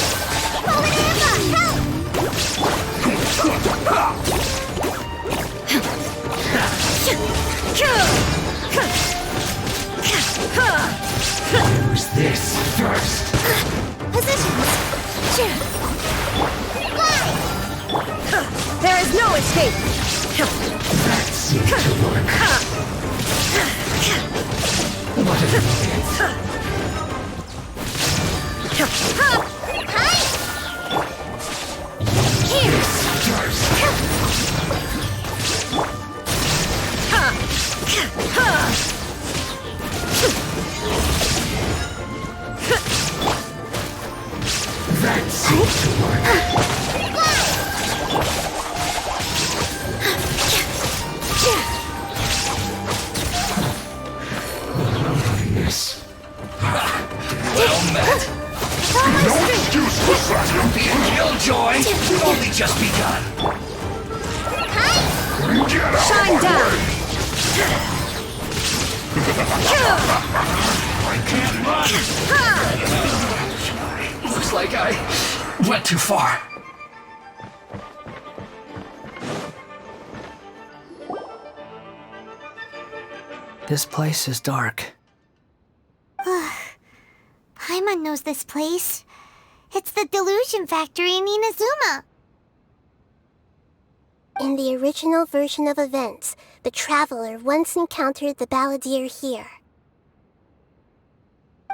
Use this first. Positions. There is no escape! That seemed to work. What an idiot. That seemed to work. Yes. Well met. No excuse for Saturn being Killjoy, you've only just begun. Get out Shine of my down! way. I can't run. Looks like I went too far. This place is dark. Paimon knows this place. It's the Delusion Factory in Inazuma. In the original version of events, the Traveler once encountered the Balladeer here.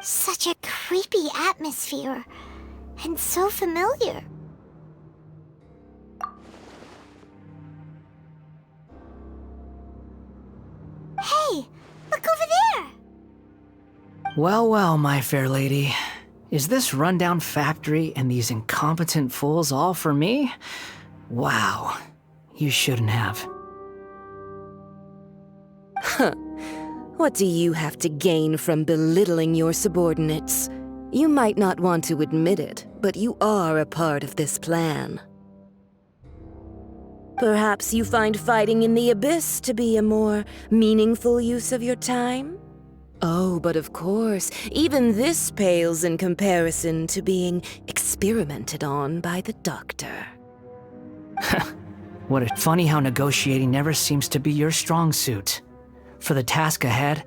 Such a creepy atmosphere. And so familiar. Hey, look over there! Well, well, my fair lady. Is this rundown factory and these incompetent fools all for me? Wow. You shouldn't have. Huh. What do you have to gain from belittling your subordinates? You might not want to admit it, but you are a part of this plan. Perhaps you find fighting in the Abyss to be a more meaningful use of your time? Oh, but of course, even this pales in comparison to being experimented on by the Doctor. What a funny how negotiating never seems to be your strong suit. For the task ahead,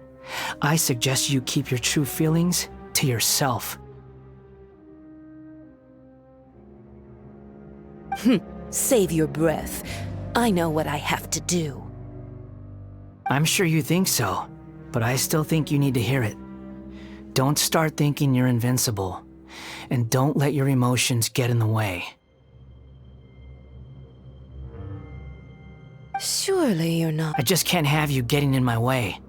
I suggest you keep your true feelings to yourself. Save your breath. I know what I have to do. I'm sure you think so, but I still think you need to hear it. Don't start thinking you're invincible, and don't let your emotions get in the way. Surely you're not. I just can't have you getting in my way.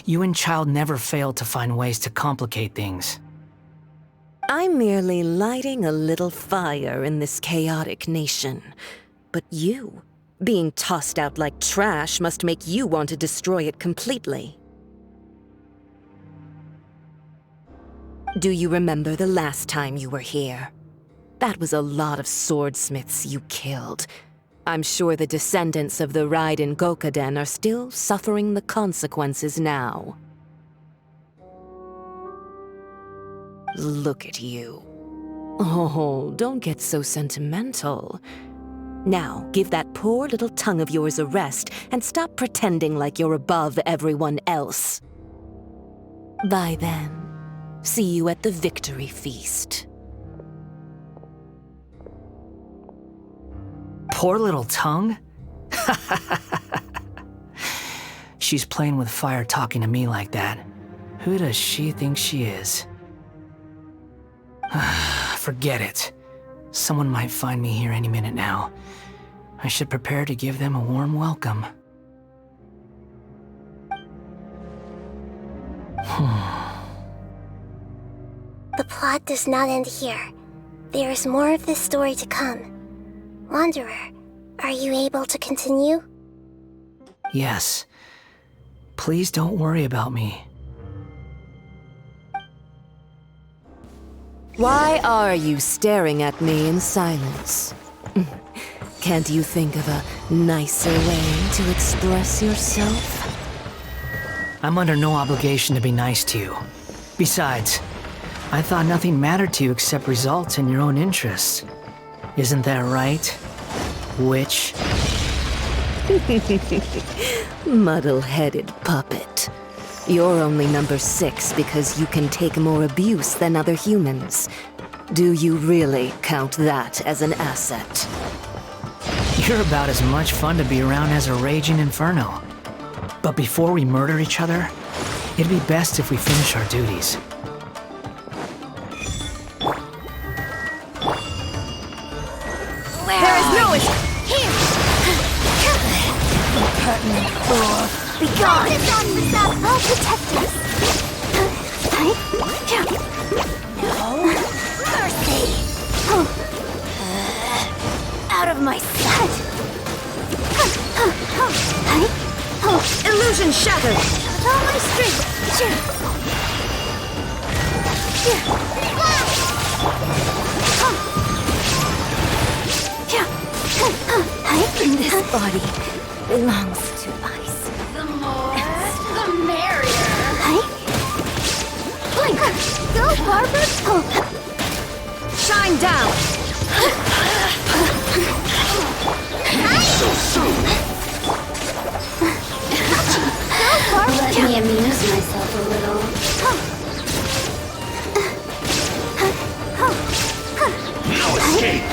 You and Child never failed to find ways to complicate things. I'm merely lighting a little fire in this chaotic nation. But you, being tossed out like trash, must make you want to destroy it completely. Do you remember the last time you were here? That was a lot of swordsmiths you killed. I'm sure the descendants of the Raiden Gokaden are still suffering the consequences now. Look at you. Oh, don't get so sentimental. Now, give that poor little tongue of yours a rest and stop pretending like you're above everyone else. Bye then. See you at the victory feast. Poor little tongue? She's playing with fire talking to me like that. Who does she think she is? Forget it. Someone might find me here any minute now. I should prepare to give them a warm welcome. The plot does not end here. There's more of this story to come. Wanderer, are you able to continue? Yes. Please don't worry about me. Why are you staring at me in silence? Can't you think of a nicer way to express yourself? I'm under no obligation to be nice to you. Besides, I thought nothing mattered to you except results and your own interests. Isn't that right, witch? Muddle-headed puppet. You're only number 6 because you can take more abuse than other humans. Do you really count that as an asset? You're about as much fun to be around as a raging inferno. But before we murder each other, it'd be best if we finish our duties. There is no escape! Here! Impertinent fool! Be gone! I'll protect us! No mercy! Out of my sight! Illusion shattered! With all my strength! This body belongs to ice. The more, the merrier! Blink! Go, Barbara! Shine down! So soon! Go, Barbara! Let me amuse myself a little. No escape!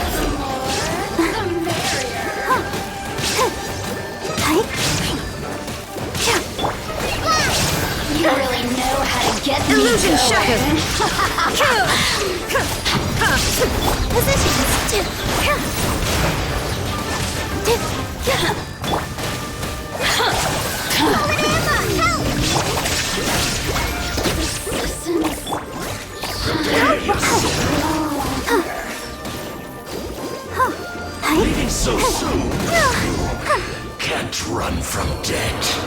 You really know how to get me Illusion going. shattered! Leaving so soon? Can't run from death.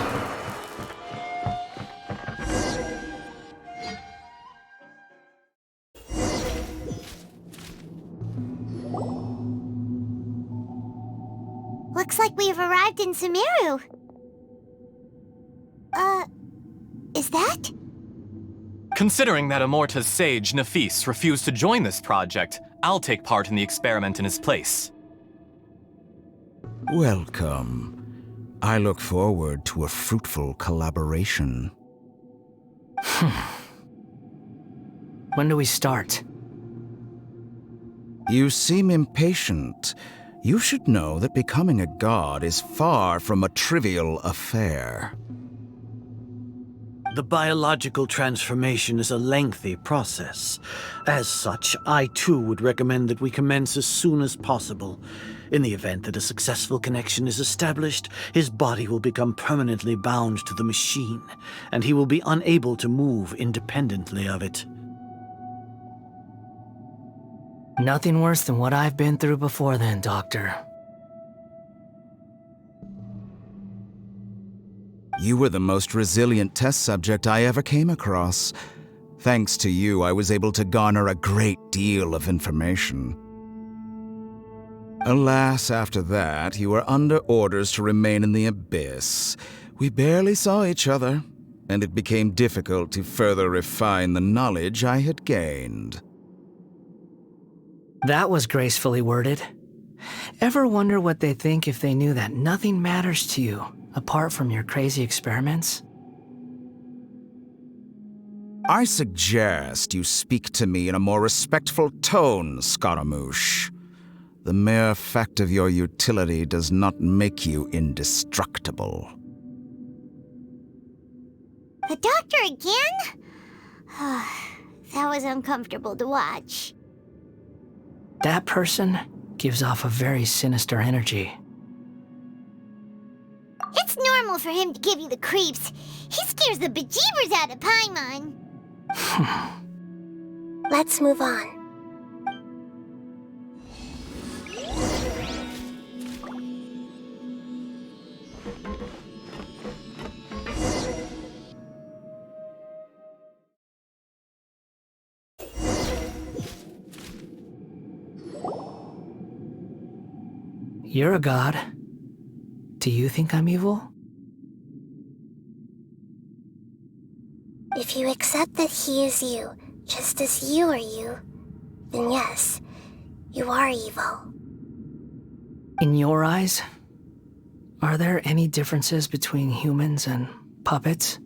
Looks like we've arrived in Sumeru. Is that? Considering that Amorta's sage, Nafis, refused to join this project, I'll take part in the experiment in his place. Welcome. I look forward to a fruitful collaboration. When do we start? You seem impatient. You should know that becoming a god is far from a trivial affair. The biological transformation is a lengthy process. As such, I too would recommend that we commence as soon as possible. In the event that a successful connection is established, his body will become permanently bound to the machine, and he will be unable to move independently of it. Nothing worse than what I've been through before then, Doctor. You were the most resilient test subject I ever came across. Thanks to you, I was able to garner a great deal of information. Alas, after that, you were under orders to remain in the abyss. We barely saw each other, and it became difficult to further refine the knowledge I had gained. That was gracefully worded. Ever wonder what they'd think if they knew that nothing matters to you, apart from your crazy experiments? I suggest you speak to me in a more respectful tone, scaramouche. The mere fact of your utility does not make you indestructible. The doctor again? That was uncomfortable to watch. That person gives off a very sinister energy. It's normal for him to give you the creeps. He scares the bejeebers out of Paimon. Let's move on. You're a god. Do you think I'm evil? If you accept that he is you, just as you are you, then yes, you are evil. In your eyes, are there any differences between humans and puppets?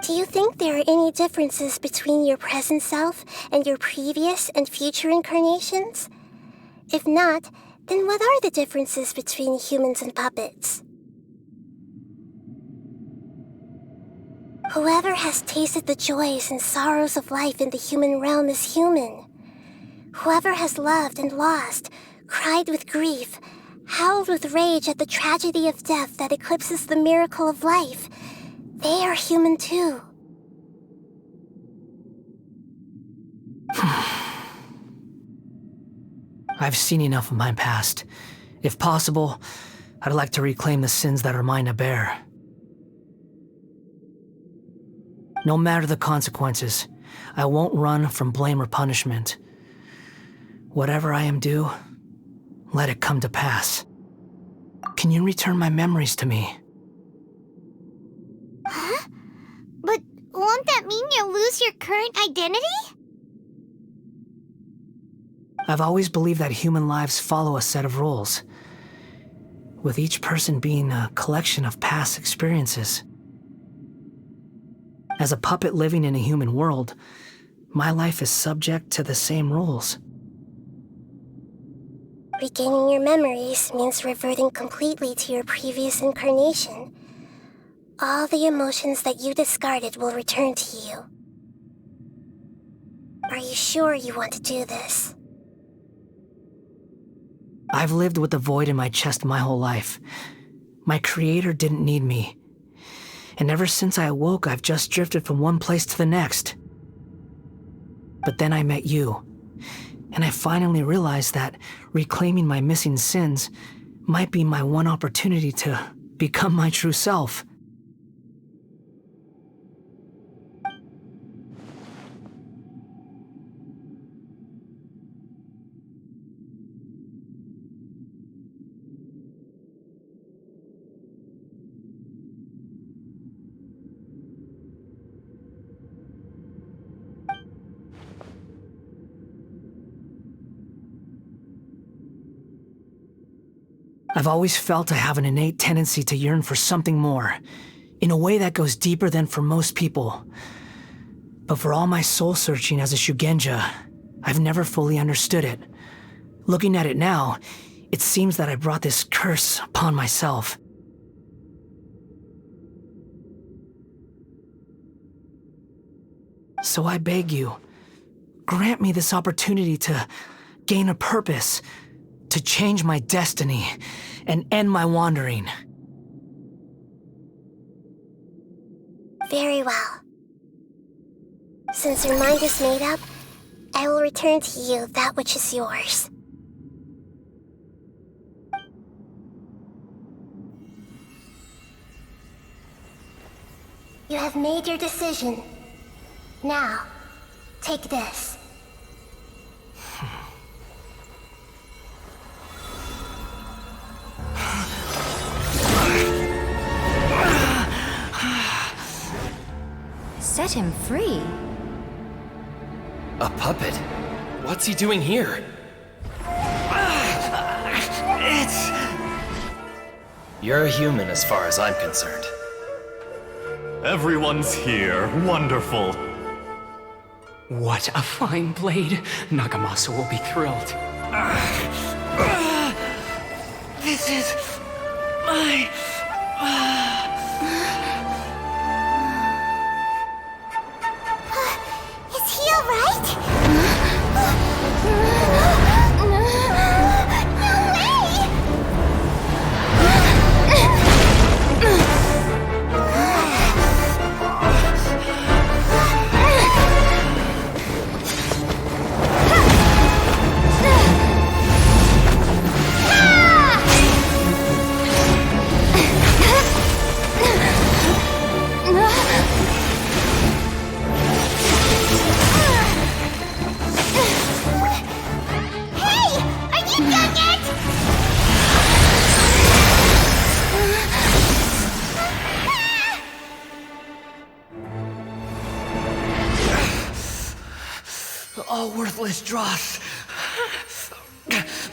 Do you think there are any differences between your present self and your previous and future incarnations? If not, then what are the differences between humans and puppets? Whoever has tasted the joys and sorrows of life in the human realm is human. Whoever has loved and lost, cried with grief, howled with rage at the tragedy of death that eclipses the miracle of life, they are human too. I've seen enough of my past. If possible, I'd like to reclaim the sins that are mine to bear. No matter the consequences, I won't run from blame or punishment. Whatever I am due, let it come to pass. Can you return my memories to me? Huh? But won't that mean you'll lose your current identity? I've always believed that human lives follow a set of rules, with each person being a collection of past experiences. As a puppet living in a human world, my life is subject to the same rules. Regaining your memories means reverting completely to your previous incarnation. All the emotions that you discarded will return to you. Are you sure you want to do this? I've lived with the void in my chest my whole life. My creator didn't need me. And ever since I awoke, I've just drifted from one place to the next. But then I met you, and I finally realized that reclaiming my missing sins might be my one opportunity to become my true self. I've always felt I have an innate tendency to yearn for something more, in a way that goes deeper than for most people. But for all my soul-searching as a Shugenja, I've never fully understood it. Looking at it now, it seems that I brought this curse upon myself. So I beg you, grant me this opportunity to gain a purpose, to change my destiny, and end my wandering. Very well. Since your mind is made up, I will return to you that which is yours. You have made your decision. Now, take this. Set him free. A puppet? What's he doing here? You're a human as far as I'm concerned. Everyone's here. Wonderful. What a fine blade. Nagamasa will be thrilled. This is my... Is he alright? All worthless dross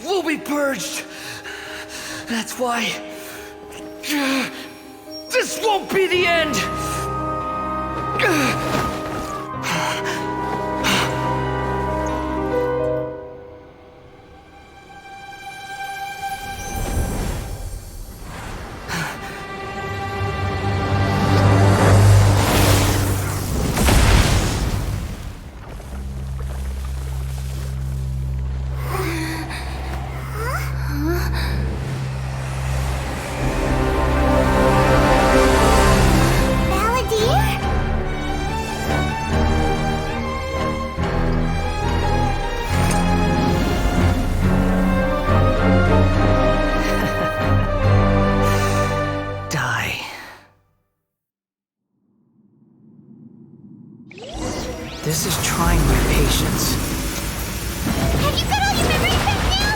will be purged. That's why this won't be the end. This is trying my patience. Have you got all your memories back now?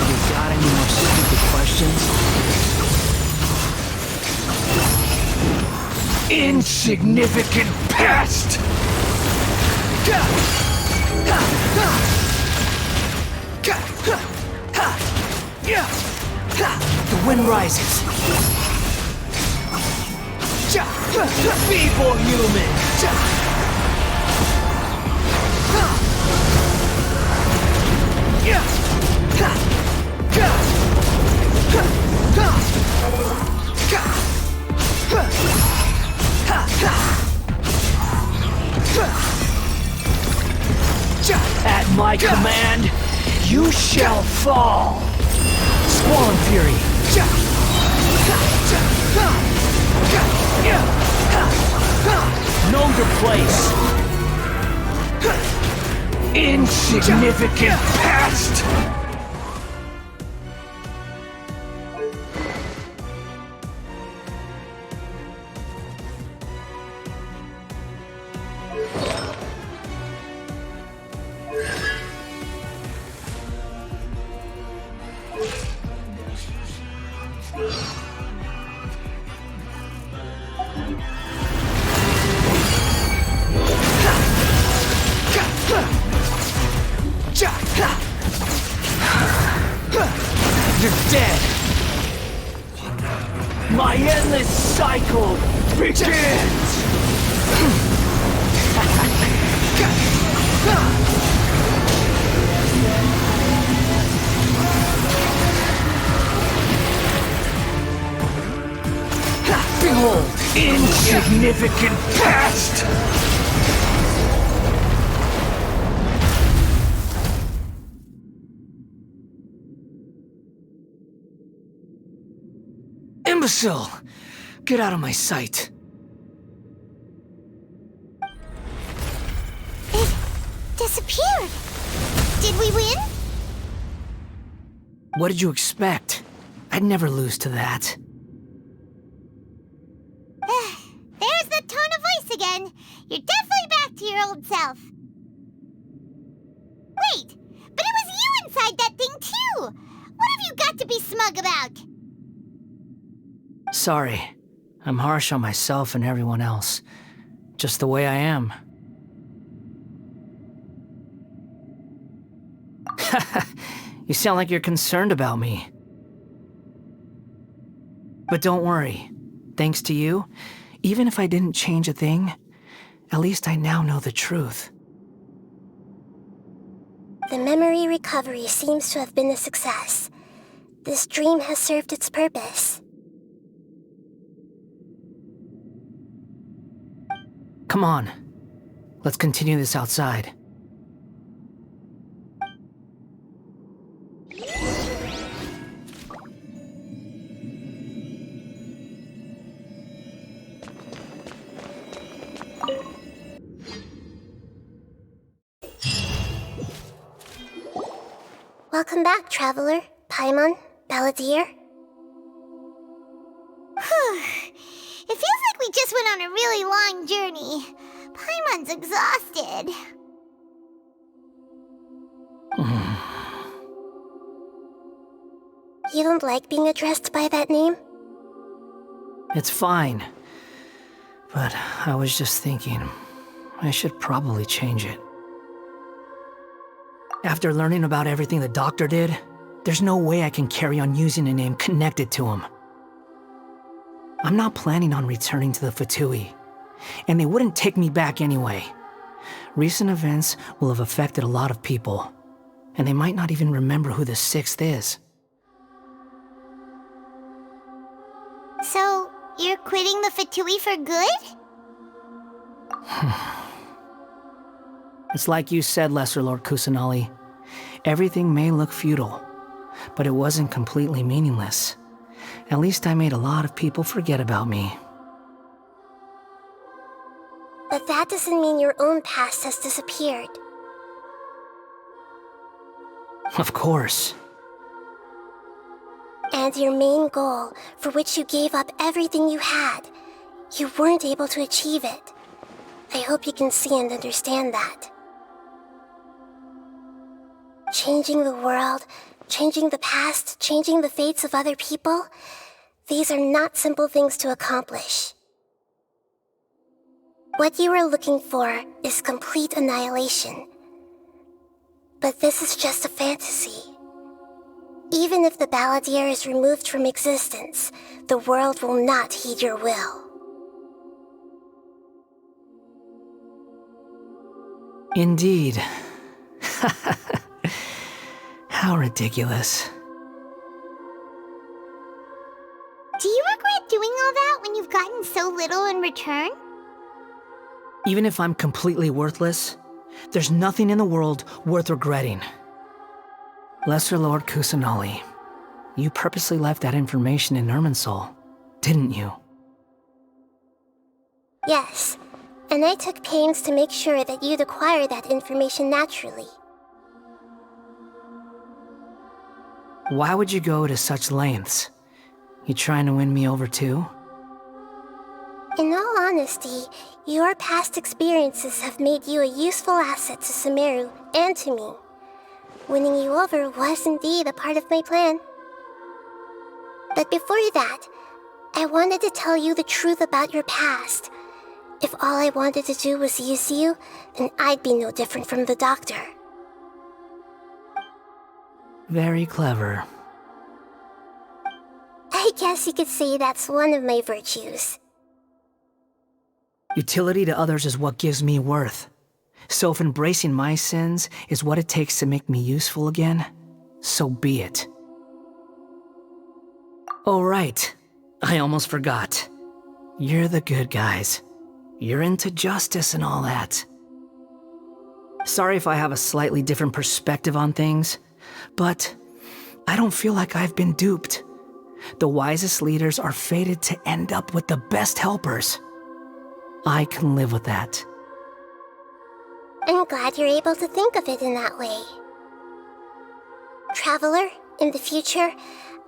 You got any more stupid questions? Insignificant pest! The wind rises. Feeble human! At my command, you shall fall. Squall and Fury. Know your place. Insignificant pest! You're dead. My endless cycle begins! Behold, insignificant pest! Imbecile! Get out of my sight. It disappeared. Did we win? What did you expect? I'd never lose to that. There's the tone of voice again. You're definitely back to your old self. Wait, but it was you inside that thing too. What have you got to be smug about? Sorry. I'm harsh on myself and everyone else. Just the way I am. You sound like you're concerned about me. But don't worry. Thanks to you, even if I didn't change a thing, at least I now know the truth. The memory recovery seems to have been a success. This dream has served its purpose. Come on. Let's continue this outside. Welcome back, Traveler, Paimon, Balladeer. It feels like we just went on a really long journey. Paimon's exhausted. You don't like being addressed by that name? It's fine. But I was just thinking, I should probably change it. After learning about everything the doctor did, there's no way I can carry on using a name connected to him. I'm not planning on returning to the Fatui, and they wouldn't take me back anyway. Recent events will have affected a lot of people, and they might not even remember who the sixth is. So, you're quitting the Fatui for good? It's like you said, Lesser Lord Kusanali. Everything may look futile, but it wasn't completely meaningless. At least I made a lot of people forget about me. But that doesn't mean your own past has disappeared. Of course. And your main goal, for which you gave up everything you had, you weren't able to achieve it. I hope you can see and understand that. Changing the world, changing the past, changing the fates of other people, these are not simple things to accomplish. What you are looking for is complete annihilation. But this is just a fantasy. Even if the Balladeer is removed from existence, the world will not heed your will. Indeed. How ridiculous. Do you regret doing all that when you've gotten so little in return? Even if I'm completely worthless, there's nothing in the world worth regretting. Lesser Lord Kusanali, you purposely left that information in Irminsul, didn't you? Yes, and I took pains to make sure that you'd acquire that information naturally. Why would you go to such lengths? You trying to win me over too? In all honesty, your past experiences have made you a useful asset to Sumeru and to me. Winning you over was indeed a part of my plan. But before that, I wanted to tell you the truth about your past. If all I wanted to do was use you, then I'd be no different from the doctor. Very clever. I guess you could say that's one of my virtues. Utility to others is what gives me worth. So if embracing my sins is what it takes to make me useful again, so be it. Oh right, I almost forgot. You're the good guys. You're into justice and all that. Sorry if I have a slightly different perspective on things, but I don't feel like I've been duped. The wisest leaders are fated to end up with the best helpers. I can live with that. I'm glad you're able to think of it in that way. Traveler, in the future,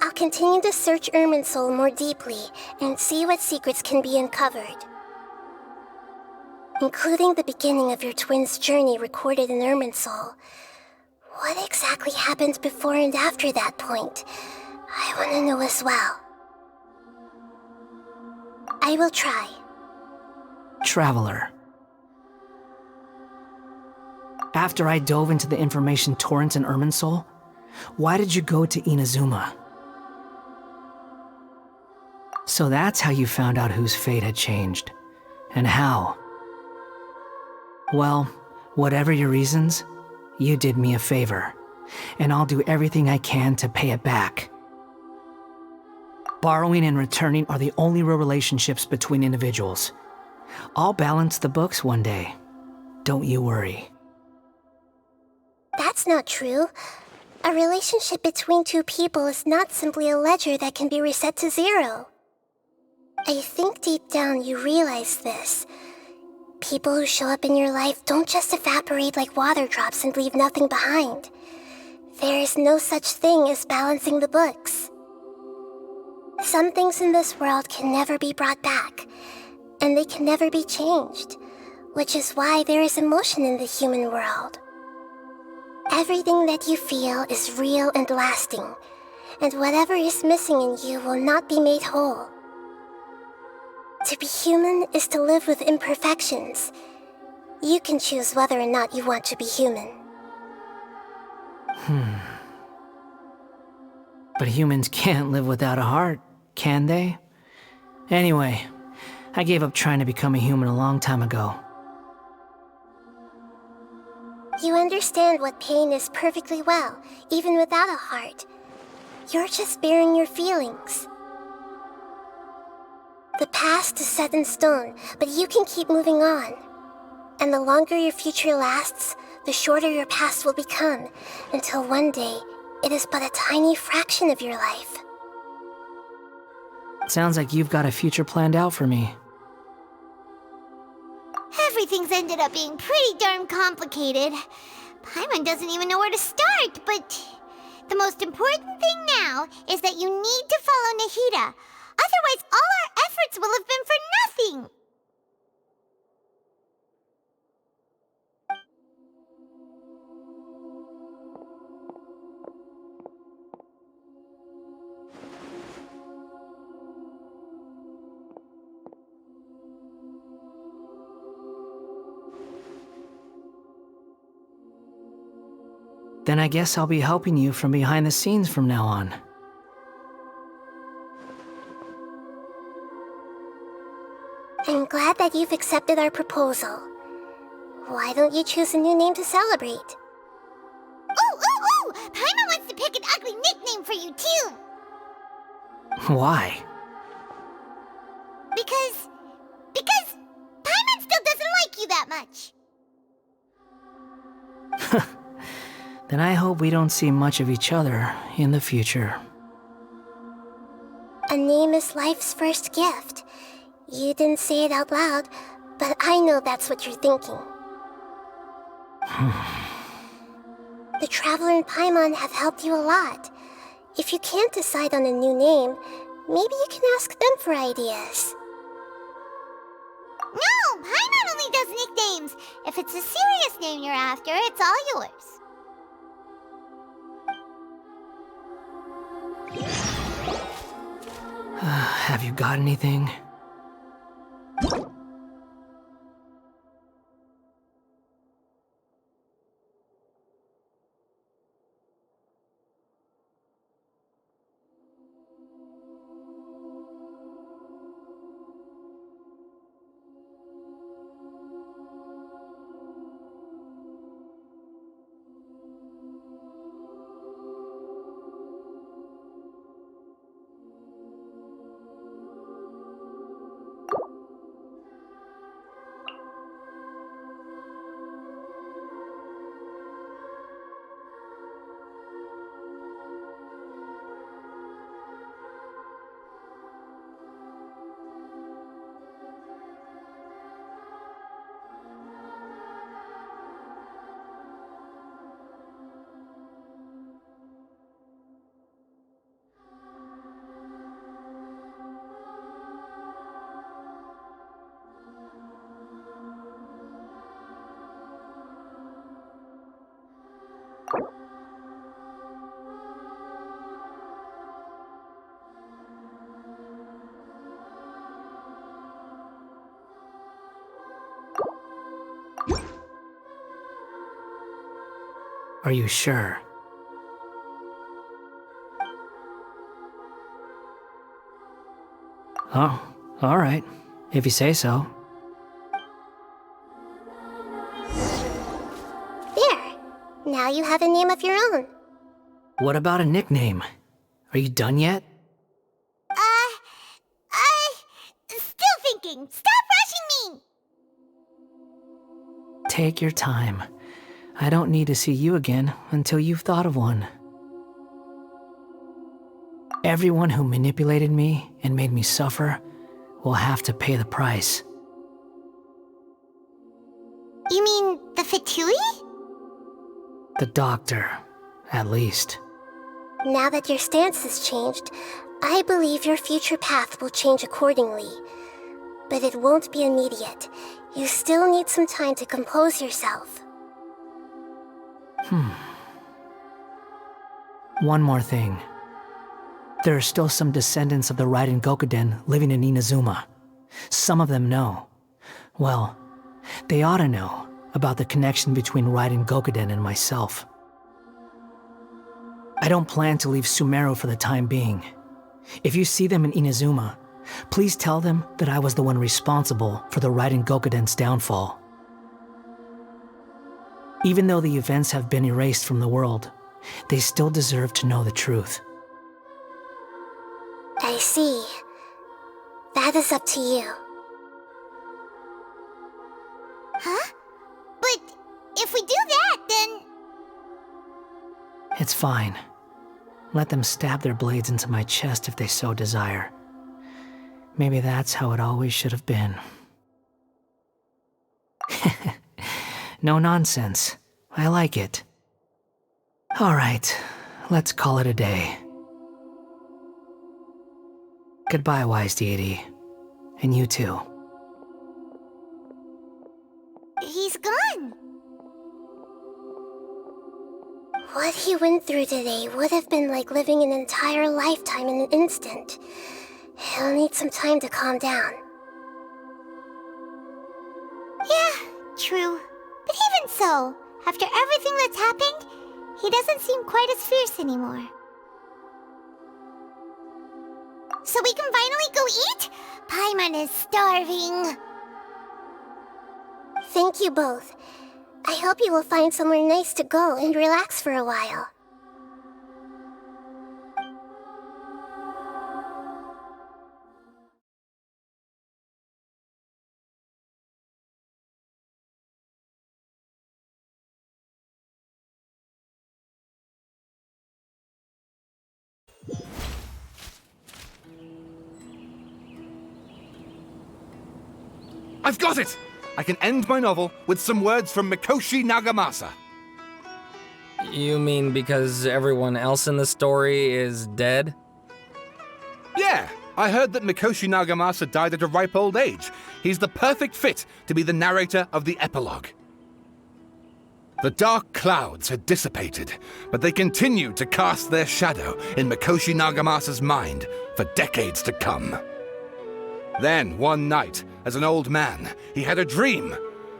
I'll continue to search Irminsul more deeply and see what secrets can be uncovered. Including the beginning of your twins' journey recorded in Irminsul. What exactly happened before and after that point? I want to know as well. I will try. Traveler. After I dove into the information torrent in Irminsul, why did you go to Inazuma? So that's how you found out whose fate had changed. And how. Well, whatever your reasons, you did me a favor, and I'll do everything I can to pay it back. Borrowing and returning are the only real relationships between individuals. I'll balance the books one day. Don't you worry. That's not true. A relationship between two people is not simply a ledger that can be reset to zero. I think deep down you realize this. People who show up in your life don't just evaporate like water drops and leave nothing behind. There is no such thing as balancing the books. Some things in this world can never be brought back, and they can never be changed, which is why there is emotion in the human world. Everything that you feel is real and lasting, and whatever is missing in you will not be made whole. To be human is to live with imperfections. You can choose whether or not you want to be human. But humans can't live without a heart, can they? Anyway, I gave up trying to become a human a long time ago. You understand what pain is perfectly well, even without a heart. You're just bearing your feelings. The past is set in stone, but you can keep moving on. And the longer your future lasts, the shorter your past will become, until one day, it is but a tiny fraction of your life. Sounds like you've got a future planned out for me. Everything's ended up being pretty darn complicated. Paimon doesn't even know where to start, but the most important thing now is that you need to follow Nahida. Otherwise, all our efforts will have been for nothing. Then I guess I'll be helping you from behind the scenes from now on. I'm glad that you've accepted our proposal. Why don't you choose a new name to celebrate? Ooh! Paimon wants to pick an ugly nickname for you, too! Why? Because Paimon still doesn't like you that much. Then I hope we don't see much of each other in the future. A name is life's first gift. You didn't say it out loud, but I know that's what you're thinking. The Traveler and Paimon have helped you a lot. If you can't decide on a new name, maybe you can ask them for ideas. No! Paimon only does nicknames! If it's a serious name you're after, it's all yours. Have you got anything? Are you sure? Oh, all right. If you say so. There! Now you have a name of your own. What about a nickname? Are you done yet? Still thinking. Stop rushing me! Take your time. I don't need to see you again until you've thought of one. Everyone who manipulated me and made me suffer will have to pay the price. You mean the Fatui? The doctor, at least. Now that your stance has changed, I believe your future path will change accordingly. But it won't be immediate. You still need some time to compose yourself. One more thing. There are still some descendants of the Raiden Gokuden living in Inazuma. Some of them know. Well, they ought to know about the connection between Raiden Gokuden and myself. I don't plan to leave Sumeru for the time being. If you see them in Inazuma, please tell them that I was the one responsible for the Raiden Gokuden's downfall. Even though the events have been erased from the world, they still deserve to know the truth. I see. That is up to you. Huh? But if we do that, then... It's fine. Let them stab their blades into my chest if they so desire. Maybe that's how it always should have been. No nonsense. I like it. All right, let's call it a day. Goodbye, wise deity. And you too. He's gone. What he went through today would have been like living an entire lifetime in an instant. He'll need some time to calm down. Yeah, true. But even so, after everything that's happened, he doesn't seem quite as fierce anymore. So we can finally go eat? Paimon is starving. Thank you both. I hope you will find somewhere nice to go and relax for a while. I've got it! I can end my novel with some words from Mikoshi Nagamasa. You mean because everyone else in the story is dead? Yeah, I heard that Mikoshi Nagamasa died at a ripe old age. He's the perfect fit to be the narrator of the epilogue. The dark clouds had dissipated, but they continued to cast their shadow in Mikoshi Nagamasa's mind for decades to come. Then, one night, as an old man, he had a dream.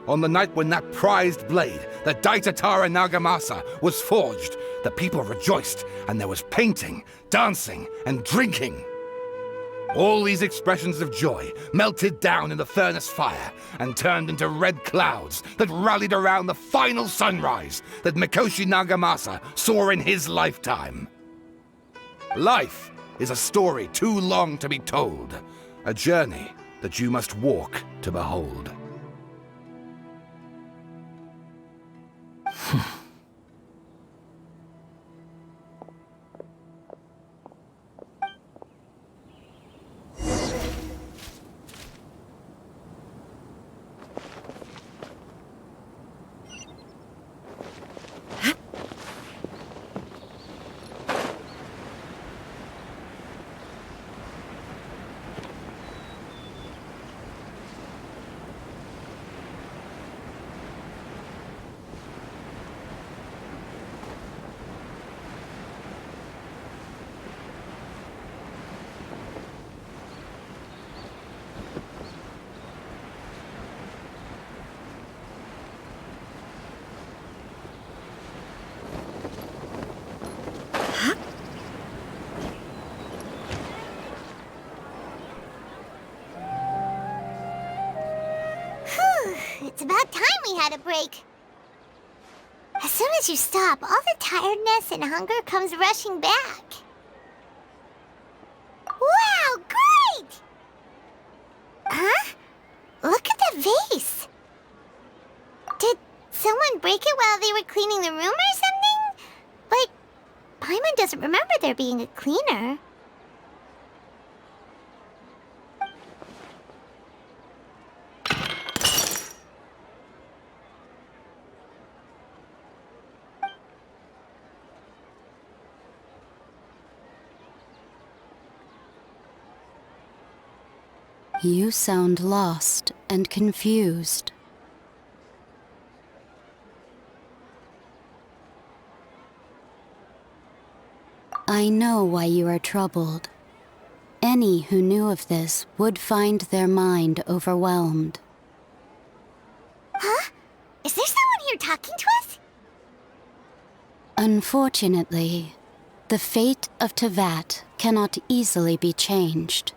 On the night when that prized blade, the Daitatara Nagamasa, was forged, the people rejoiced, and there was painting, dancing, and drinking. All these expressions of joy melted down in the furnace fire and turned into red clouds that rallied around the final sunrise that Mikoshi Nagamasa saw in his lifetime. Life is a story too long to be told, a journey that you must walk to behold. It's about time we had a break. As soon as you stop, all the tiredness and hunger comes rushing back. Wow, great! Huh? Look at the vase. Did someone break it while they were cleaning the room or something? But Paimon doesn't remember there being a cleaner. You sound lost and confused. I know why you are troubled. Any who knew of this would find their mind overwhelmed. Huh? Is there someone here talking to us? Unfortunately, The fate of Tevat cannot easily be changed.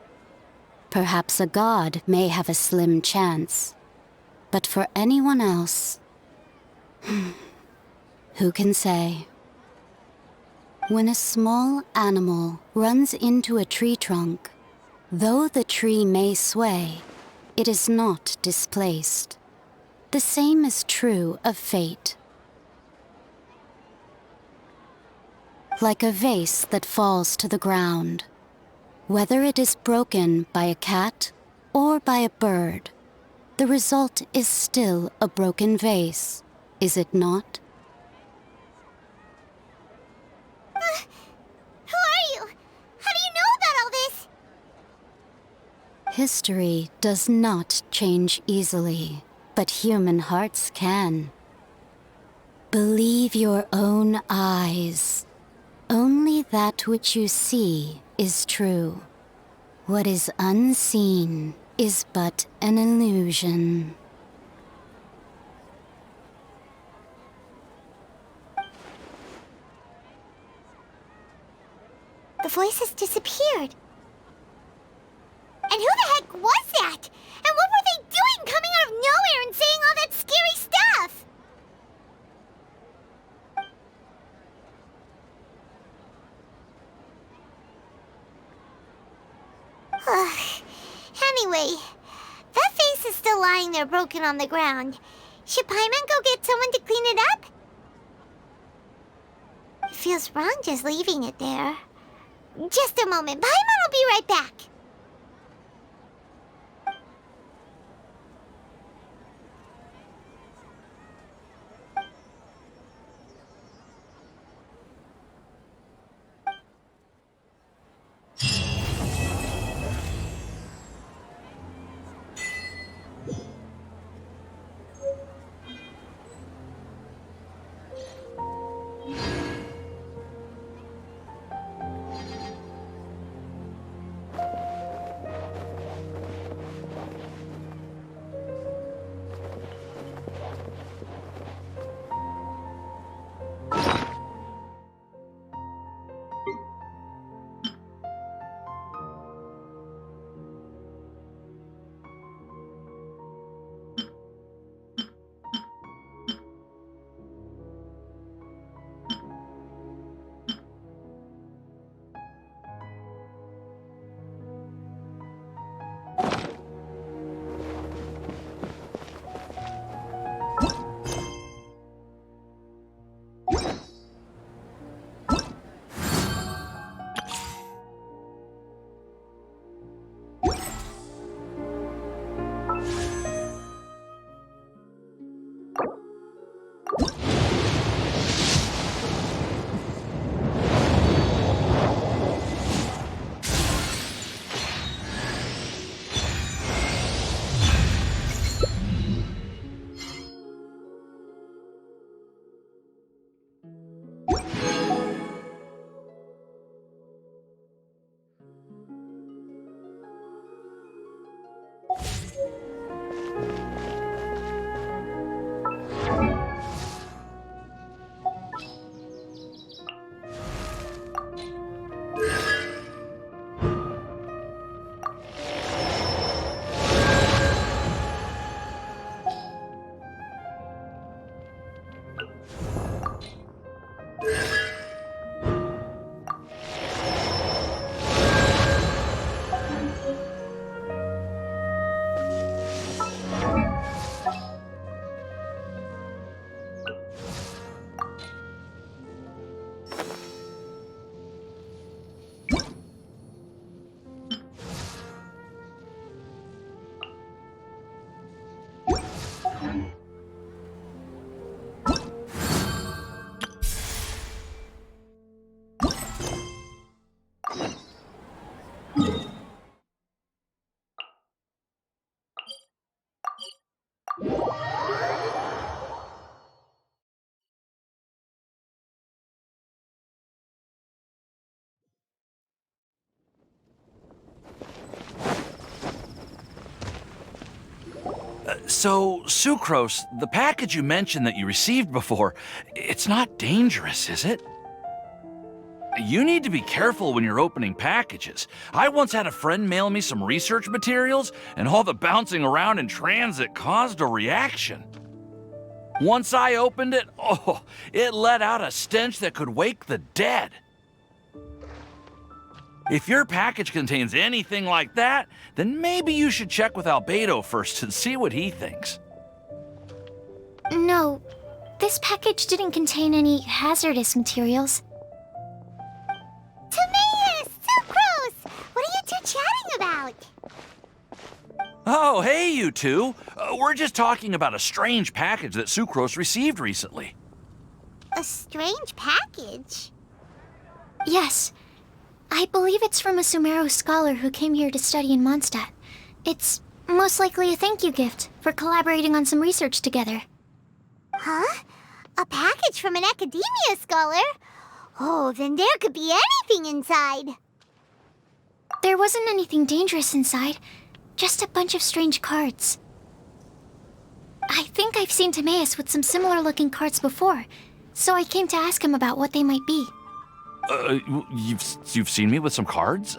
Perhaps a god may have a slim chance, but for anyone else, who can say? When a small animal runs into a tree trunk, though the tree may sway, it is not displaced. The same is true of fate. Like a vase that falls to the ground, whether it is broken by a cat or by a bird, the result is still a broken vase, is it not? Who are you? How do you know about all this? History does not change easily, but human hearts can. Believe your own eyes. Only that which you see is true. What is unseen is but an illusion. The voice has disappeared. And who the heck was that? And what were they doing coming out of nowhere and saying all that scary stuff? Anyway, that face is still lying there broken on the ground. Should Paimon go get someone to clean it up? It feels wrong just leaving it there. Just a moment. Paimon will be right back. So, Sucrose, the package you mentioned that you received before, it's not dangerous, is it? You need to be careful when you're opening packages. I once had a friend mail me some research materials, and all the bouncing around in transit caused a reaction. Once I opened it, it let out a stench that could wake the dead. If your package contains anything like that, then maybe you should check with Albedo first and see what he thinks. No, this package didn't contain any hazardous materials. Timaeus! Sucrose! What are you two chatting about? Oh, hey, you two. We're just talking about a strange package that Sucrose received recently. A strange package? Yes. I believe it's from a Sumeru scholar who came here to study in Mondstadt. It's most likely a thank you gift for collaborating on some research together. Huh? A package from an academia scholar? Oh, then there could be anything inside. There wasn't anything dangerous inside, just a bunch of strange cards. I think I've seen Timaeus with some similar-looking cards before, so I came to ask him about what they might be. You've seen me with some cards?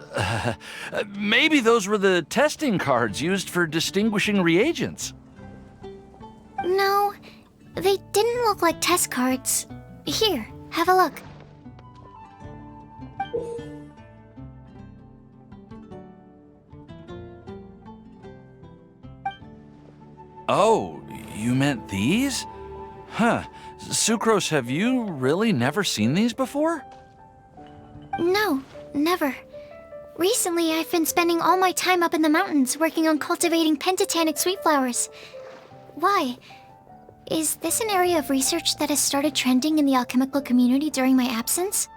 Maybe those were the testing cards used for distinguishing reagents. No, they didn't look like test cards. Here, have a look. Oh, you meant these? Huh. Sucrose, have you really never seen these before? No, never. Recently, I've been spending all my time up in the mountains working on cultivating pentatonic sweet flowers. Why? Is this an area of research that has started trending in the alchemical community during my absence?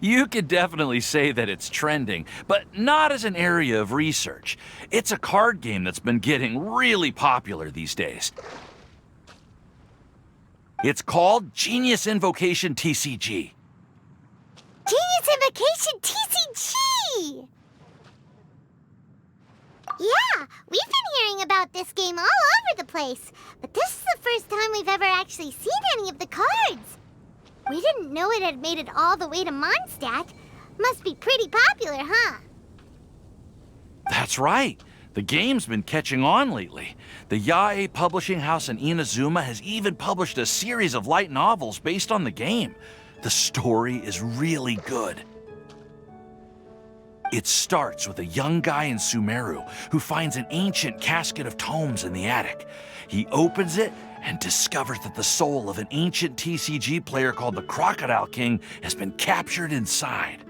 You could definitely say that it's trending, but not as an area of research. It's a card game that's been getting really popular these days. It's called Genius Invocation TCG. Genius Invocation TCG! Yeah, we've been hearing about this game all over the place, but this is the first time we've ever actually seen any of the cards. We didn't know it had made it all the way to Mondstadt. Must be pretty popular, huh? That's right. The game's been catching on lately. The Yae publishing house in Inazuma has even published a series of light novels based on the game. The story is really good. It starts with a young guy in Sumeru who finds an ancient casket of tomes in the attic. He opens it and discovers that the soul of an ancient TCG player called the Crocodile King has been captured inside.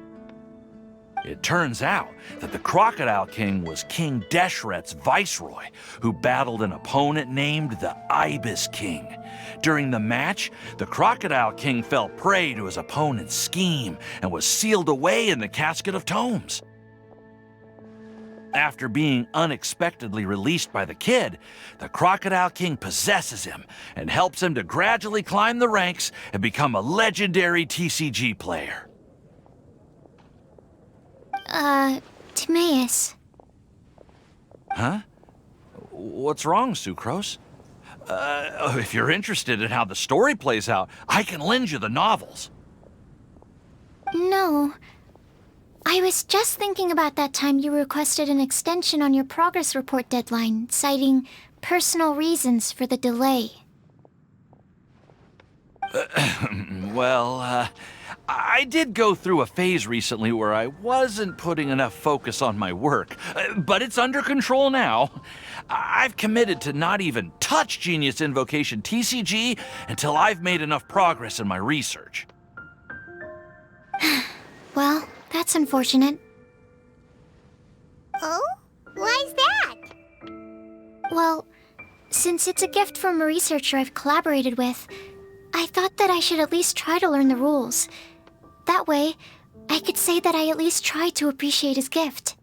It turns out that the Crocodile King was King Deshret's viceroy, who battled an opponent named the Ibis King. During the match, the Crocodile King fell prey to his opponent's scheme and was sealed away in the casket of tomes. After being unexpectedly released by the kid, the Crocodile King possesses him and helps him to gradually climb the ranks and become a legendary TCG player. Timaeus. Huh? What's wrong, Sucrose? If you're interested in how the story plays out, I can lend you the novels. No. I was just thinking about that time you requested an extension on your progress report deadline, citing personal reasons for the delay. Well, I did go through a phase recently where I wasn't putting enough focus on my work, but it's under control now. I've committed to not even touch Genius Invocation TCG until I've made enough progress in my research. Well, that's unfortunate. Oh? Why's that? Well, since it's a gift from a researcher I've collaborated with, I thought that I should at least try to learn the rules. That way, I could say that I at least tried to appreciate his gift.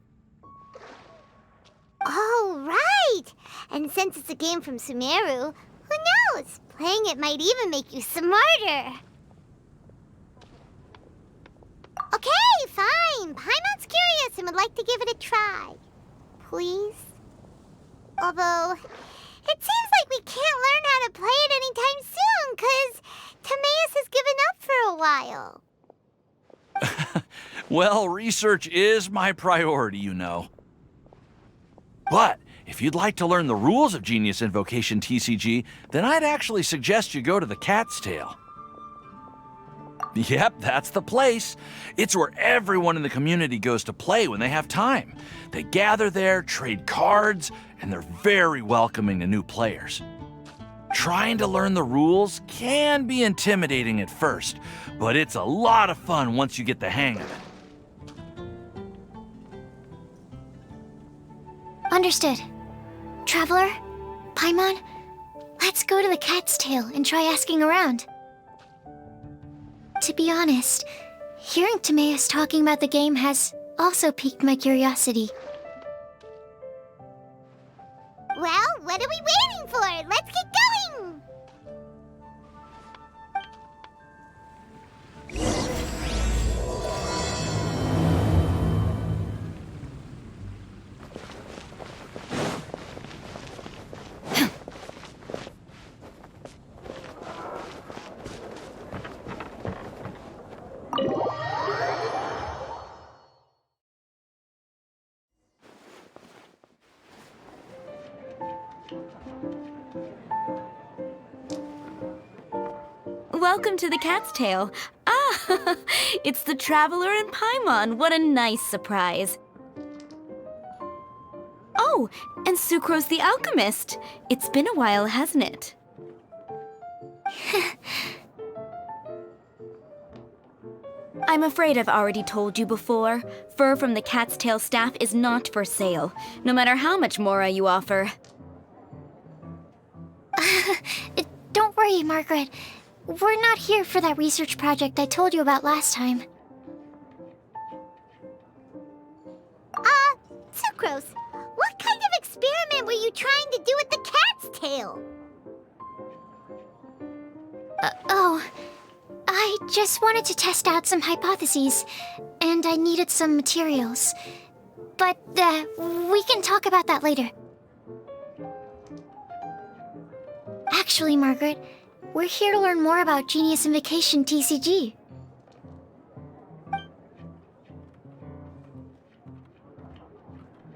Oh, right! And since it's a game from Sumeru, who knows? Playing it might even make you smarter. Okay, fine. Paimon's curious and would like to give it a try. Please? Although, it seems like we can't learn how to play it anytime soon, 'cause Timaeus has given up Well, research is my priority, you know. But if you'd like to learn the rules of Genius Invocation TCG, then I'd actually suggest you go to the Cat's Tail. Yep, that's the place. It's where everyone in the community goes to play when they have time. They gather there, trade cards, and they're very welcoming to new players. Trying to learn the rules can be intimidating at first, but it's a lot of fun once you get the hang of it. Understood. Traveler, Paimon, let's go to the Cat's Tail and try asking around. To be honest, hearing Timaeus talking about the game has also piqued my curiosity. Well, what are we waiting for? Let's get going! Welcome to the Cat's Tail. Ah, it's the Traveler and Paimon. What a nice surprise. Oh, and Sucrose the Alchemist. It's been a while, hasn't it? I'm afraid I've already told you before. Fur from the Cat's Tail staff is not for sale, no matter how much Mora you offer. Don't worry, Margaret. We're not here for that research project I told you about last time. Sucrose, what kind of experiment were you trying to do with the Cat's Tail? I just wanted to test out some hypotheses, and I needed some materials. But, we can talk about that later. Actually, Margaret, we're here to learn more about Genius Invocation TCG.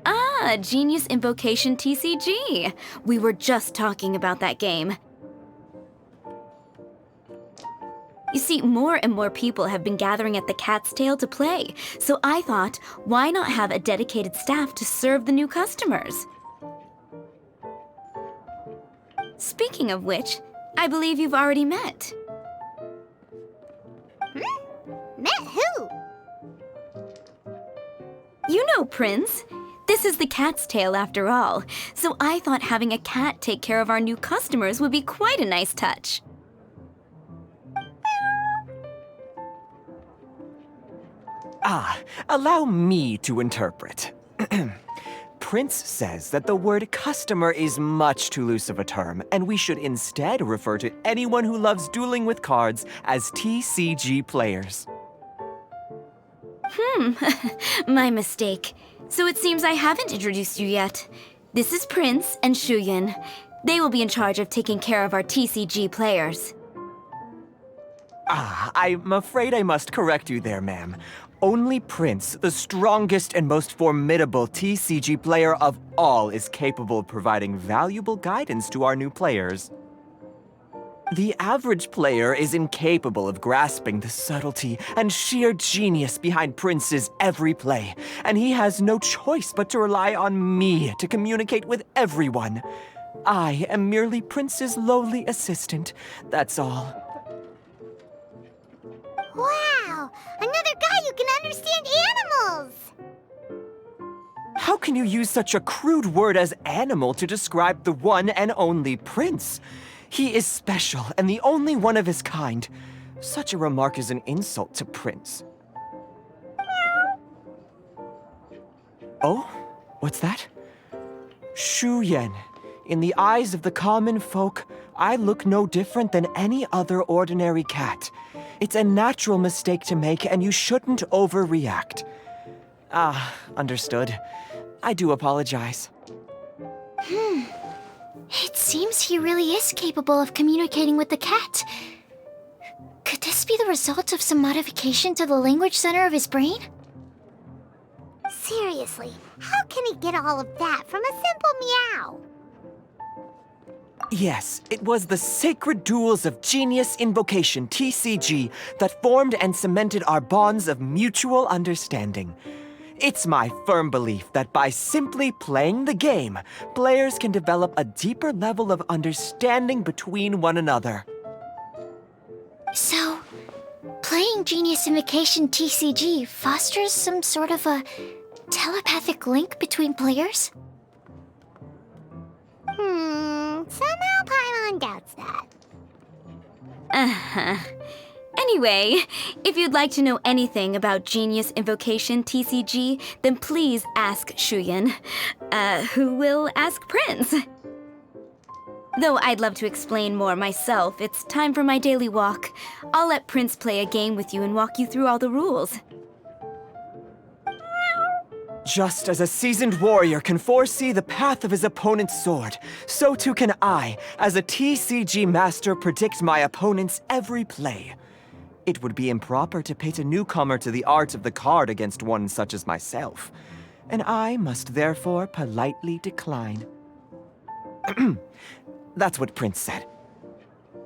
Ah, Genius Invocation TCG. We were just talking about that game. You see, more and more people have been gathering at the Cat's Tail to play, so I thought, why not have a dedicated staff to serve the new customers? Speaking of which, I believe you've already met. Met who? You know Prince. This is the Cat's Tail after all, so I thought having a cat take care of our new customers would be quite a nice touch. Allow me to interpret. Prince says that the word customer is much too loose of a term, and we should instead refer to anyone who loves dueling with cards as TCG players. My mistake. So it seems I haven't introduced you yet. This is Prince and Shuyan. They will be in charge of taking care of our TCG players. I'm afraid I must correct you there, ma'am. Only Prince, the strongest and most formidable TCG player of all, is capable of providing valuable guidance to our new players. The average player is incapable of grasping the subtlety and sheer genius behind Prince's every play, and he has no choice but to rely on me to communicate with everyone. I am merely Prince's lowly assistant, that's all. Wow! Another guy who can understand animals! How can you use such a crude word as animal to describe the one and only Prince? He is special and the only one of his kind. Such a remark is an insult to Prince. Oh? What's that? Shuyan. In the eyes of the common folk, I look no different than any other ordinary cat. It's a natural mistake to make, and you shouldn't overreact. Understood. I do apologize. It seems he really is capable of communicating with the cat. Could this be the result of some modification to the language center of his brain? Seriously, how can he get all of that from a simple meow? Yes, it was the sacred duels of Genius Invocation, TCG, that formed and cemented our bonds of mutual understanding. It's my firm belief that by simply playing the game, players can develop a deeper level of understanding between one another. So, playing Genius Invocation TCG fosters some sort of a telepathic link between players? Somehow Paimon doubts that. Uh-huh. Anyway, if you'd like to know anything about Genius Invocation TCG, then please ask Shuyan, who will ask Prince. Though I'd love to explain more myself, it's time for my daily walk. I'll let Prince play a game with you and walk you through all the rules. Just as a seasoned warrior can foresee the path of his opponent's sword, so too can I, as a TCG master, predict my opponent's every play. It would be improper to pit a newcomer to the art of the card against one such as myself, and I must therefore politely decline. That's what Prince said.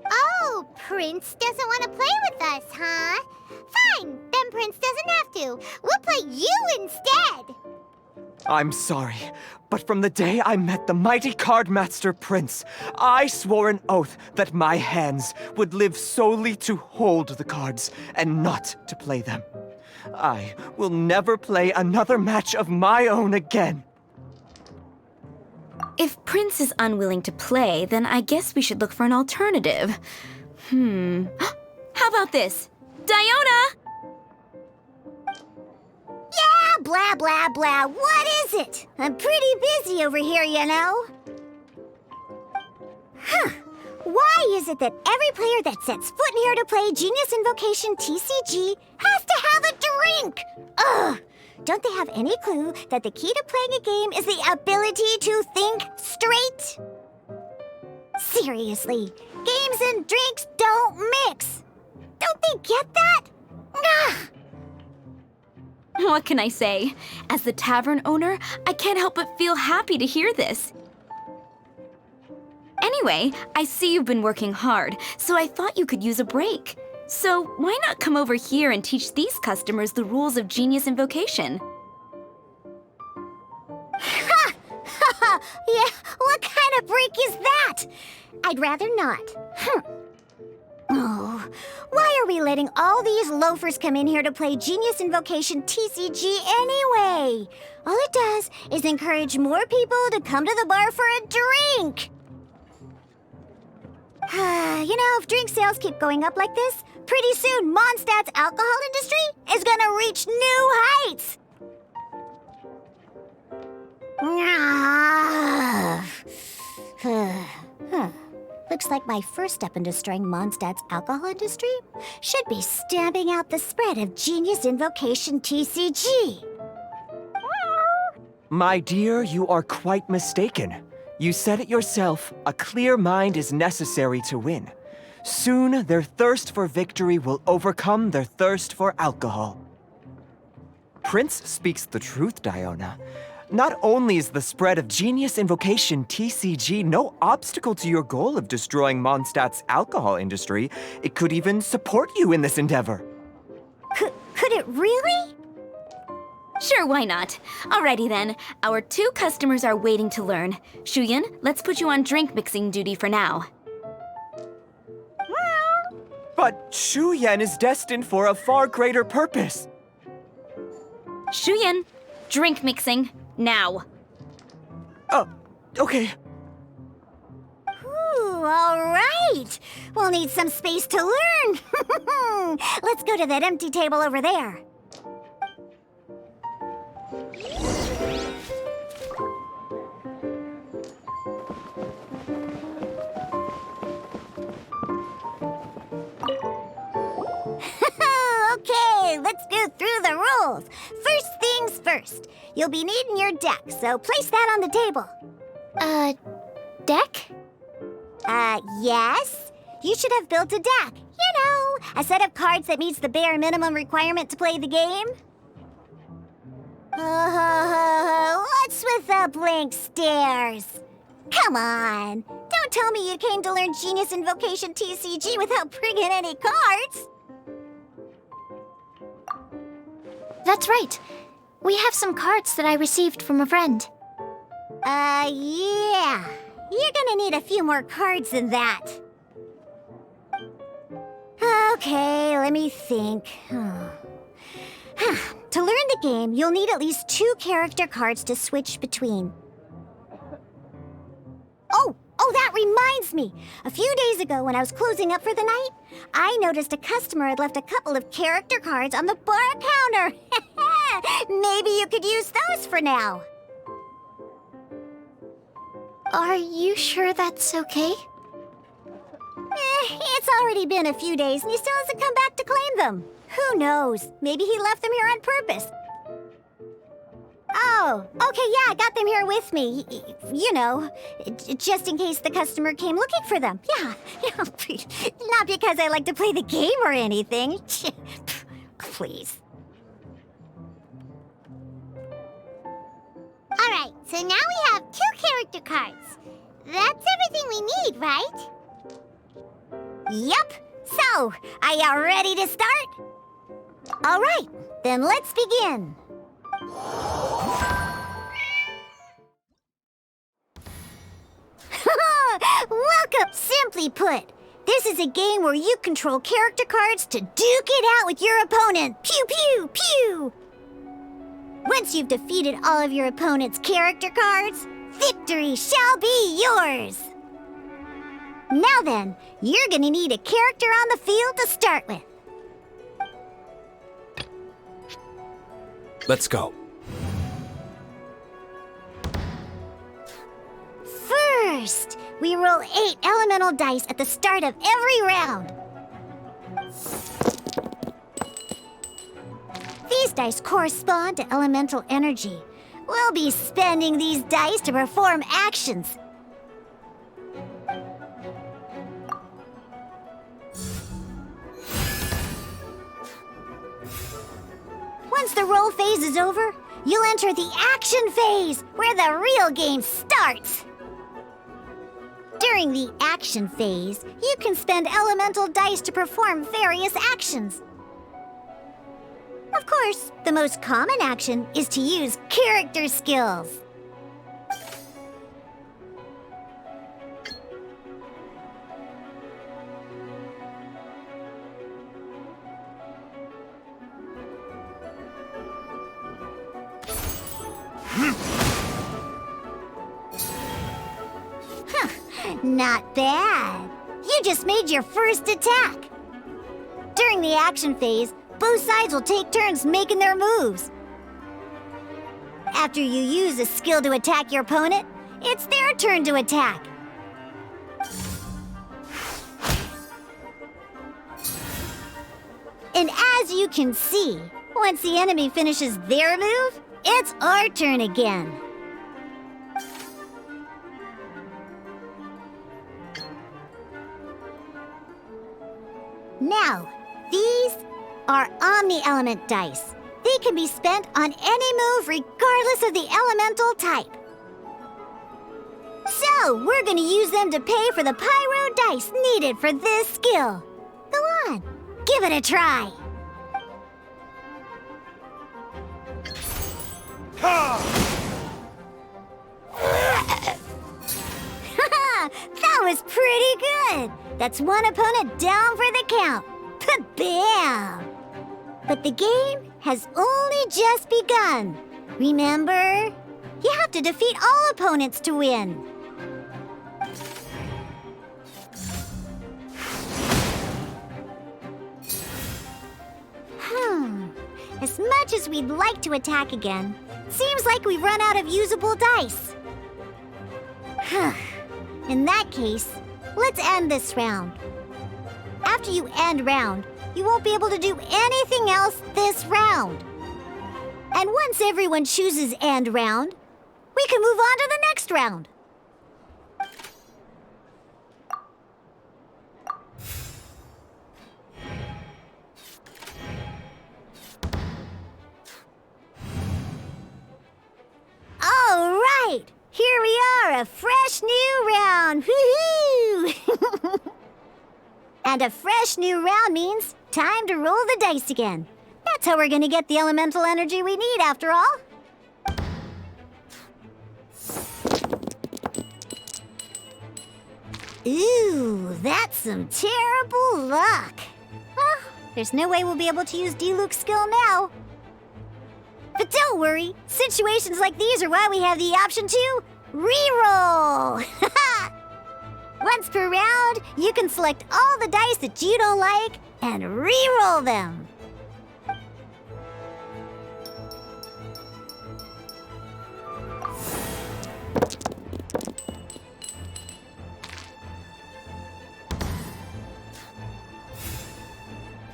Oh, Prince doesn't want to play with us, huh? Fine, then Prince doesn't have to. We'll play you instead. I'm sorry, but from the day I met the mighty cardmaster Prince, I swore an oath that my hands would live solely to hold the cards and not to play them. I will never play another match of my own again. If Prince is unwilling to play, then I guess we should look for an alternative. How about this? Diona! Yeah, blah, blah, blah. What is it? I'm pretty busy over here, you know. Why is it that every player that sets foot in here to play Genius Invocation TCG has to have a drink? Ugh! Don't they have any clue that the key to playing a game is the ability to think straight? Seriously, games and drinks don't mix. Don't they get that? Ugh! What can I say? As the tavern owner, I can't help but feel happy to hear this. Anyway, I see you've been working hard, so I thought you could use a break. So why not come over here and teach these customers the rules of Genius Invocation? Ha! Yeah, what kind of break is that? I'd rather not. Oh, why are we letting all these loafers come in here to play Genius Invocation TCG anyway? All it does is encourage more people to come to the bar for a drink. You know, if drink sales keep going up like this, pretty soon Mondstadt's alcohol industry is gonna reach new heights. Looks like my first step in destroying Mondstadt's alcohol industry should be stamping out the spread of Genius Invocation TCG. My dear, you are quite mistaken. You said it yourself, a clear mind is necessary to win. Soon, their thirst for victory will overcome their thirst for alcohol. Prince speaks the truth, Diona. Not only is the spread of Genius Invocation TCG no obstacle to your goal of destroying Mondstadt's alcohol industry, it could even support you in this endeavor. Could it really? Sure, why not? Alrighty then, our 2 customers are waiting to learn. Shuyan, let's put you on drink mixing duty for now. But Shuyan is destined for a far greater purpose. Shuyan, drink mixing, now. Okay. Ooh, all right. We'll need some space to learn. Let's go to that empty table over there. Okay, let's go through the rules. First things first. You'll be needing your deck, so place that on the table. Deck? Yes. You should have built a deck. You know, A set of cards that meets the bare minimum requirement to play the game? What's with the blank stares? Come on! Don't tell me you came to learn Genius Invocation TCG without bringing any cards! That's right. We have some cards that I received from a friend. Yeah. You're gonna need a few more cards than that. Okay, let me think. To learn the game, you'll need at least 2 character cards to switch between. Oh, that reminds me! A few days ago, when I was closing up for the night, I noticed a customer had left a couple of character cards on the bar counter. Maybe you could use those for now. Are you sure that's okay? It's already been a few days and he still hasn't come back to claim them. Who knows? Maybe he left them here on purpose. Oh, okay, yeah, I got them here with me. You know, just in case the customer came looking for them. Yeah, not because I like to play the game or anything. Please. Alright, so now we have 2 character cards. That's everything we need, right? Yep. So, are you ready to start? Alright, then let's begin. Welcome! Simply put, this is a game where you control character cards to duke it out with your opponent. Pew, pew, pew! Once you've defeated all of your opponent's character cards, victory shall be yours! Now then, you're gonna need a character on the field to start with. Let's go. First, we roll 8 elemental dice at the start of every round. These dice correspond to elemental energy. We'll be spending these dice to perform actions. Once the roll phase is over, you'll enter the action phase, where the real game starts. During the action phase, you can spend elemental dice to perform various actions. Of course, the most common action is to use character skills. Not bad. You just made your first attack. During the action phase, both sides will take turns making their moves. After you use a skill to attack your opponent, it's their turn to attack. And as you can see, once the enemy finishes their move, it's our turn again. Now, these are Omni-Element dice. They can be spent on any move regardless of the elemental type. So, we're gonna use them to pay for the pyro dice needed for this skill. Go on, give it a try. That was pretty good. That's one opponent down for the count. Bam! But the game has only just begun. Remember? You have to defeat all opponents to win. As much as we'd like to attack again, seems like we've run out of usable dice. In that case, let's end this round. After you end round, you won't be able to do anything else this round. And once everyone chooses end round, we can move on to the next round. Here we are, a fresh new round. Woohoo! And a fresh new round means time to roll the dice again. That's how we're gonna get the elemental energy we need, after all. Ooh, that's some terrible luck. Well, there's no way we'll be able to use Diluc's skill now. But don't worry, situations like these are why we have the option to reroll. Once per round, you can select all the dice that you don't like and reroll them.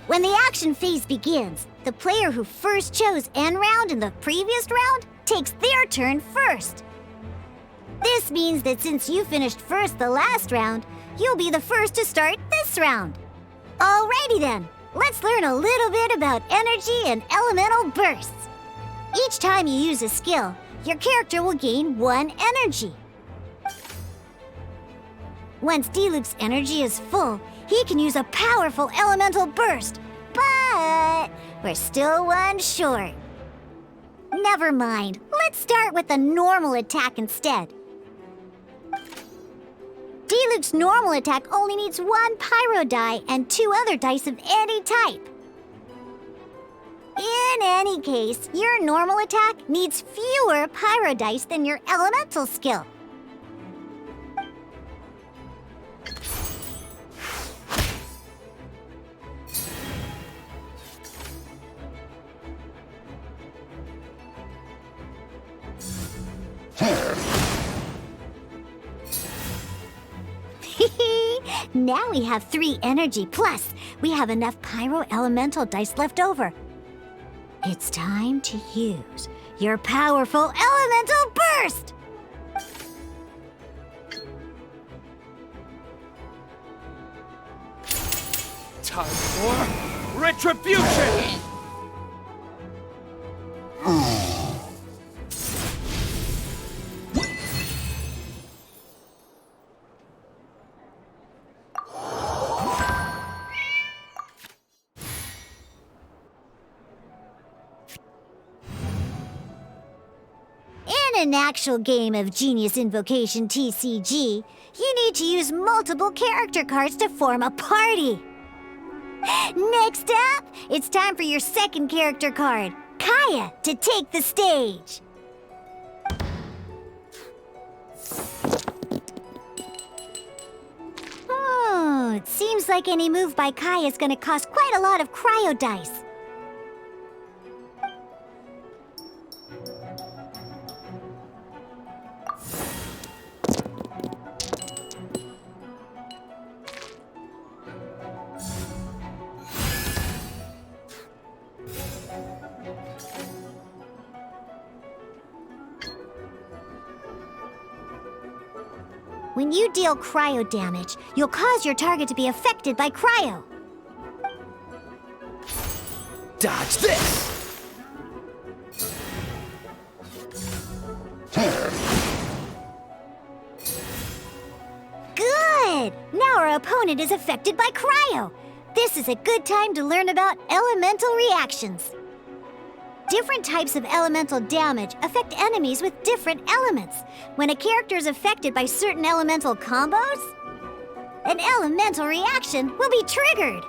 When the action phase begins, the player who first chose end round in the previous round takes their turn first. This means that since you finished first the last round, you'll be the first to start this round. Alrighty then, let's learn a little bit about energy and elemental bursts. Each time you use a skill, your character will gain 1 energy. Once Diluc's energy is full, he can use a powerful elemental burst, but we're still 1 short. Never mind, let's start with a normal attack instead. Diluc's normal attack only needs 1 pyro die and 2 other dice of any type. In any case, your normal attack needs fewer pyro dice than your elemental skill. Now we have 3 energy, plus we have enough pyro elemental dice left over. It's time to use your powerful elemental burst! Time for retribution! In an actual game of Genius Invocation TCG, you need to use multiple character cards to form a party. Next up, it's time for your second character card, Kaya, to take the stage. It seems like any move by Kaya is going to cost quite a lot of cryo dice. When you deal cryo damage, you'll cause your target to be affected by cryo. Dodge this! Good! Now our opponent is affected by cryo. This is a good time to learn about elemental reactions. Different types of elemental damage affect enemies with different elements. When a character is affected by certain elemental combos, an elemental reaction will be triggered.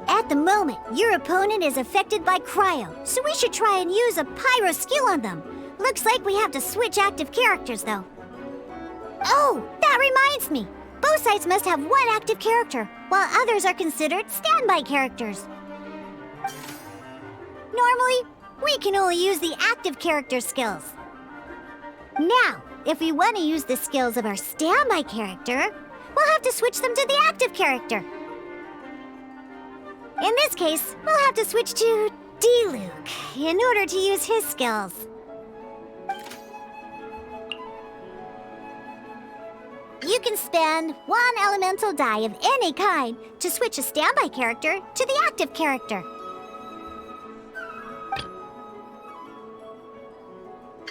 At the moment, your opponent is affected by cryo, so we should try and use a pyro skill on them. Looks like we have to switch active characters, though. Oh, that reminds me. Both sides must have 1 active character, while others are considered standby characters. Normally, we can only use the active character skills. Now, if we want to use the skills of our standby character, we'll have to switch them to the active character. In this case, we'll have to switch to Diluc in order to use his skills. You can spend 1 elemental die of any kind to switch a standby character to the active character.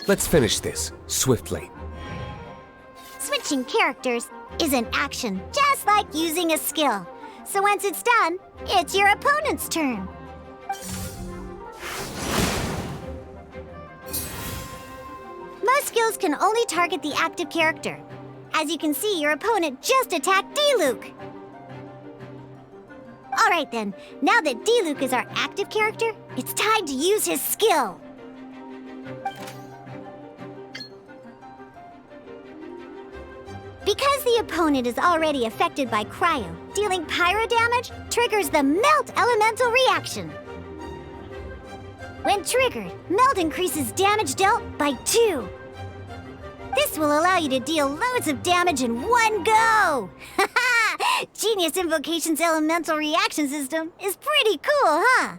Let's finish this, swiftly. switching characters is an action, just like using a skill. So once it's done, it's your opponent's turn. Most skills can only target the active character. As you can see, your opponent just attacked D-Luke. Alright then, now that D-Luke is our active character, it's time to use his skill. Because the opponent is already affected by cryo, dealing pyro damage triggers the Melt Elemental reaction. When triggered, Melt increases damage dealt by 2. This will allow you to deal loads of damage in one go! Haha! Genius Invocation's elemental reaction system is pretty cool, huh?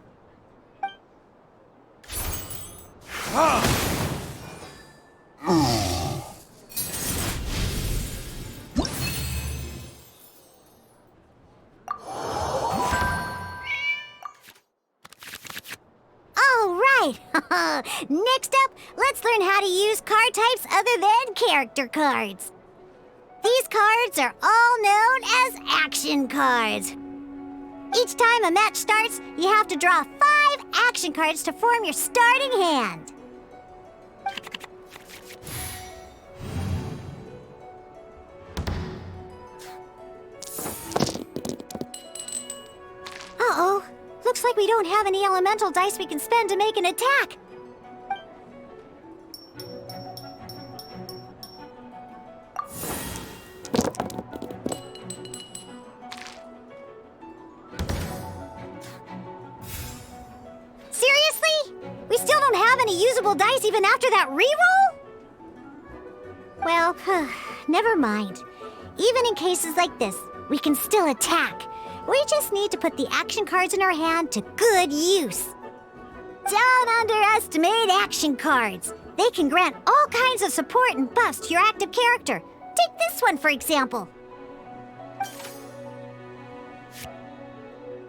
Next up, let's learn how to use card types other than character cards. These cards are all known as action cards. Each time a match starts, you have to draw 5 action cards to form your starting hand. Uh-oh. Looks like we don't have any elemental dice we can spend to make an attack. Seriously? We still don't have any usable dice even after that reroll? Well, never mind. Even in cases like this, we can still attack. We just need to put the action cards in our hand to good use. Don't underestimate action cards. They can grant all kinds of support and buffs to your active character. Take this one, for example.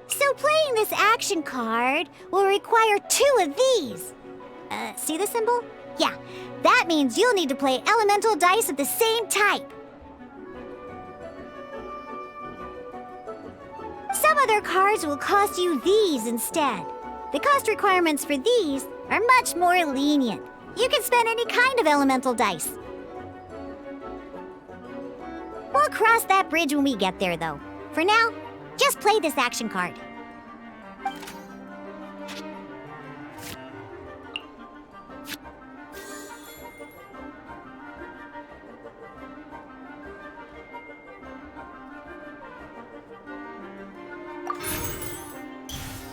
So playing this action card will require 2 of these. See the symbol? Yeah, that means you'll need to play elemental dice of the same type. Some other cards will cost you these instead. The cost requirements for these are much more lenient. You can spend any kind of elemental dice. We'll cross that bridge when we get there, though. For now, just play this action card.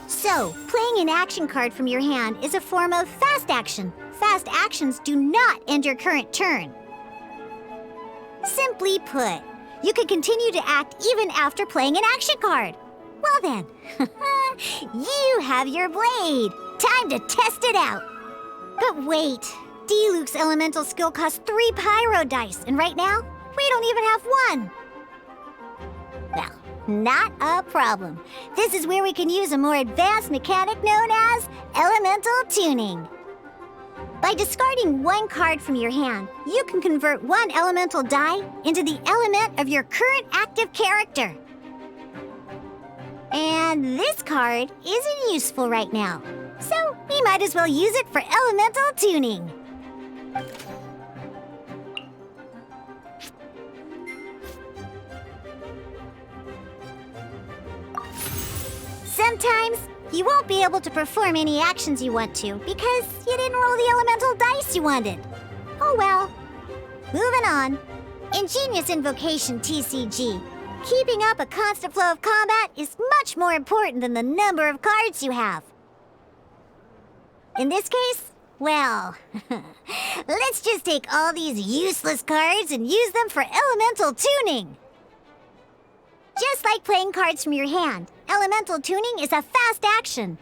So, playing an action card from your hand is a form of fast action. Fast actions do not end your current turn. Simply put, you can continue to act even after playing an action card. Well then, you have your blade. Time to test it out. But wait, D-Luke's elemental skill costs 3 pyro dice, and right now, we don't even have 1. Well, not a problem. This is where we can use a more advanced mechanic known as elemental tuning. By discarding 1 card from your hand, you can convert 1 elemental die into the element of your current active character. And this card isn't useful right now, so we might as well use it for elemental tuning. Sometimes, you won't be able to perform any actions you want to because you didn't roll the elemental dice you wanted. Oh well. Moving on. In Genius Invocation TCG, keeping up a constant flow of combat is much more important than the number of cards you have. In this case, well, let's just take all these useless cards and use them for elemental tuning. Just like playing cards from your hand, elemental tuning is a fast action.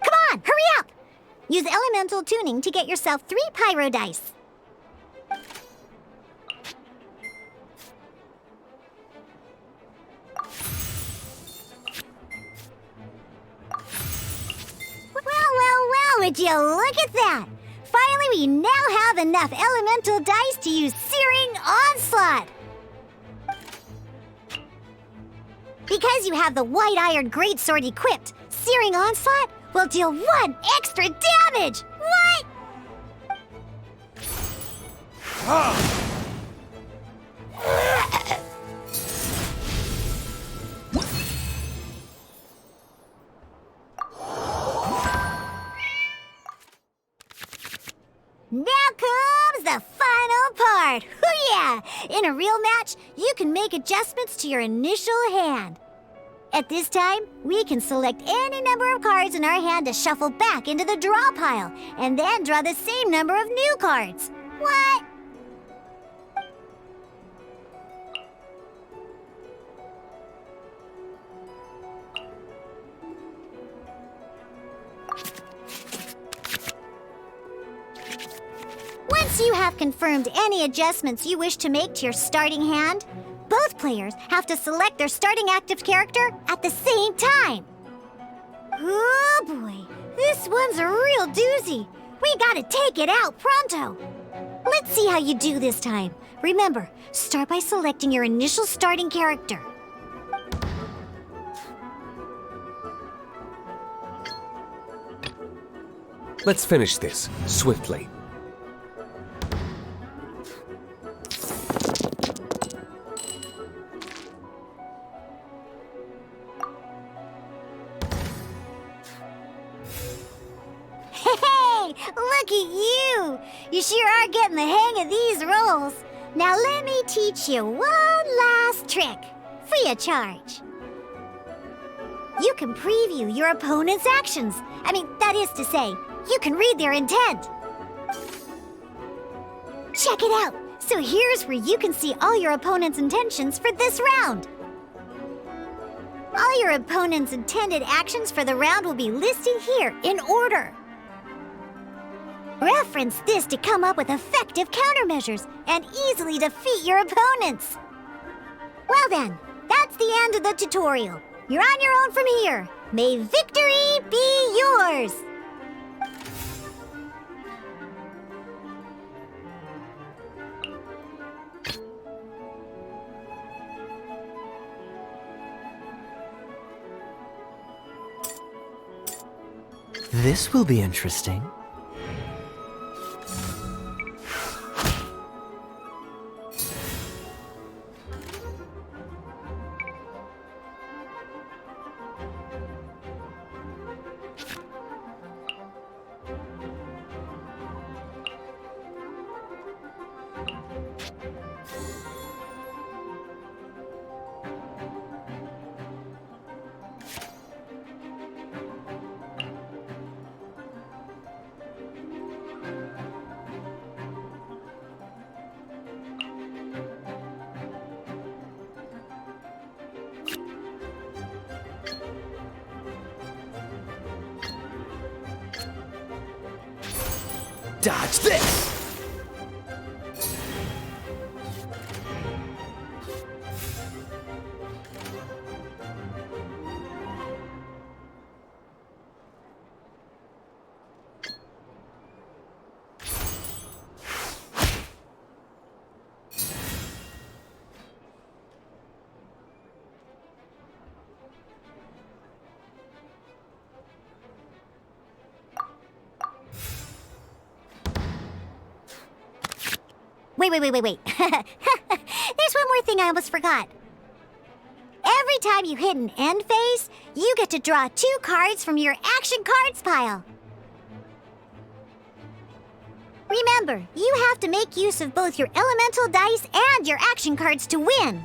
Come on, hurry up! Use elemental tuning to get yourself 3 pyro dice. Well, would you look at that? finally, we now have enough elemental dice to use Searing Onslaught. Because you have the White Iron Greatsword equipped, Searing Onslaught will deal 1 extra damage! What? Now comes the final part! Hoo-yeah! In a real match, you can make adjustments to your initial hand. At this time, we can select any number of cards in our hand to shuffle back into the draw pile, and then draw the same number of new cards. What? Once you have confirmed any adjustments you wish to make to your starting hand, both players have to select their starting active character at the same time. Oh boy, this one's a real doozy. We gotta take it out pronto. Let's see how you do this time. Remember, start by selecting your initial starting character. Let's finish this swiftly. Hey, look at you! You sure are getting the hang of these rolls. Now let me teach you one last trick, free of charge. You can preview your opponent's actions. That is to say, you can read their intent. Check it out. So here's where you can see all your opponent's intentions for this round. All your opponent's intended actions for the round will be listed here in order. Reference this to come up with effective countermeasures and easily defeat your opponents. Well then, that's the end of the tutorial. You're on your own from here. May victory be yours! This will be interesting. Dodge this! Wait. There's one more thing I almost forgot. Every time you hit an end phase, you get to draw 2 cards from your action cards pile. Remember, you have to make use of both your elemental dice and your action cards to win.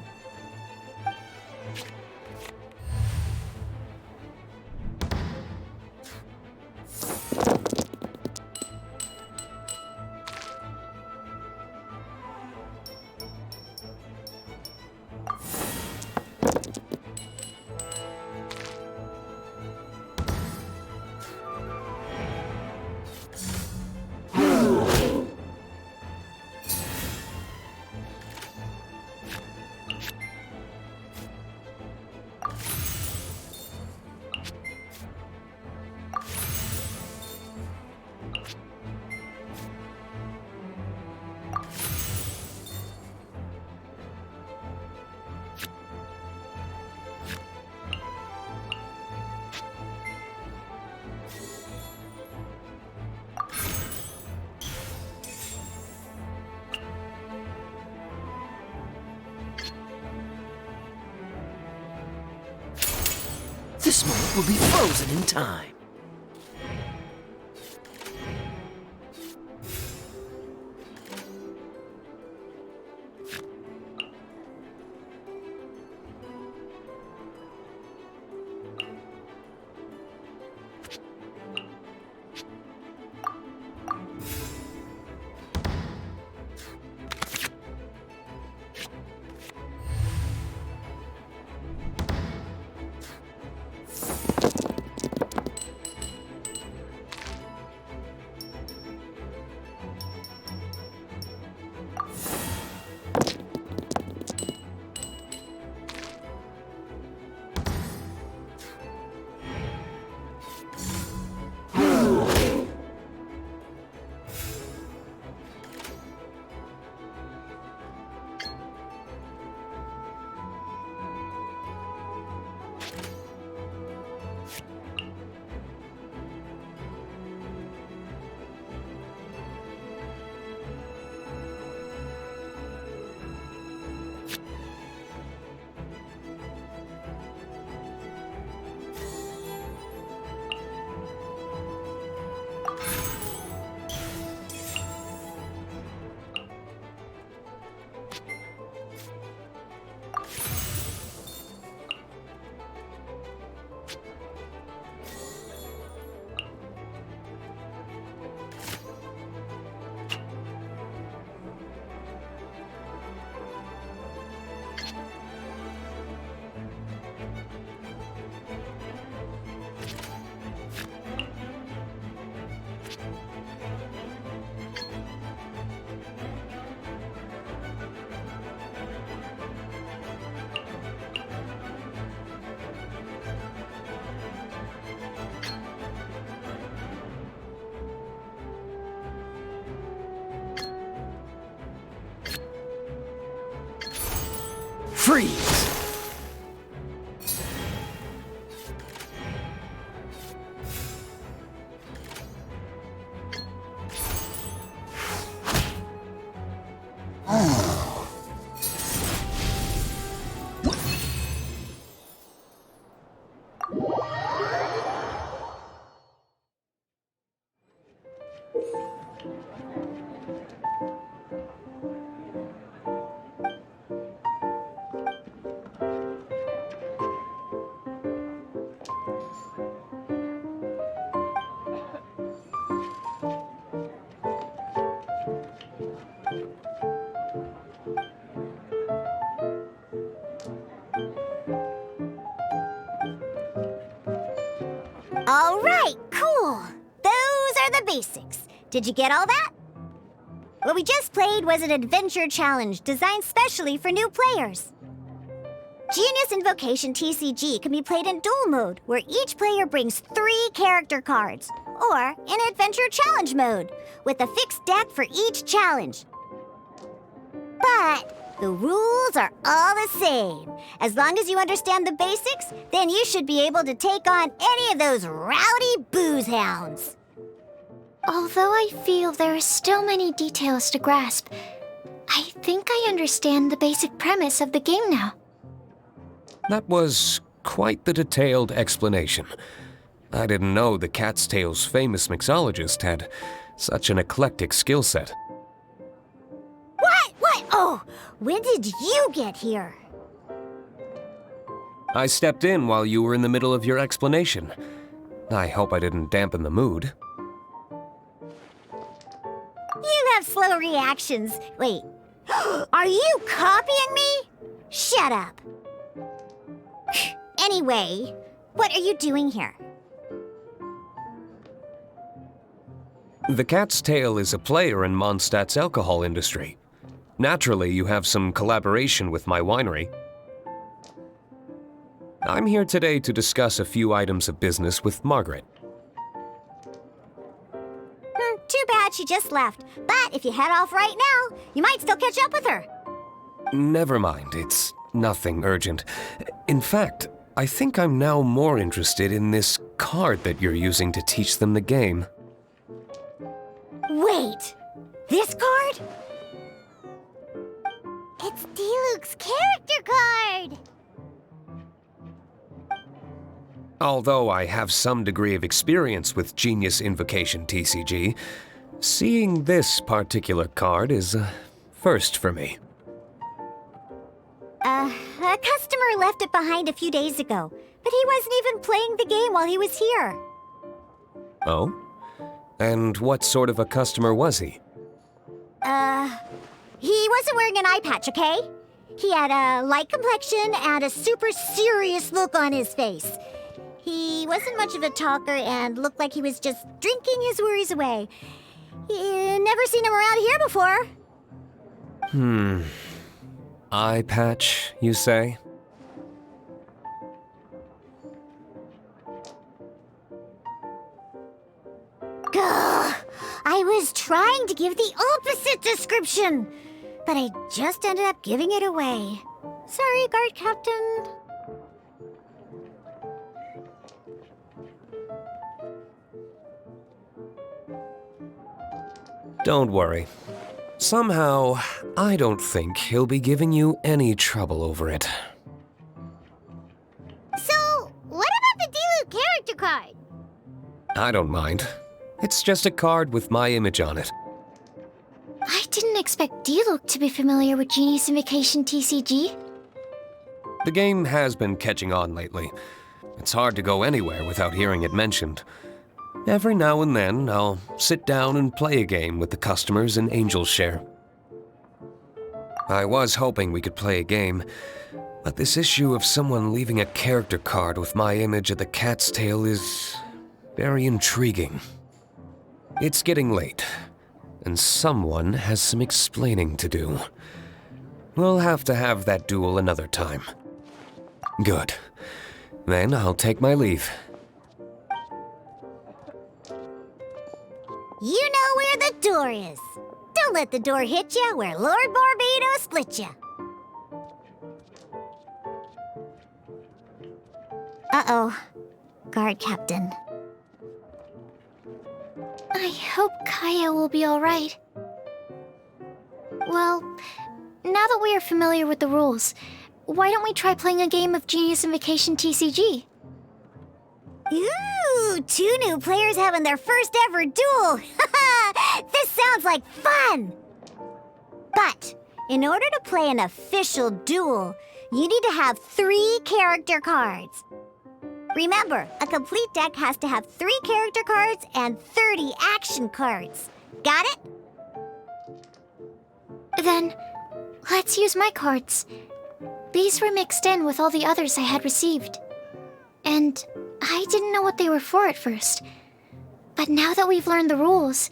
This moment will be frozen in time. Freeze! All right, cool. Those are the basics. Did you get all that? What we just played was an adventure challenge designed specially for new players. Genius Invocation TCG can be played in duel mode, where each player brings 3 character cards, or in adventure challenge mode, with a fixed deck for each challenge. But the rules are all the same. As long as you understand the basics, then you should be able to take on any of those rowdy booze hounds. Although I feel there are still many details to grasp, I think I understand the basic premise of the game now. That was quite the detailed explanation. I didn't know the Cat's Tail's famous mixologist had such an eclectic skill set. What? Oh, when did you get here? I stepped in while you were in the middle of your explanation. I hope I didn't dampen the mood. You have slow reactions. Wait, are you copying me? Shut up. Anyway, what are you doing here? The Cat's Tail is a player in Mondstadt's alcohol industry. Naturally, you have some collaboration with my winery. I'm here today to discuss a few items of business with Margaret. Too bad she just left. But if you head off right now, you might still catch up with her. Never mind, it's nothing urgent. In fact, I think I'm now more interested in this card that you're using to teach them the game. Wait, this card? It's Diluc's character card! Although I have some degree of experience with Genius Invocation TCG, seeing this particular card is a first for me. A customer left it behind a few days ago, but he wasn't even playing the game while he was here. Oh? And what sort of a customer was he? He wasn't wearing an eye patch, okay? He had a light complexion and a super serious look on his face. He wasn't much of a talker and looked like he was just drinking his worries away. Never seen him around here before. Eye patch, you say? Gah! I was trying to give the opposite description, but I just ended up giving it away. Sorry, guard captain. Don't worry. Somehow, I don't think he'll be giving you any trouble over it. So, what about the Diluc character card? I don't mind. It's just a card with my image on it. I didn't expect Diluc to be familiar with Genius Invocation TCG. The game has been catching on lately. It's hard to go anywhere without hearing it mentioned. Every now and then, I'll sit down and play a game with the customers in Angel's Share. I was hoping we could play a game, but this issue of someone leaving a character card with my image at the cat's tail is very intriguing. It's getting late, and someone has some explaining to do. We'll have to have that duel another time. Good. Then I'll take my leave. You know where the door is. Don't let the door hit you where Lord Barbados split you. Uh-oh. Guard captain. I hope Kaya will be alright. Well, now that we are familiar with the rules, why don't we try playing a game of Genius Invocation TCG? Ooh, 2 new players having their first ever duel. This sounds like fun. But in order to play an official duel, you need to have 3 character cards. Remember, a complete deck has to have 3 character cards and 30 action cards. Got it? Then, let's use my cards. These were mixed in with all the others I had received. And I didn't know what they were for at first. But now that we've learned the rules,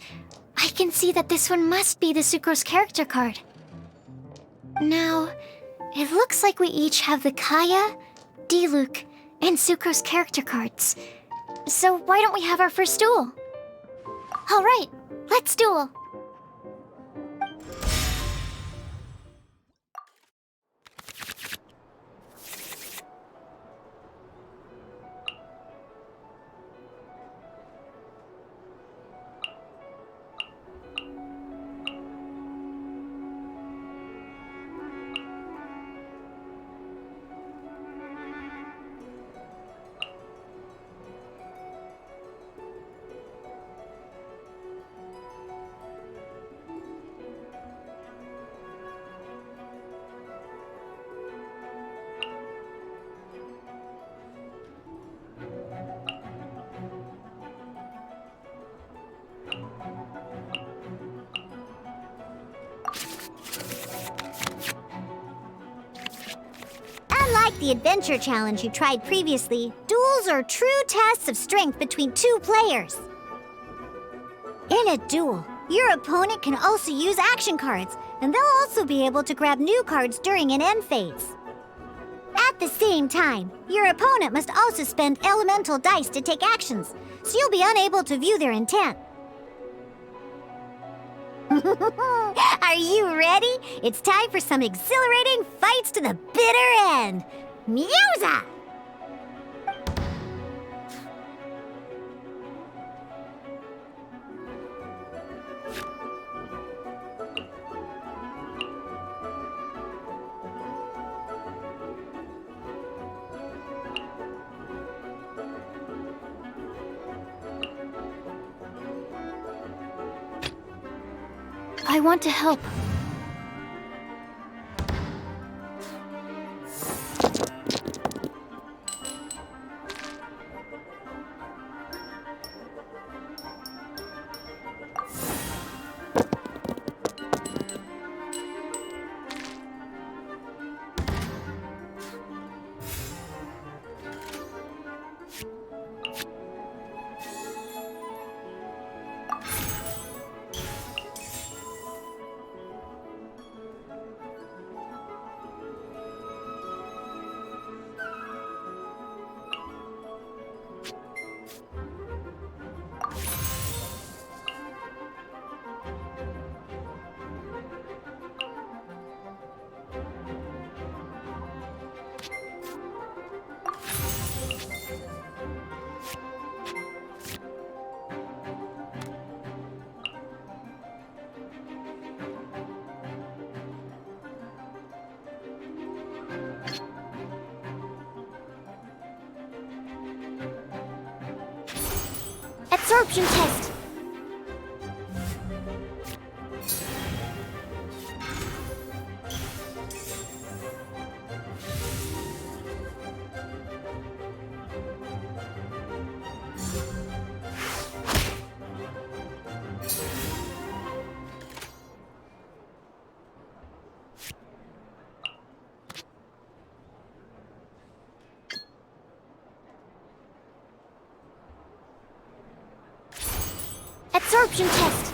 I can see that this one must be the Sucrose character card. Now, it looks like we each have the Kaya, Diluc, and Sucrose character cards. So why don't we have our first duel? Alright, let's duel. Unlike the adventure challenge you tried previously, duels are true tests of strength between 2 players. In a duel, your opponent can also use action cards, and they'll also be able to grab new cards during an end phase. At the same time, your opponent must also spend elemental dice to take actions, so you'll be unable to view their intent. Are you ready? It's time for some exhilarating fights to the bitter end. Musa! I want to help. Absorption test. Absorption test.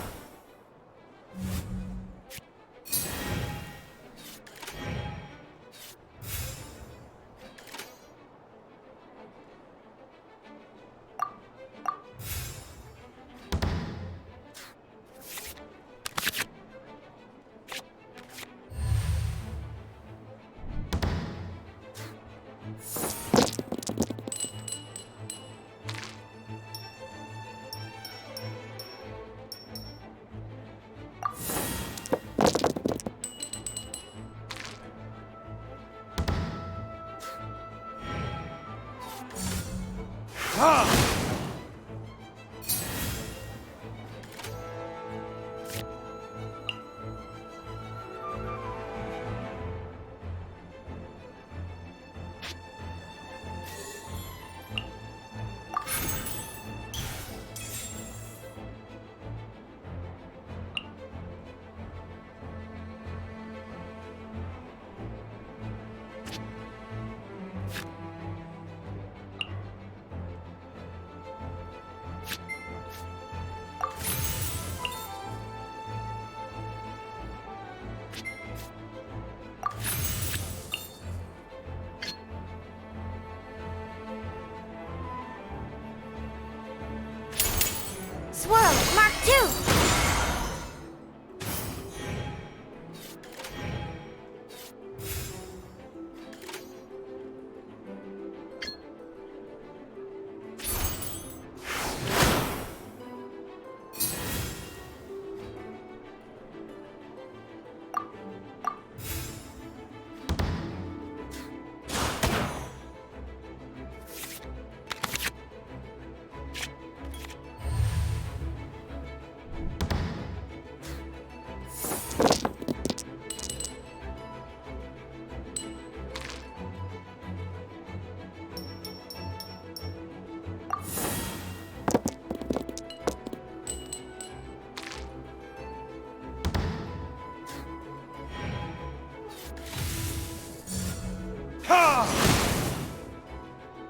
Swirl, Mark II!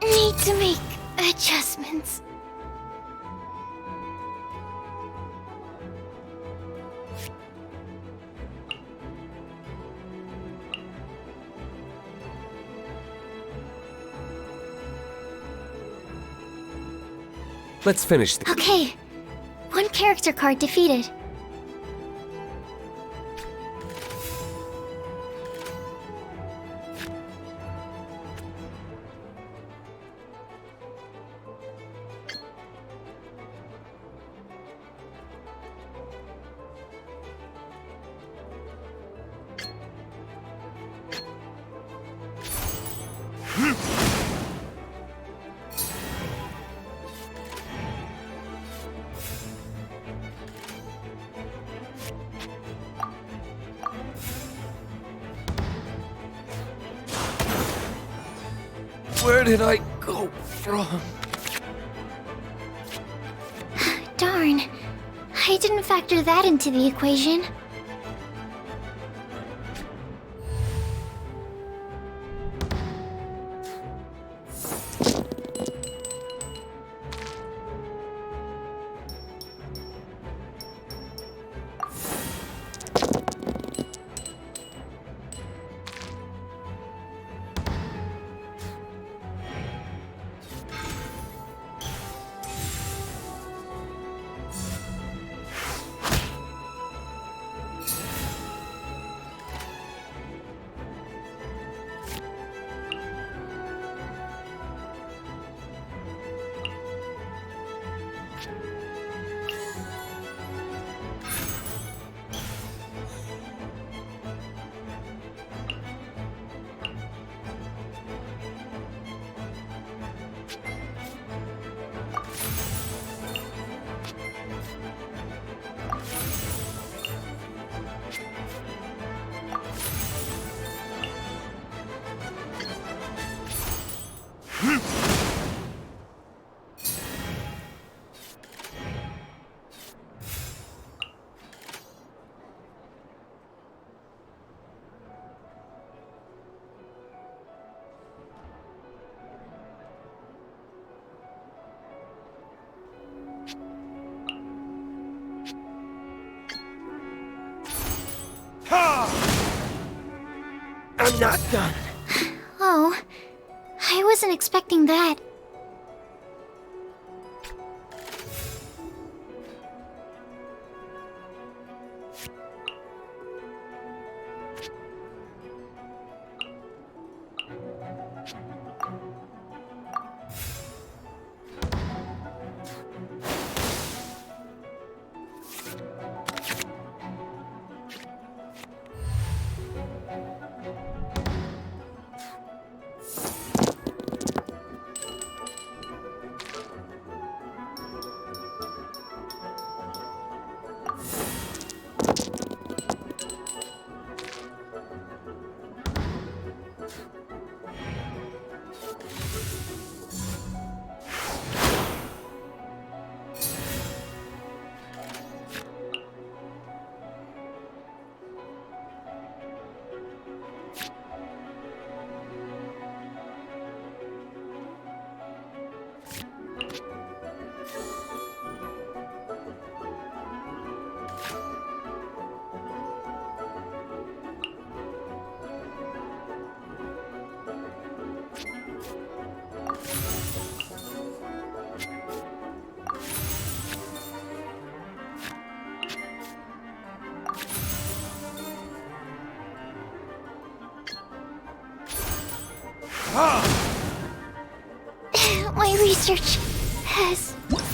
Need to make adjustments. Let's finish Okay. One character card defeated. Where did I go from? Darn. I didn't factor that into the equation. I'm not done. Oh, I wasn't expecting that. My research has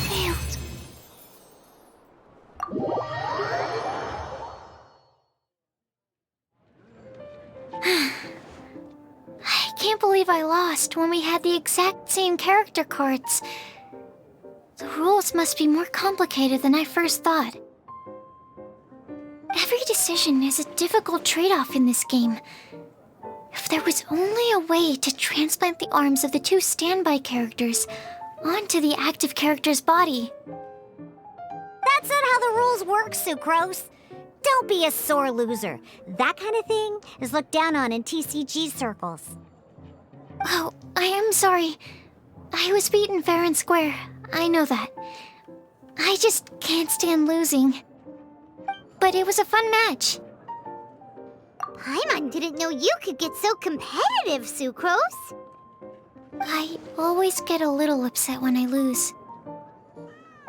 failed. I can't believe I lost when we had the exact same character cards. The rules must be more complicated than I first thought. Every decision is a difficult trade-off in this game. If there was only a way to transplant the arms of the two standby characters onto the active character's body. That's not how the rules work, Sucrose. Don't be a sore loser. That kind of thing is looked down on in TCG circles. Oh, I am sorry. I was beaten fair and square. I know that. I just can't stand losing. But it was a fun match. Paimon didn't know you could get so competitive, Sucrose. I always get a little upset when I lose.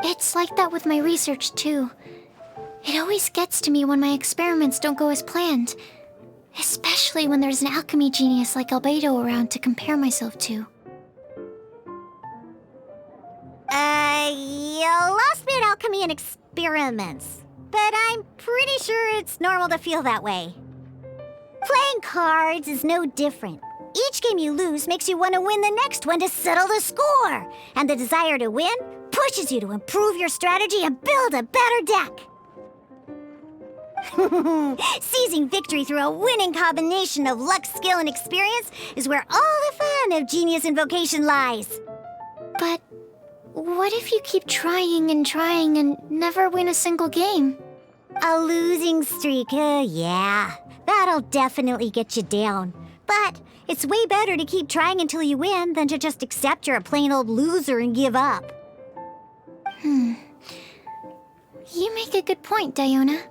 It's like that with my research, too. It always gets to me when my experiments don't go as planned. Especially when there's an alchemy genius like Albedo around to compare myself to. You lost me at alchemy and experiments. But I'm pretty sure it's normal to feel that way. Playing cards is no different. Each game you lose makes you want to win the next one to settle the score. And the desire to win pushes you to improve your strategy and build a better deck. Seizing victory through a winning combination of luck, skill, and experience is where all the fun of Genius Invocation lies. But what if you keep trying and never win a single game? A losing streak, yeah. That'll definitely get you down. But it's way better to keep trying until you win than to just accept you're a plain old loser and give up. You make a good point, Diona.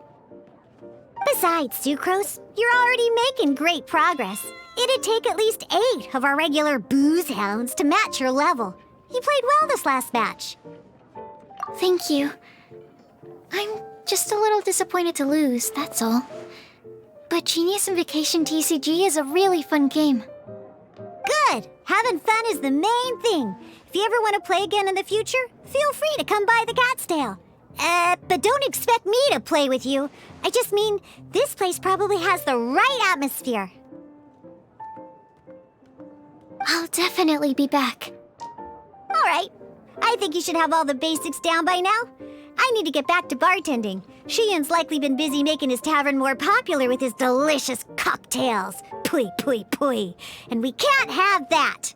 Besides, Sucrose, you're already making great progress. It'd take at least 8 of our regular booze hounds to match your level. You played well this last match. Thank you. I'm just a little disappointed to lose, that's all. But Genius Invocation TCG is a really fun game. Good! Having fun is the main thing. If you ever want to play again in the future, feel free to come by the Cat's Tail. But don't expect me to play with you. I just mean, this place probably has the right atmosphere. I'll definitely be back. All right. I think you should have all the basics down by now. I need to get back to bartending. Shiyan's likely been busy making his tavern more popular with his delicious cocktails. Pui, pui, pui. And we can't have that.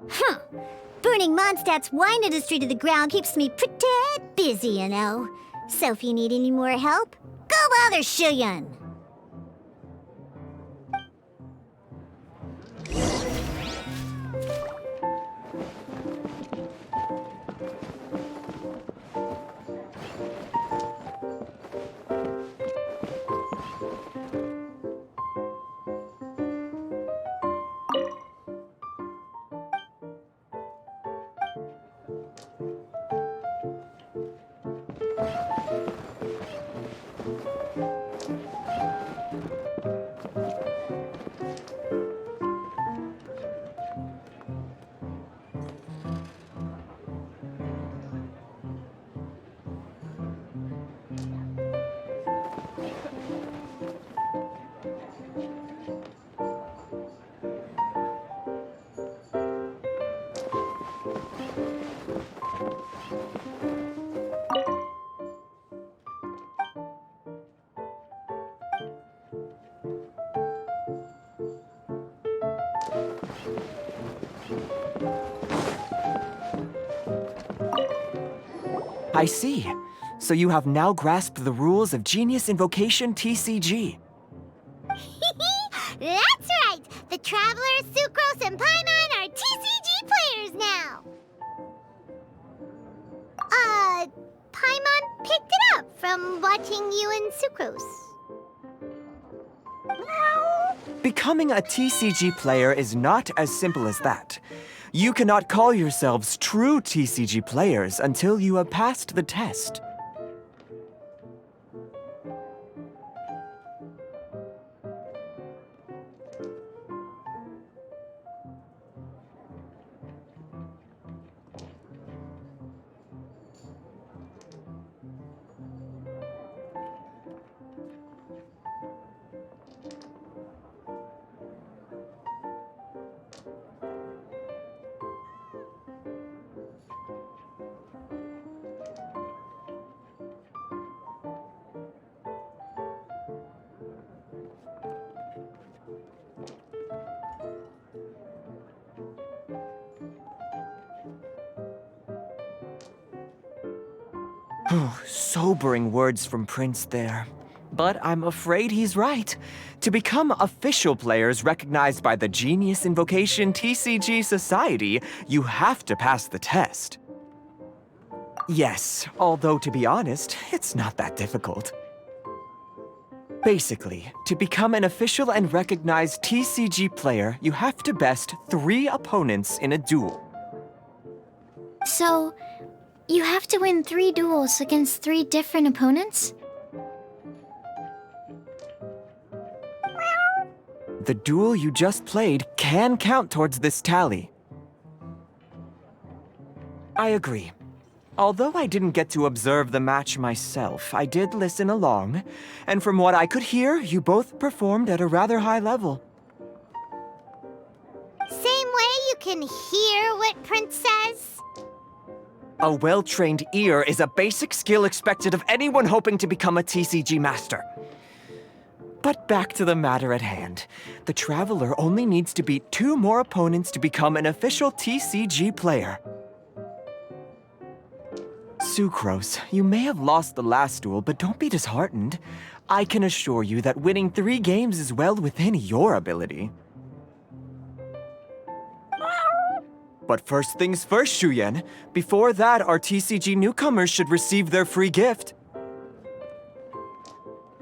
Huh. Burning Mondstadt's wine industry to the ground keeps me pretty busy, you know. So if you need any more help, go bother Shiyan. I see. So you have now grasped the rules of Genius Invocation TCG. That's right! The Traveler, Sucrose, and Paimon are TCG players now! Paimon picked it up from watching you and Sucrose. Becoming a TCG player is not as simple as that. You cannot call yourselves true TCG players until you have passed the test. Sobering words from Prince there. But I'm afraid he's right. To become official players recognized by the Genius Invocation TCG Society, you have to pass the test. Yes, although to be honest, it's not that difficult. Basically, to become an official and recognized TCG player, you have to best 3 opponents in a duel. So, you have to win 3 duels against 3 different opponents? The duel you just played can count towards this tally. I agree. Although I didn't get to observe the match myself, I did listen along, and from what I could hear, you both performed at a rather high level. Same way you can hear what Prince says? A well-trained ear is a basic skill expected of anyone hoping to become a TCG master. But back to the matter at hand. The Traveler only needs to beat 2 more opponents to become an official TCG player. Sucrose, you may have lost the last duel, but don't be disheartened. I can assure you that winning 3 games is well within your ability. But first things first, Shuyen. Before that, our TCG newcomers should receive their free gift.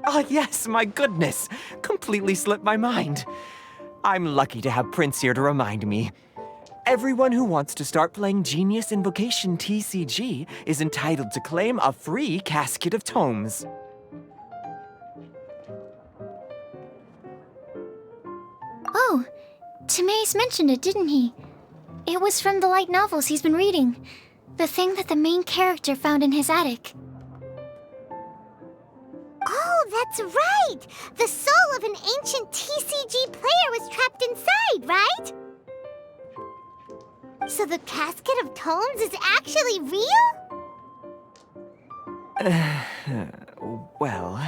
Ah, yes, my goodness. Completely slipped my mind. I'm lucky to have Prince here to remind me. Everyone who wants to start playing Genius Invocation TCG is entitled to claim a free casket of tomes. Oh, Timaeus mentioned it, didn't he? It was from the light novels he's been reading. The thing that the main character found in his attic. Oh, that's right! The soul of an ancient TCG player was trapped inside, right? So the casket of tomes is actually real? Well,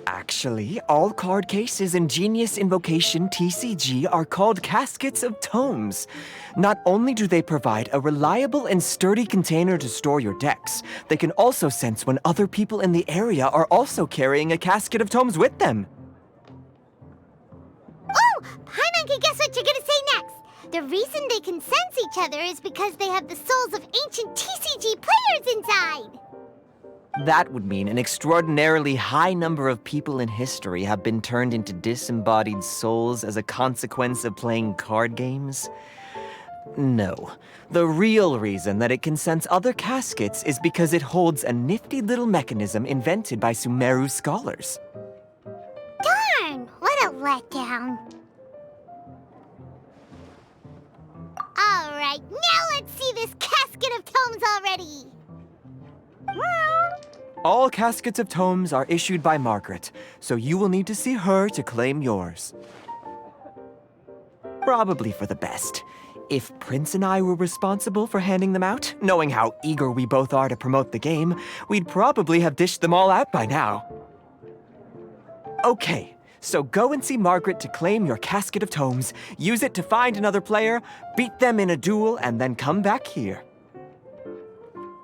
actually, all card cases in Genius Invocation TCG are called caskets of tomes. Not only do they provide a reliable and sturdy container to store your decks, they can also sense when other people in the area are also carrying a casket of tomes with them. Oh! Paimon, guess what you're gonna say next? The reason they can sense each other is because they have the souls of ancient TCG players inside! That would mean an extraordinarily high number of people in history have been turned into disembodied souls as a consequence of playing card games. No. The real reason that it can sense other caskets is because it holds a nifty little mechanism invented by Sumeru's scholars. Darn! What a letdown. Alright, now let's see this casket of tomes already! All caskets of tomes are issued by Margaret, so you will need to see her to claim yours. Probably for the best. If Prince and I were responsible for handing them out, knowing how eager we both are to promote the game, we'd probably have dished them all out by now. Okay, so go and see Margaret to claim your casket of tomes, use it to find another player, beat them in a duel, and then come back here.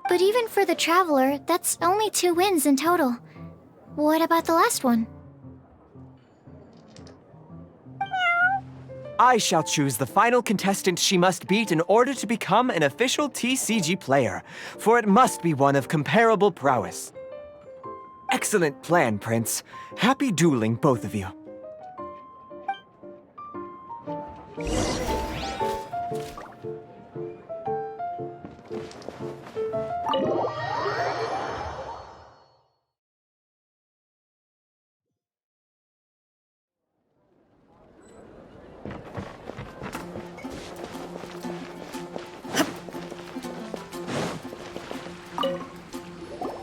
But even for the Traveler, that's only 2 wins in total. What about the last one? I shall choose the final contestant she must beat in order to become an official TCG player, for it must be one of comparable prowess. Excellent plan, Prince. Happy dueling, both of you.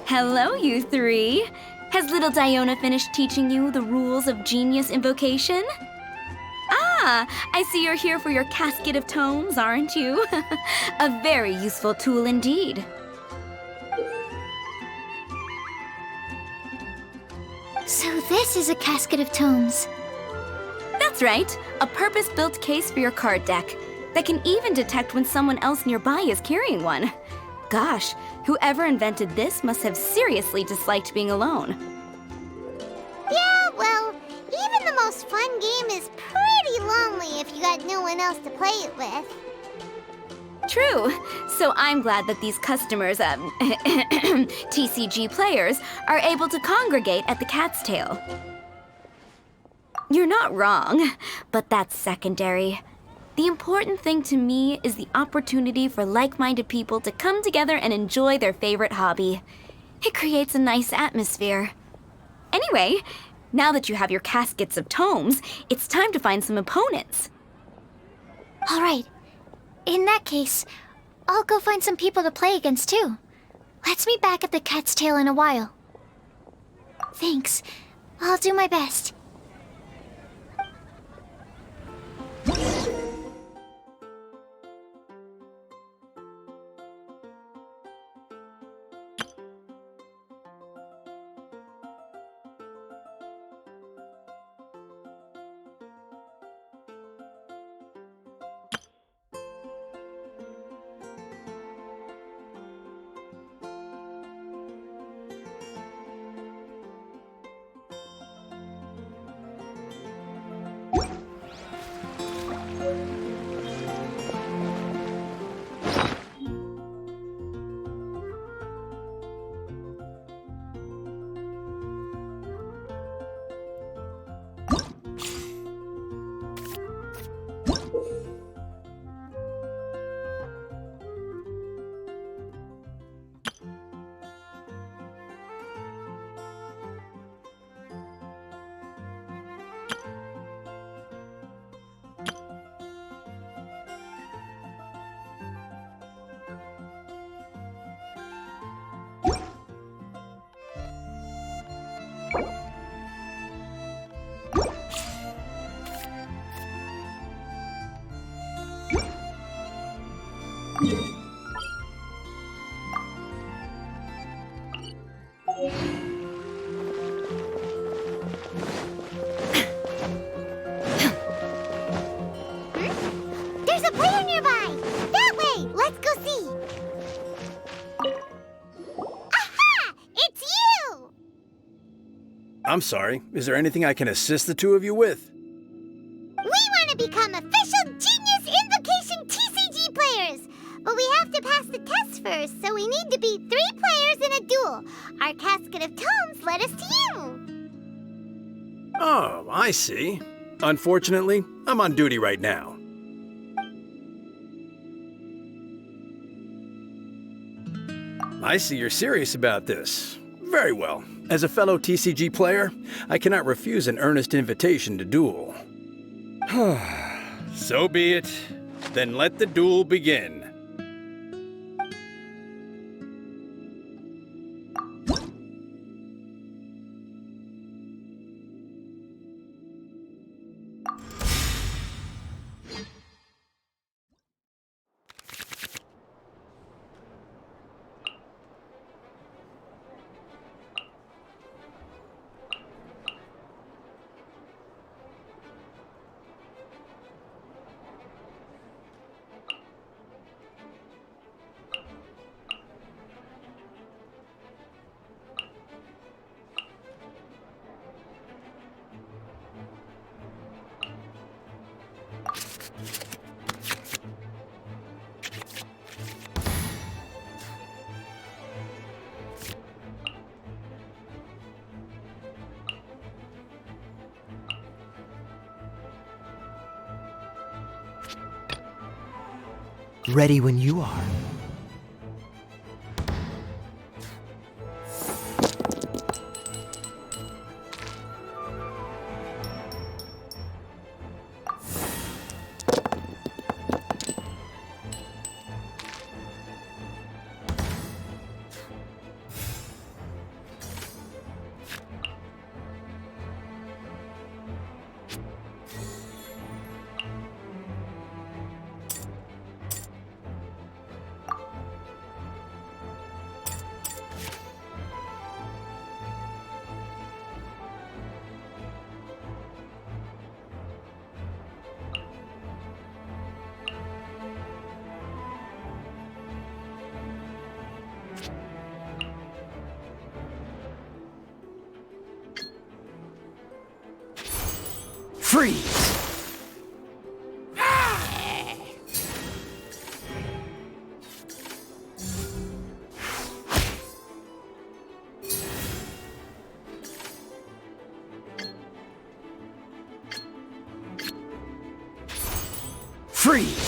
Hello, you 3. Has little Diona finished teaching you the rules of Genius Invocation? Ah, I see you're here for your casket of tomes, aren't you? A very useful tool indeed. So this is a casket of tomes. That's right, a purpose-built case for your card deck that can even detect when someone else nearby is carrying one. Gosh, whoever invented this must have seriously disliked being alone. Yeah, well, even the most fun game is pretty lonely if you got no one else to play it with. True. So I'm glad that these customers, TCG players, are able to congregate at the Cat's Tail. You're not wrong, but that's secondary. The important thing to me is the opportunity for like-minded people to come together and enjoy their favorite hobby. It creates a nice atmosphere. Anyway, now that you have your caskets of tomes, it's time to find some opponents. All right. In that case, I'll go find some people to play against too. Let's meet back at the Cat's Tail in a while. Thanks. I'll do my best. There's a player nearby! That way! Let's go see! Aha! It's you! I'm sorry. Is there anything I can assist the two of you with? We want to become official Genius Invocation TCG players! But we have to pass the test first, so we need to beat 3 players in a duel. Our casket of tomes led us to you! Oh, I see. Unfortunately, I'm on duty right now. I see you're serious about this. Very well. As a fellow TCG player, I cannot refuse an earnest invitation to duel. So be it. Then let the duel begin. Ready when you are. Freeze! Freeze!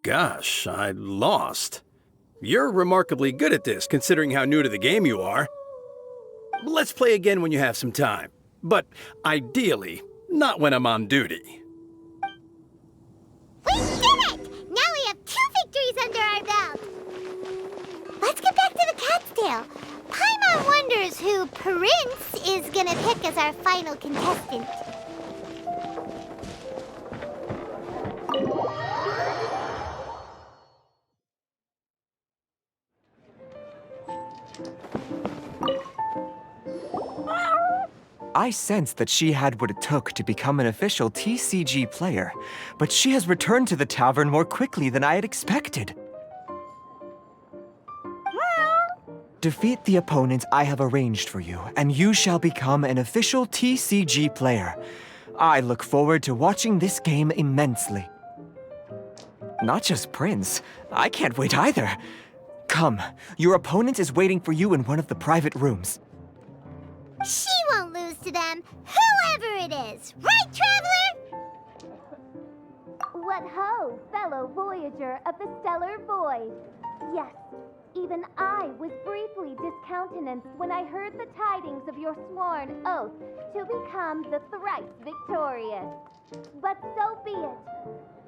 Gosh, I lost. You're remarkably good at this, considering how new to the game you are. Let's play again when you have some time. But ideally, not when I'm on duty. We did it! Now we have 2 victories under our belt. Let's get back to the cat's tail. Paimon wonders who Prince is gonna pick as our final contestant. I sensed that she had what it took to become an official TCG player, but she has returned to the tavern more quickly than I had expected. Defeat the opponent I have arranged for you, and you shall become an official TCG player. I look forward to watching this game immensely. Not just Prince. I can't wait either. Come, your opponent is waiting for you in one of the private rooms. She won't lose to them, whoever it is. Right, Traveler? What ho, fellow voyager of the stellar void. Yes, even I was briefly discountenanced when I heard the tidings of your sworn oath to become the thrice victorious. But so be it.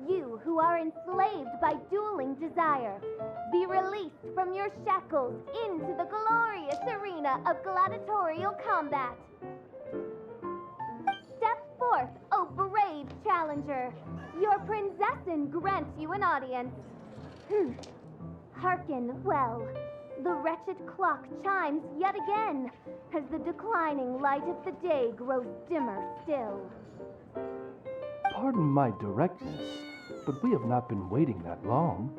You who are enslaved by dueling desire, be released from your shackles into the glorious arena of gladiatorial combat. Step forth, O brave challenger. Your princessin grants you an audience. Hearken well. The wretched clock chimes yet again, as the declining light of the day grows dimmer still. Pardon my directness, but we have not been waiting that long.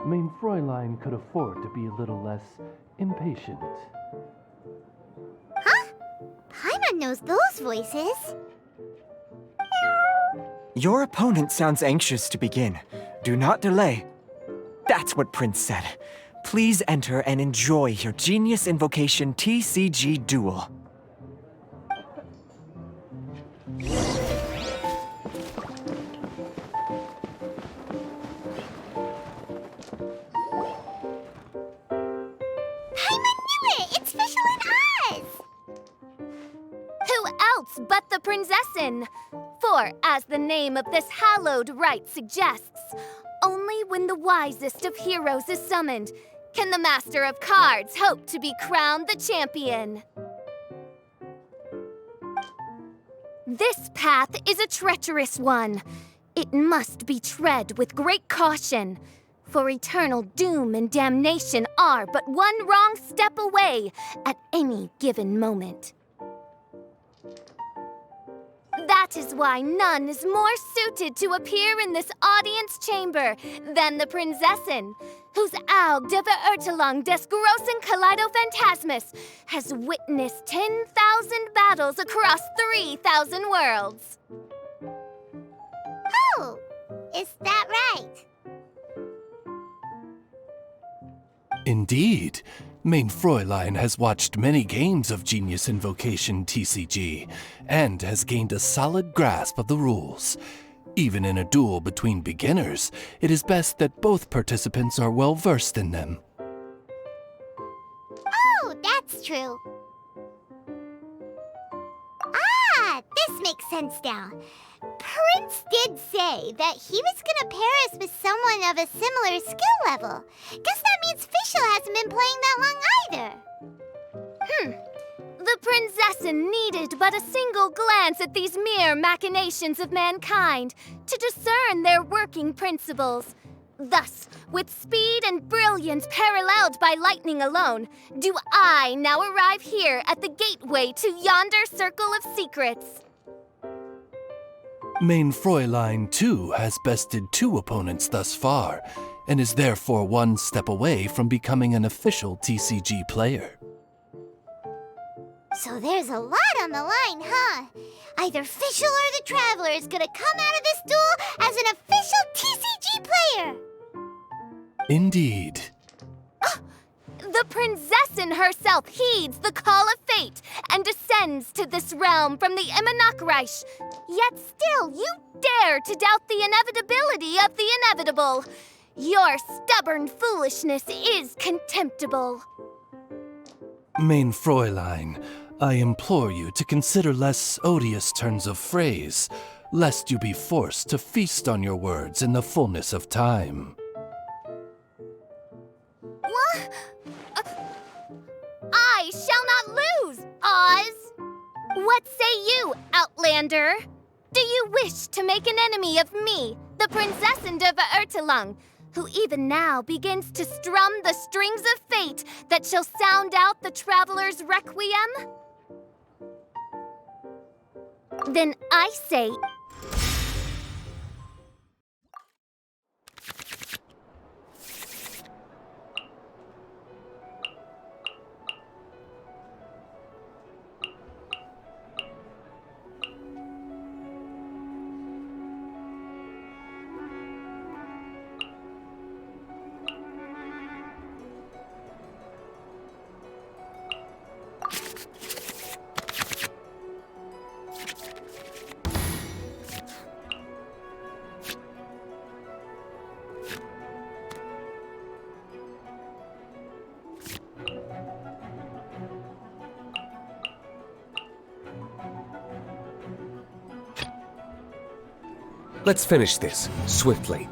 Mein Fräulein could afford to be a little less impatient. Huh? Paimon knows those voices. Your opponent sounds anxious to begin. Do not delay. That's what Prince said. Please enter and enjoy your Genius Invocation TCG duel. But the princessin. For, as the name of this hallowed rite suggests, only when the wisest of heroes is summoned can the master of cards hope to be crowned the champion. This path is a treacherous one. It must be tread with great caution, for eternal doom and damnation are but one wrong step away at any given moment. That is why none is more suited to appear in this audience chamber than the princessin, whose Aug de Verurtelung des großen Kaleido-Phantasmus has witnessed 10,000 battles across 3,000 worlds. Oh, is that right? Indeed. Mein Fräulein has watched many games of Genius Invocation TCG, and has gained a solid grasp of the rules. Even in a duel between beginners, it is best that both participants are well versed in them. Oh, that's true. Ah, this makes sense now. Prince did say that he was gonna pair us with someone of a similar skill level. Guess that means Fischl hasn't been playing that long either. The princessin needed but a single glance at these mere machinations of mankind to discern their working principles. Thus, with speed and brilliance paralleled by lightning alone, do I now arrive here at the gateway to yonder circle of secrets. Mein Fräulein, too, has bested 2 opponents thus far, and is therefore one step away from becoming an official TCG player. So there's a lot on the line, huh? Either Fischl or the Traveler is gonna come out of this duel as an official TCG player! Indeed. The princessin herself heeds the call of fate and descends to this realm from the Immanakreich. Yet still, you dare to doubt the inevitability of the inevitable. Your stubborn foolishness is contemptible. Mein Fräulein, I implore you to consider less odious turns of phrase, lest you be forced to feast on your words in the fullness of time. What? I shall not lose, Oz! What say you, Outlander? Do you wish to make an enemy of me, the Princessin of Ertelung, who even now begins to strum the strings of fate that shall sound out the traveler's requiem? Then I say... Let's finish this, swiftly.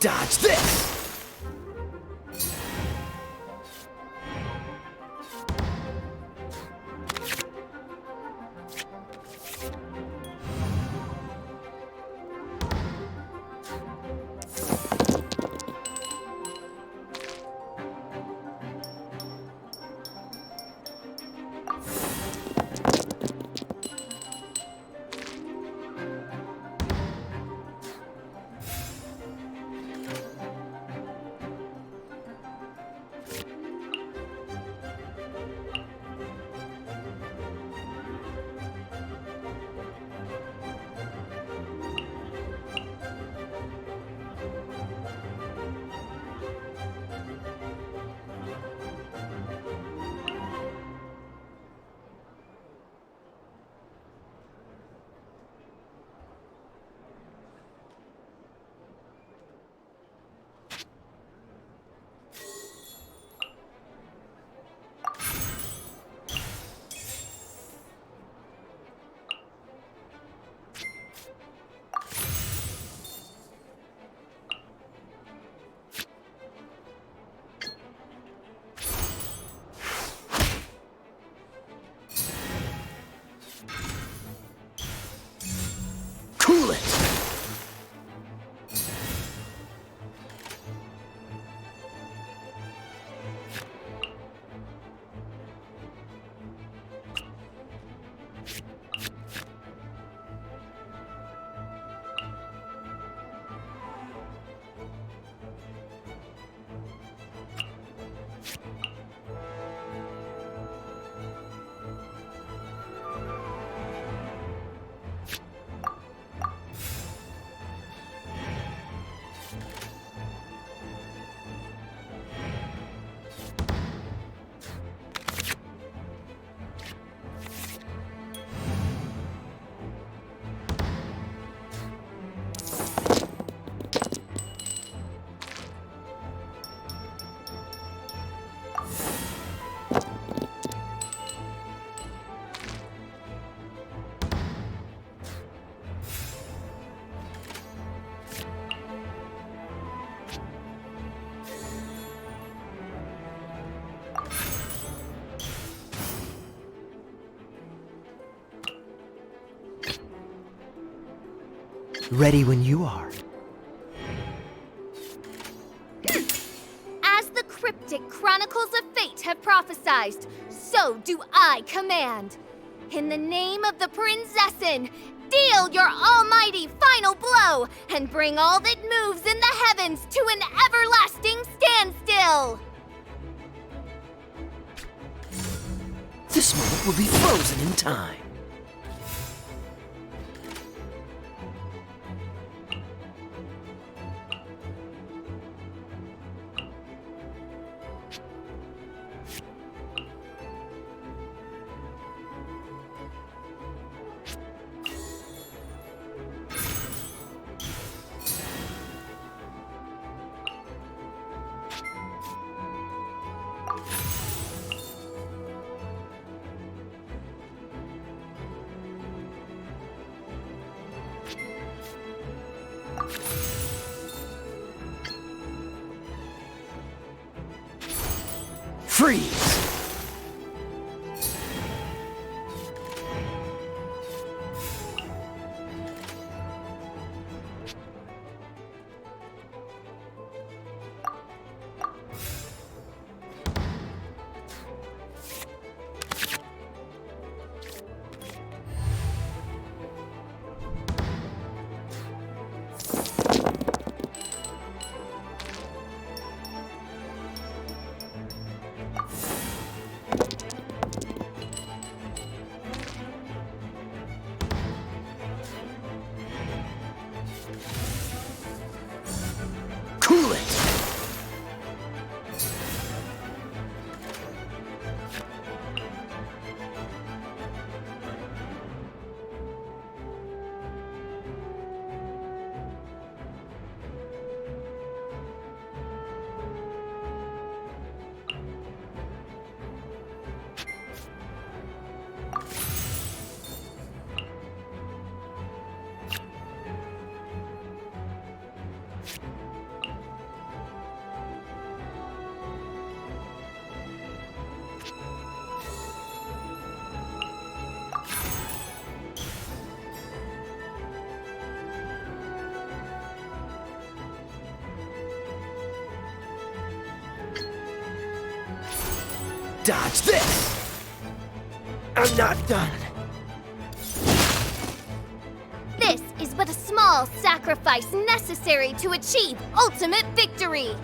Dodge this! Ready when you are. As the cryptic chronicles of fate have prophesied, so do I command. In the name of the Prinzessin, deal your almighty final blow and bring all that moves in the heavens to an everlasting standstill. This moment will be frozen in time. Freeze! Cool it! Dodge this! I'm not done. This is but a small sacrifice necessary to achieve ultimate victory.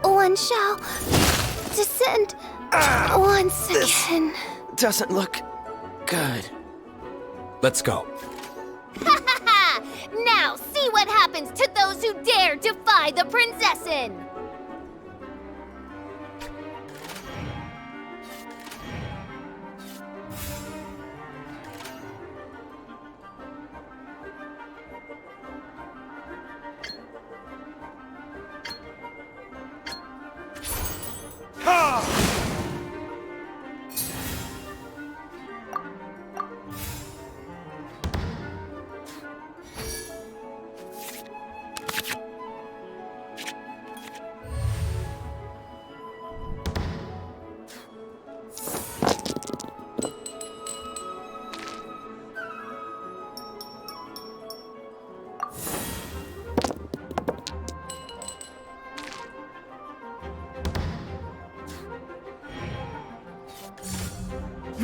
One shall descend once again. Doesn't look good. Let's go. Ha ha ha! Now see what happens to those who dare defy the Prinzessin!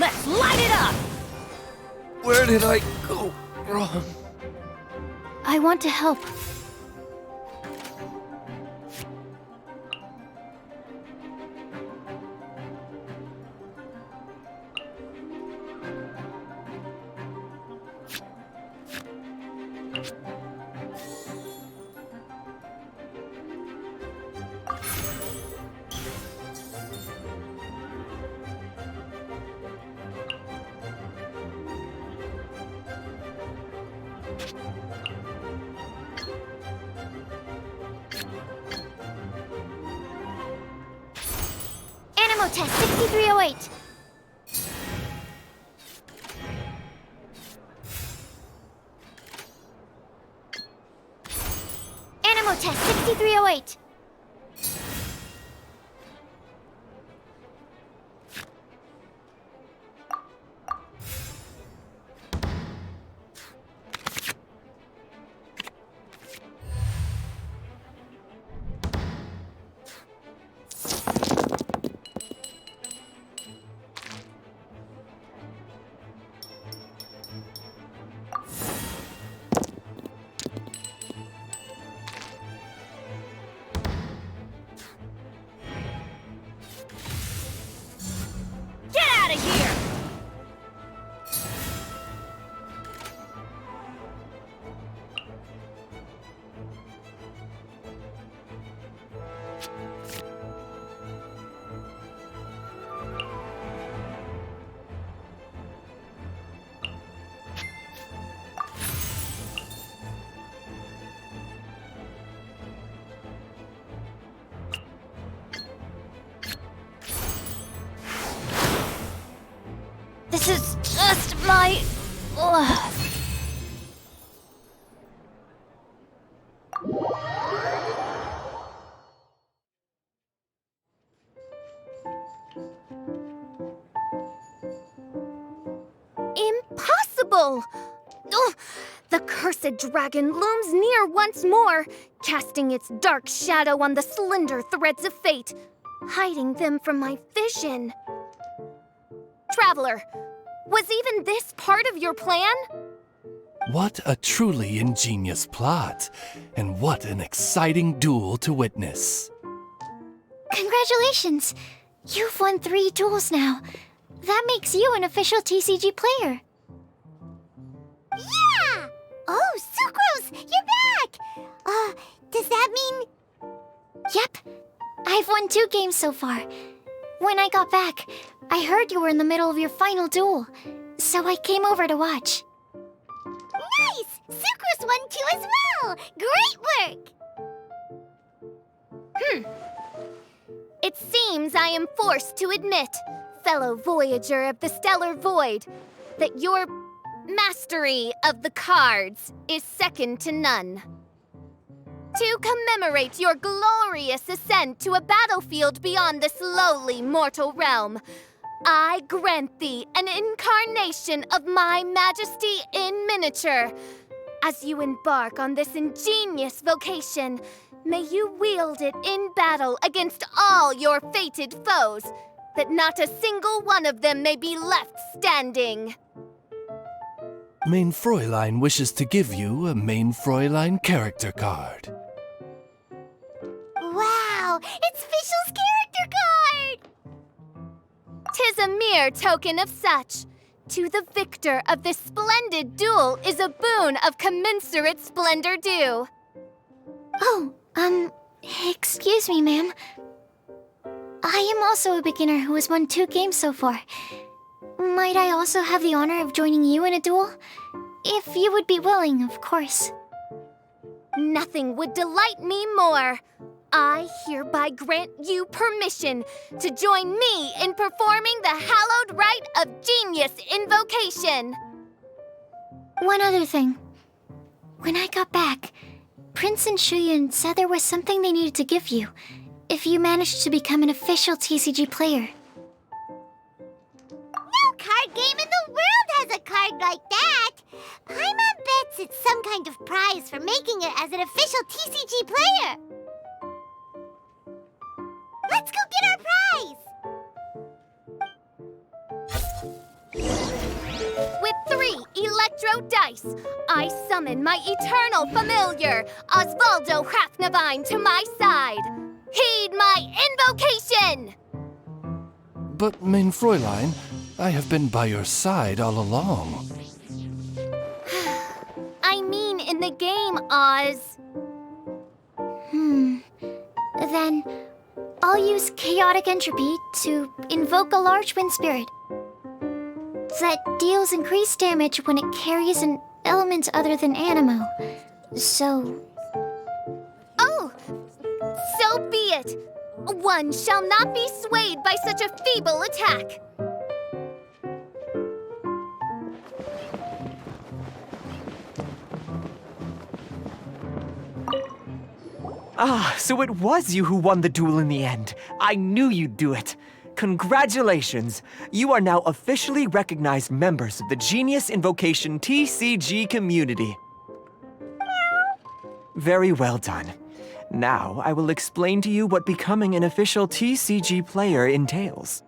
Let's light it up! Where did I go wrong? I want to help. Animal test 6308. Animal test 6308. Get out of here! This is just my... Ugh. Impossible! Ugh! The cursed dragon looms near once more, casting its dark shadow on the slender threads of fate, hiding them from my vision. Traveler, was even this part of your plan? What a truly ingenious plot, and what an exciting duel to witness. Congratulations! You've won 3 duels now. That makes you an official TCG player. Yeah! Oh, Sucrose, you're back! Does that mean... Yep. I've won 2 games so far. When I got back, I heard you were in the middle of your final duel, so I came over to watch. Nice! Sucrose won too as well! Great work! It seems I am forced to admit, fellow voyager of the stellar void, that your mastery of the cards is second to none. To commemorate your glorious ascent to a battlefield beyond this lowly mortal realm, I grant thee an incarnation of my majesty in miniature. As you embark on this ingenious vocation, may you wield it in battle against all your fated foes, that not a single one of them may be left standing. Main Fräulein wishes to give you a Main Fräulein character card. Wow! It's Fischl's character card! 'Tis a mere token of such. To the victor of this splendid duel is a boon of commensurate splendor due. Oh, excuse me, ma'am. I am also a beginner who has won 2 games so far. Might I also have the honor of joining you in a duel? If you would be willing, of course. Nothing would delight me more. I hereby grant you permission to join me in performing the hallowed rite of genius invocation. One other thing. When I got back, Prince and Shuyan said there was something they needed to give you if you managed to become an official TCG player. No card game in the world has a card like that! Paimon bets it's some kind of prize for making it as an official TCG player! Let's go get our prize! electro dice, I summon my eternal familiar, Osvaldo Hrafnavine, to my side. Heed my invocation! But, mein Fräulein, I have been by your side all along. I mean in the game, Oz. Then I'll use chaotic entropy to invoke a large wind spirit that deals increased damage when it carries an element other than animo. So... Oh! So be it! One shall not be swayed by such a feeble attack! Ah, so it was you who won the duel in the end. I knew you'd do it. Congratulations! You are now officially recognized members of the Genius Invocation TCG community. Very well done. Now, I will explain to you what becoming an official TCG player entails.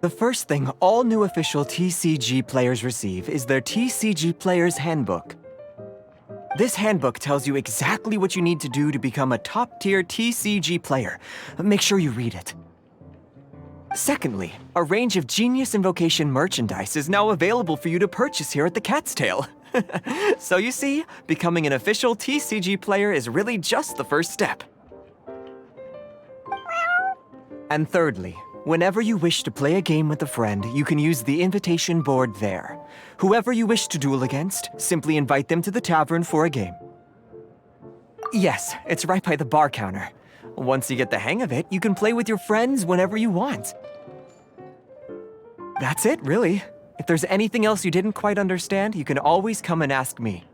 The first thing all new official TCG players receive is their TCG Player's Handbook. This handbook tells you exactly what you need to do to become a top-tier TCG player. Make sure you read it. Secondly, a range of Genius Invocation merchandise is now available for you to purchase here at the Cat's Tail. So you see, becoming an official TCG player is really just the first step. And thirdly, whenever you wish to play a game with a friend, you can use the invitation board there. Whoever you wish to duel against, simply invite them to the tavern for a game. Yes, it's right by the bar counter. Once you get the hang of it, you can play with your friends whenever you want. That's it, really. If there's anything else you didn't quite understand, you can always come and ask me.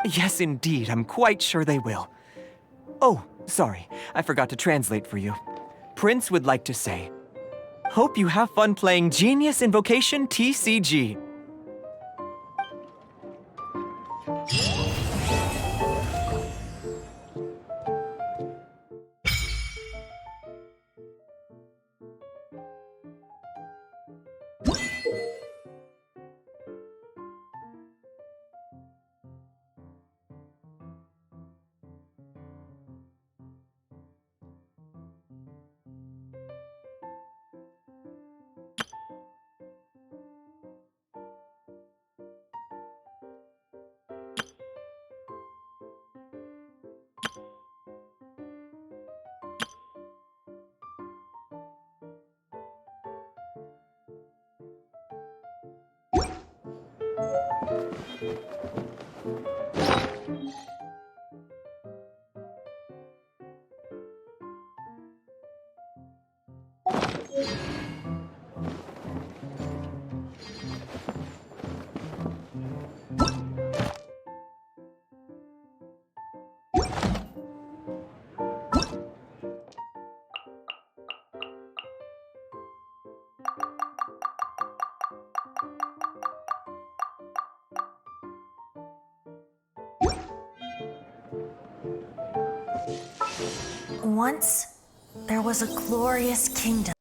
Yes, indeed, I'm quite sure they will. Oh, sorry, I forgot to translate for you. Prince would like to say, hope you have fun playing Genius Invocation TCG. Once, there was a glorious kingdom.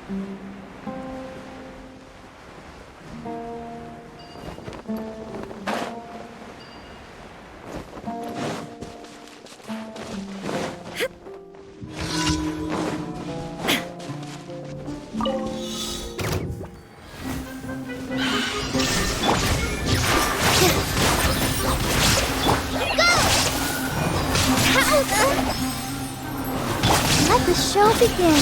Let the show begin.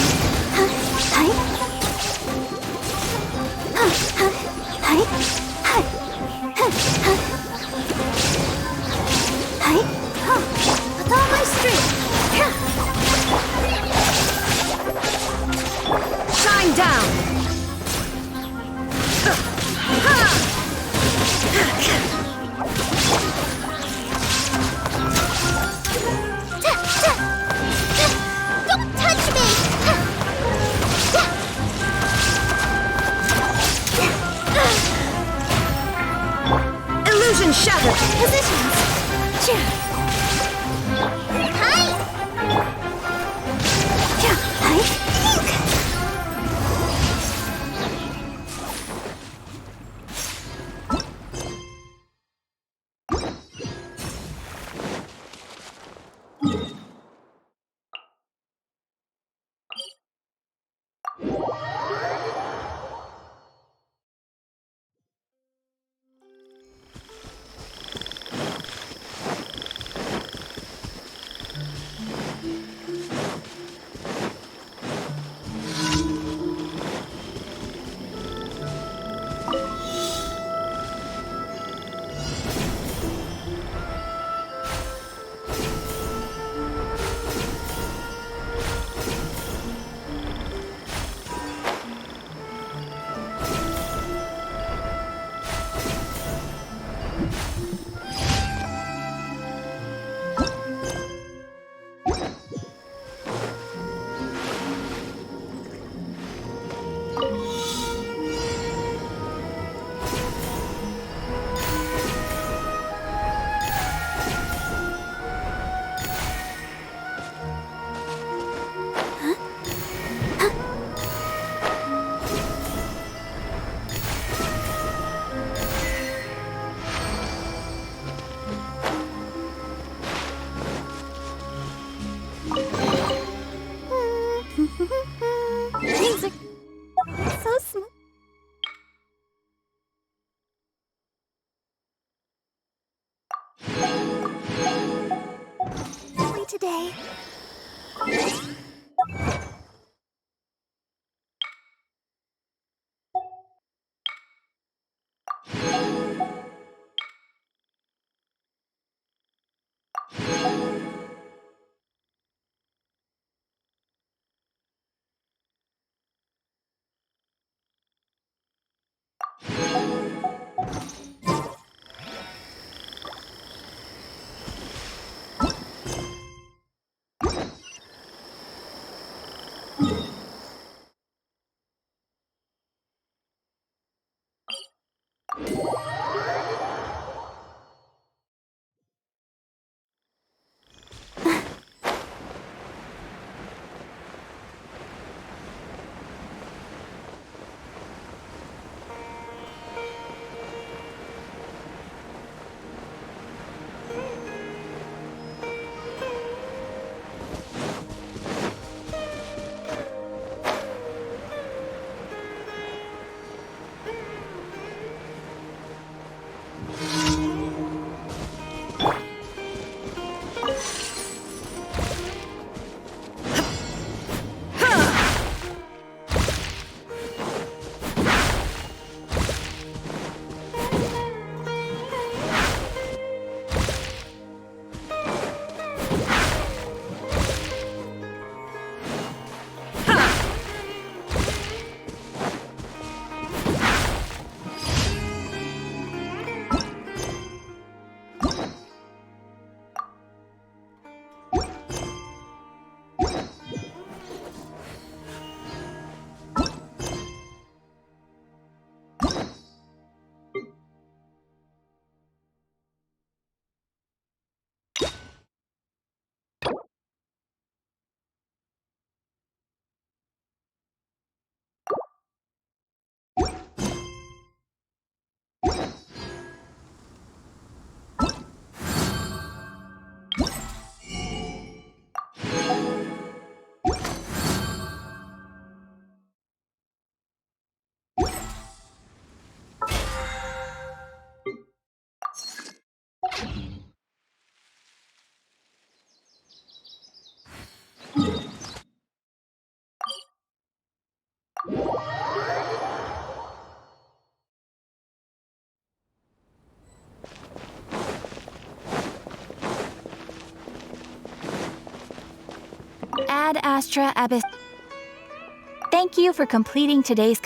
With all my strength. Shine down. Don't touch me! Illusion shattered! Positions! Hi! Things are so smooth. Only today. Ad Astra Abyss. Thank you for completing today's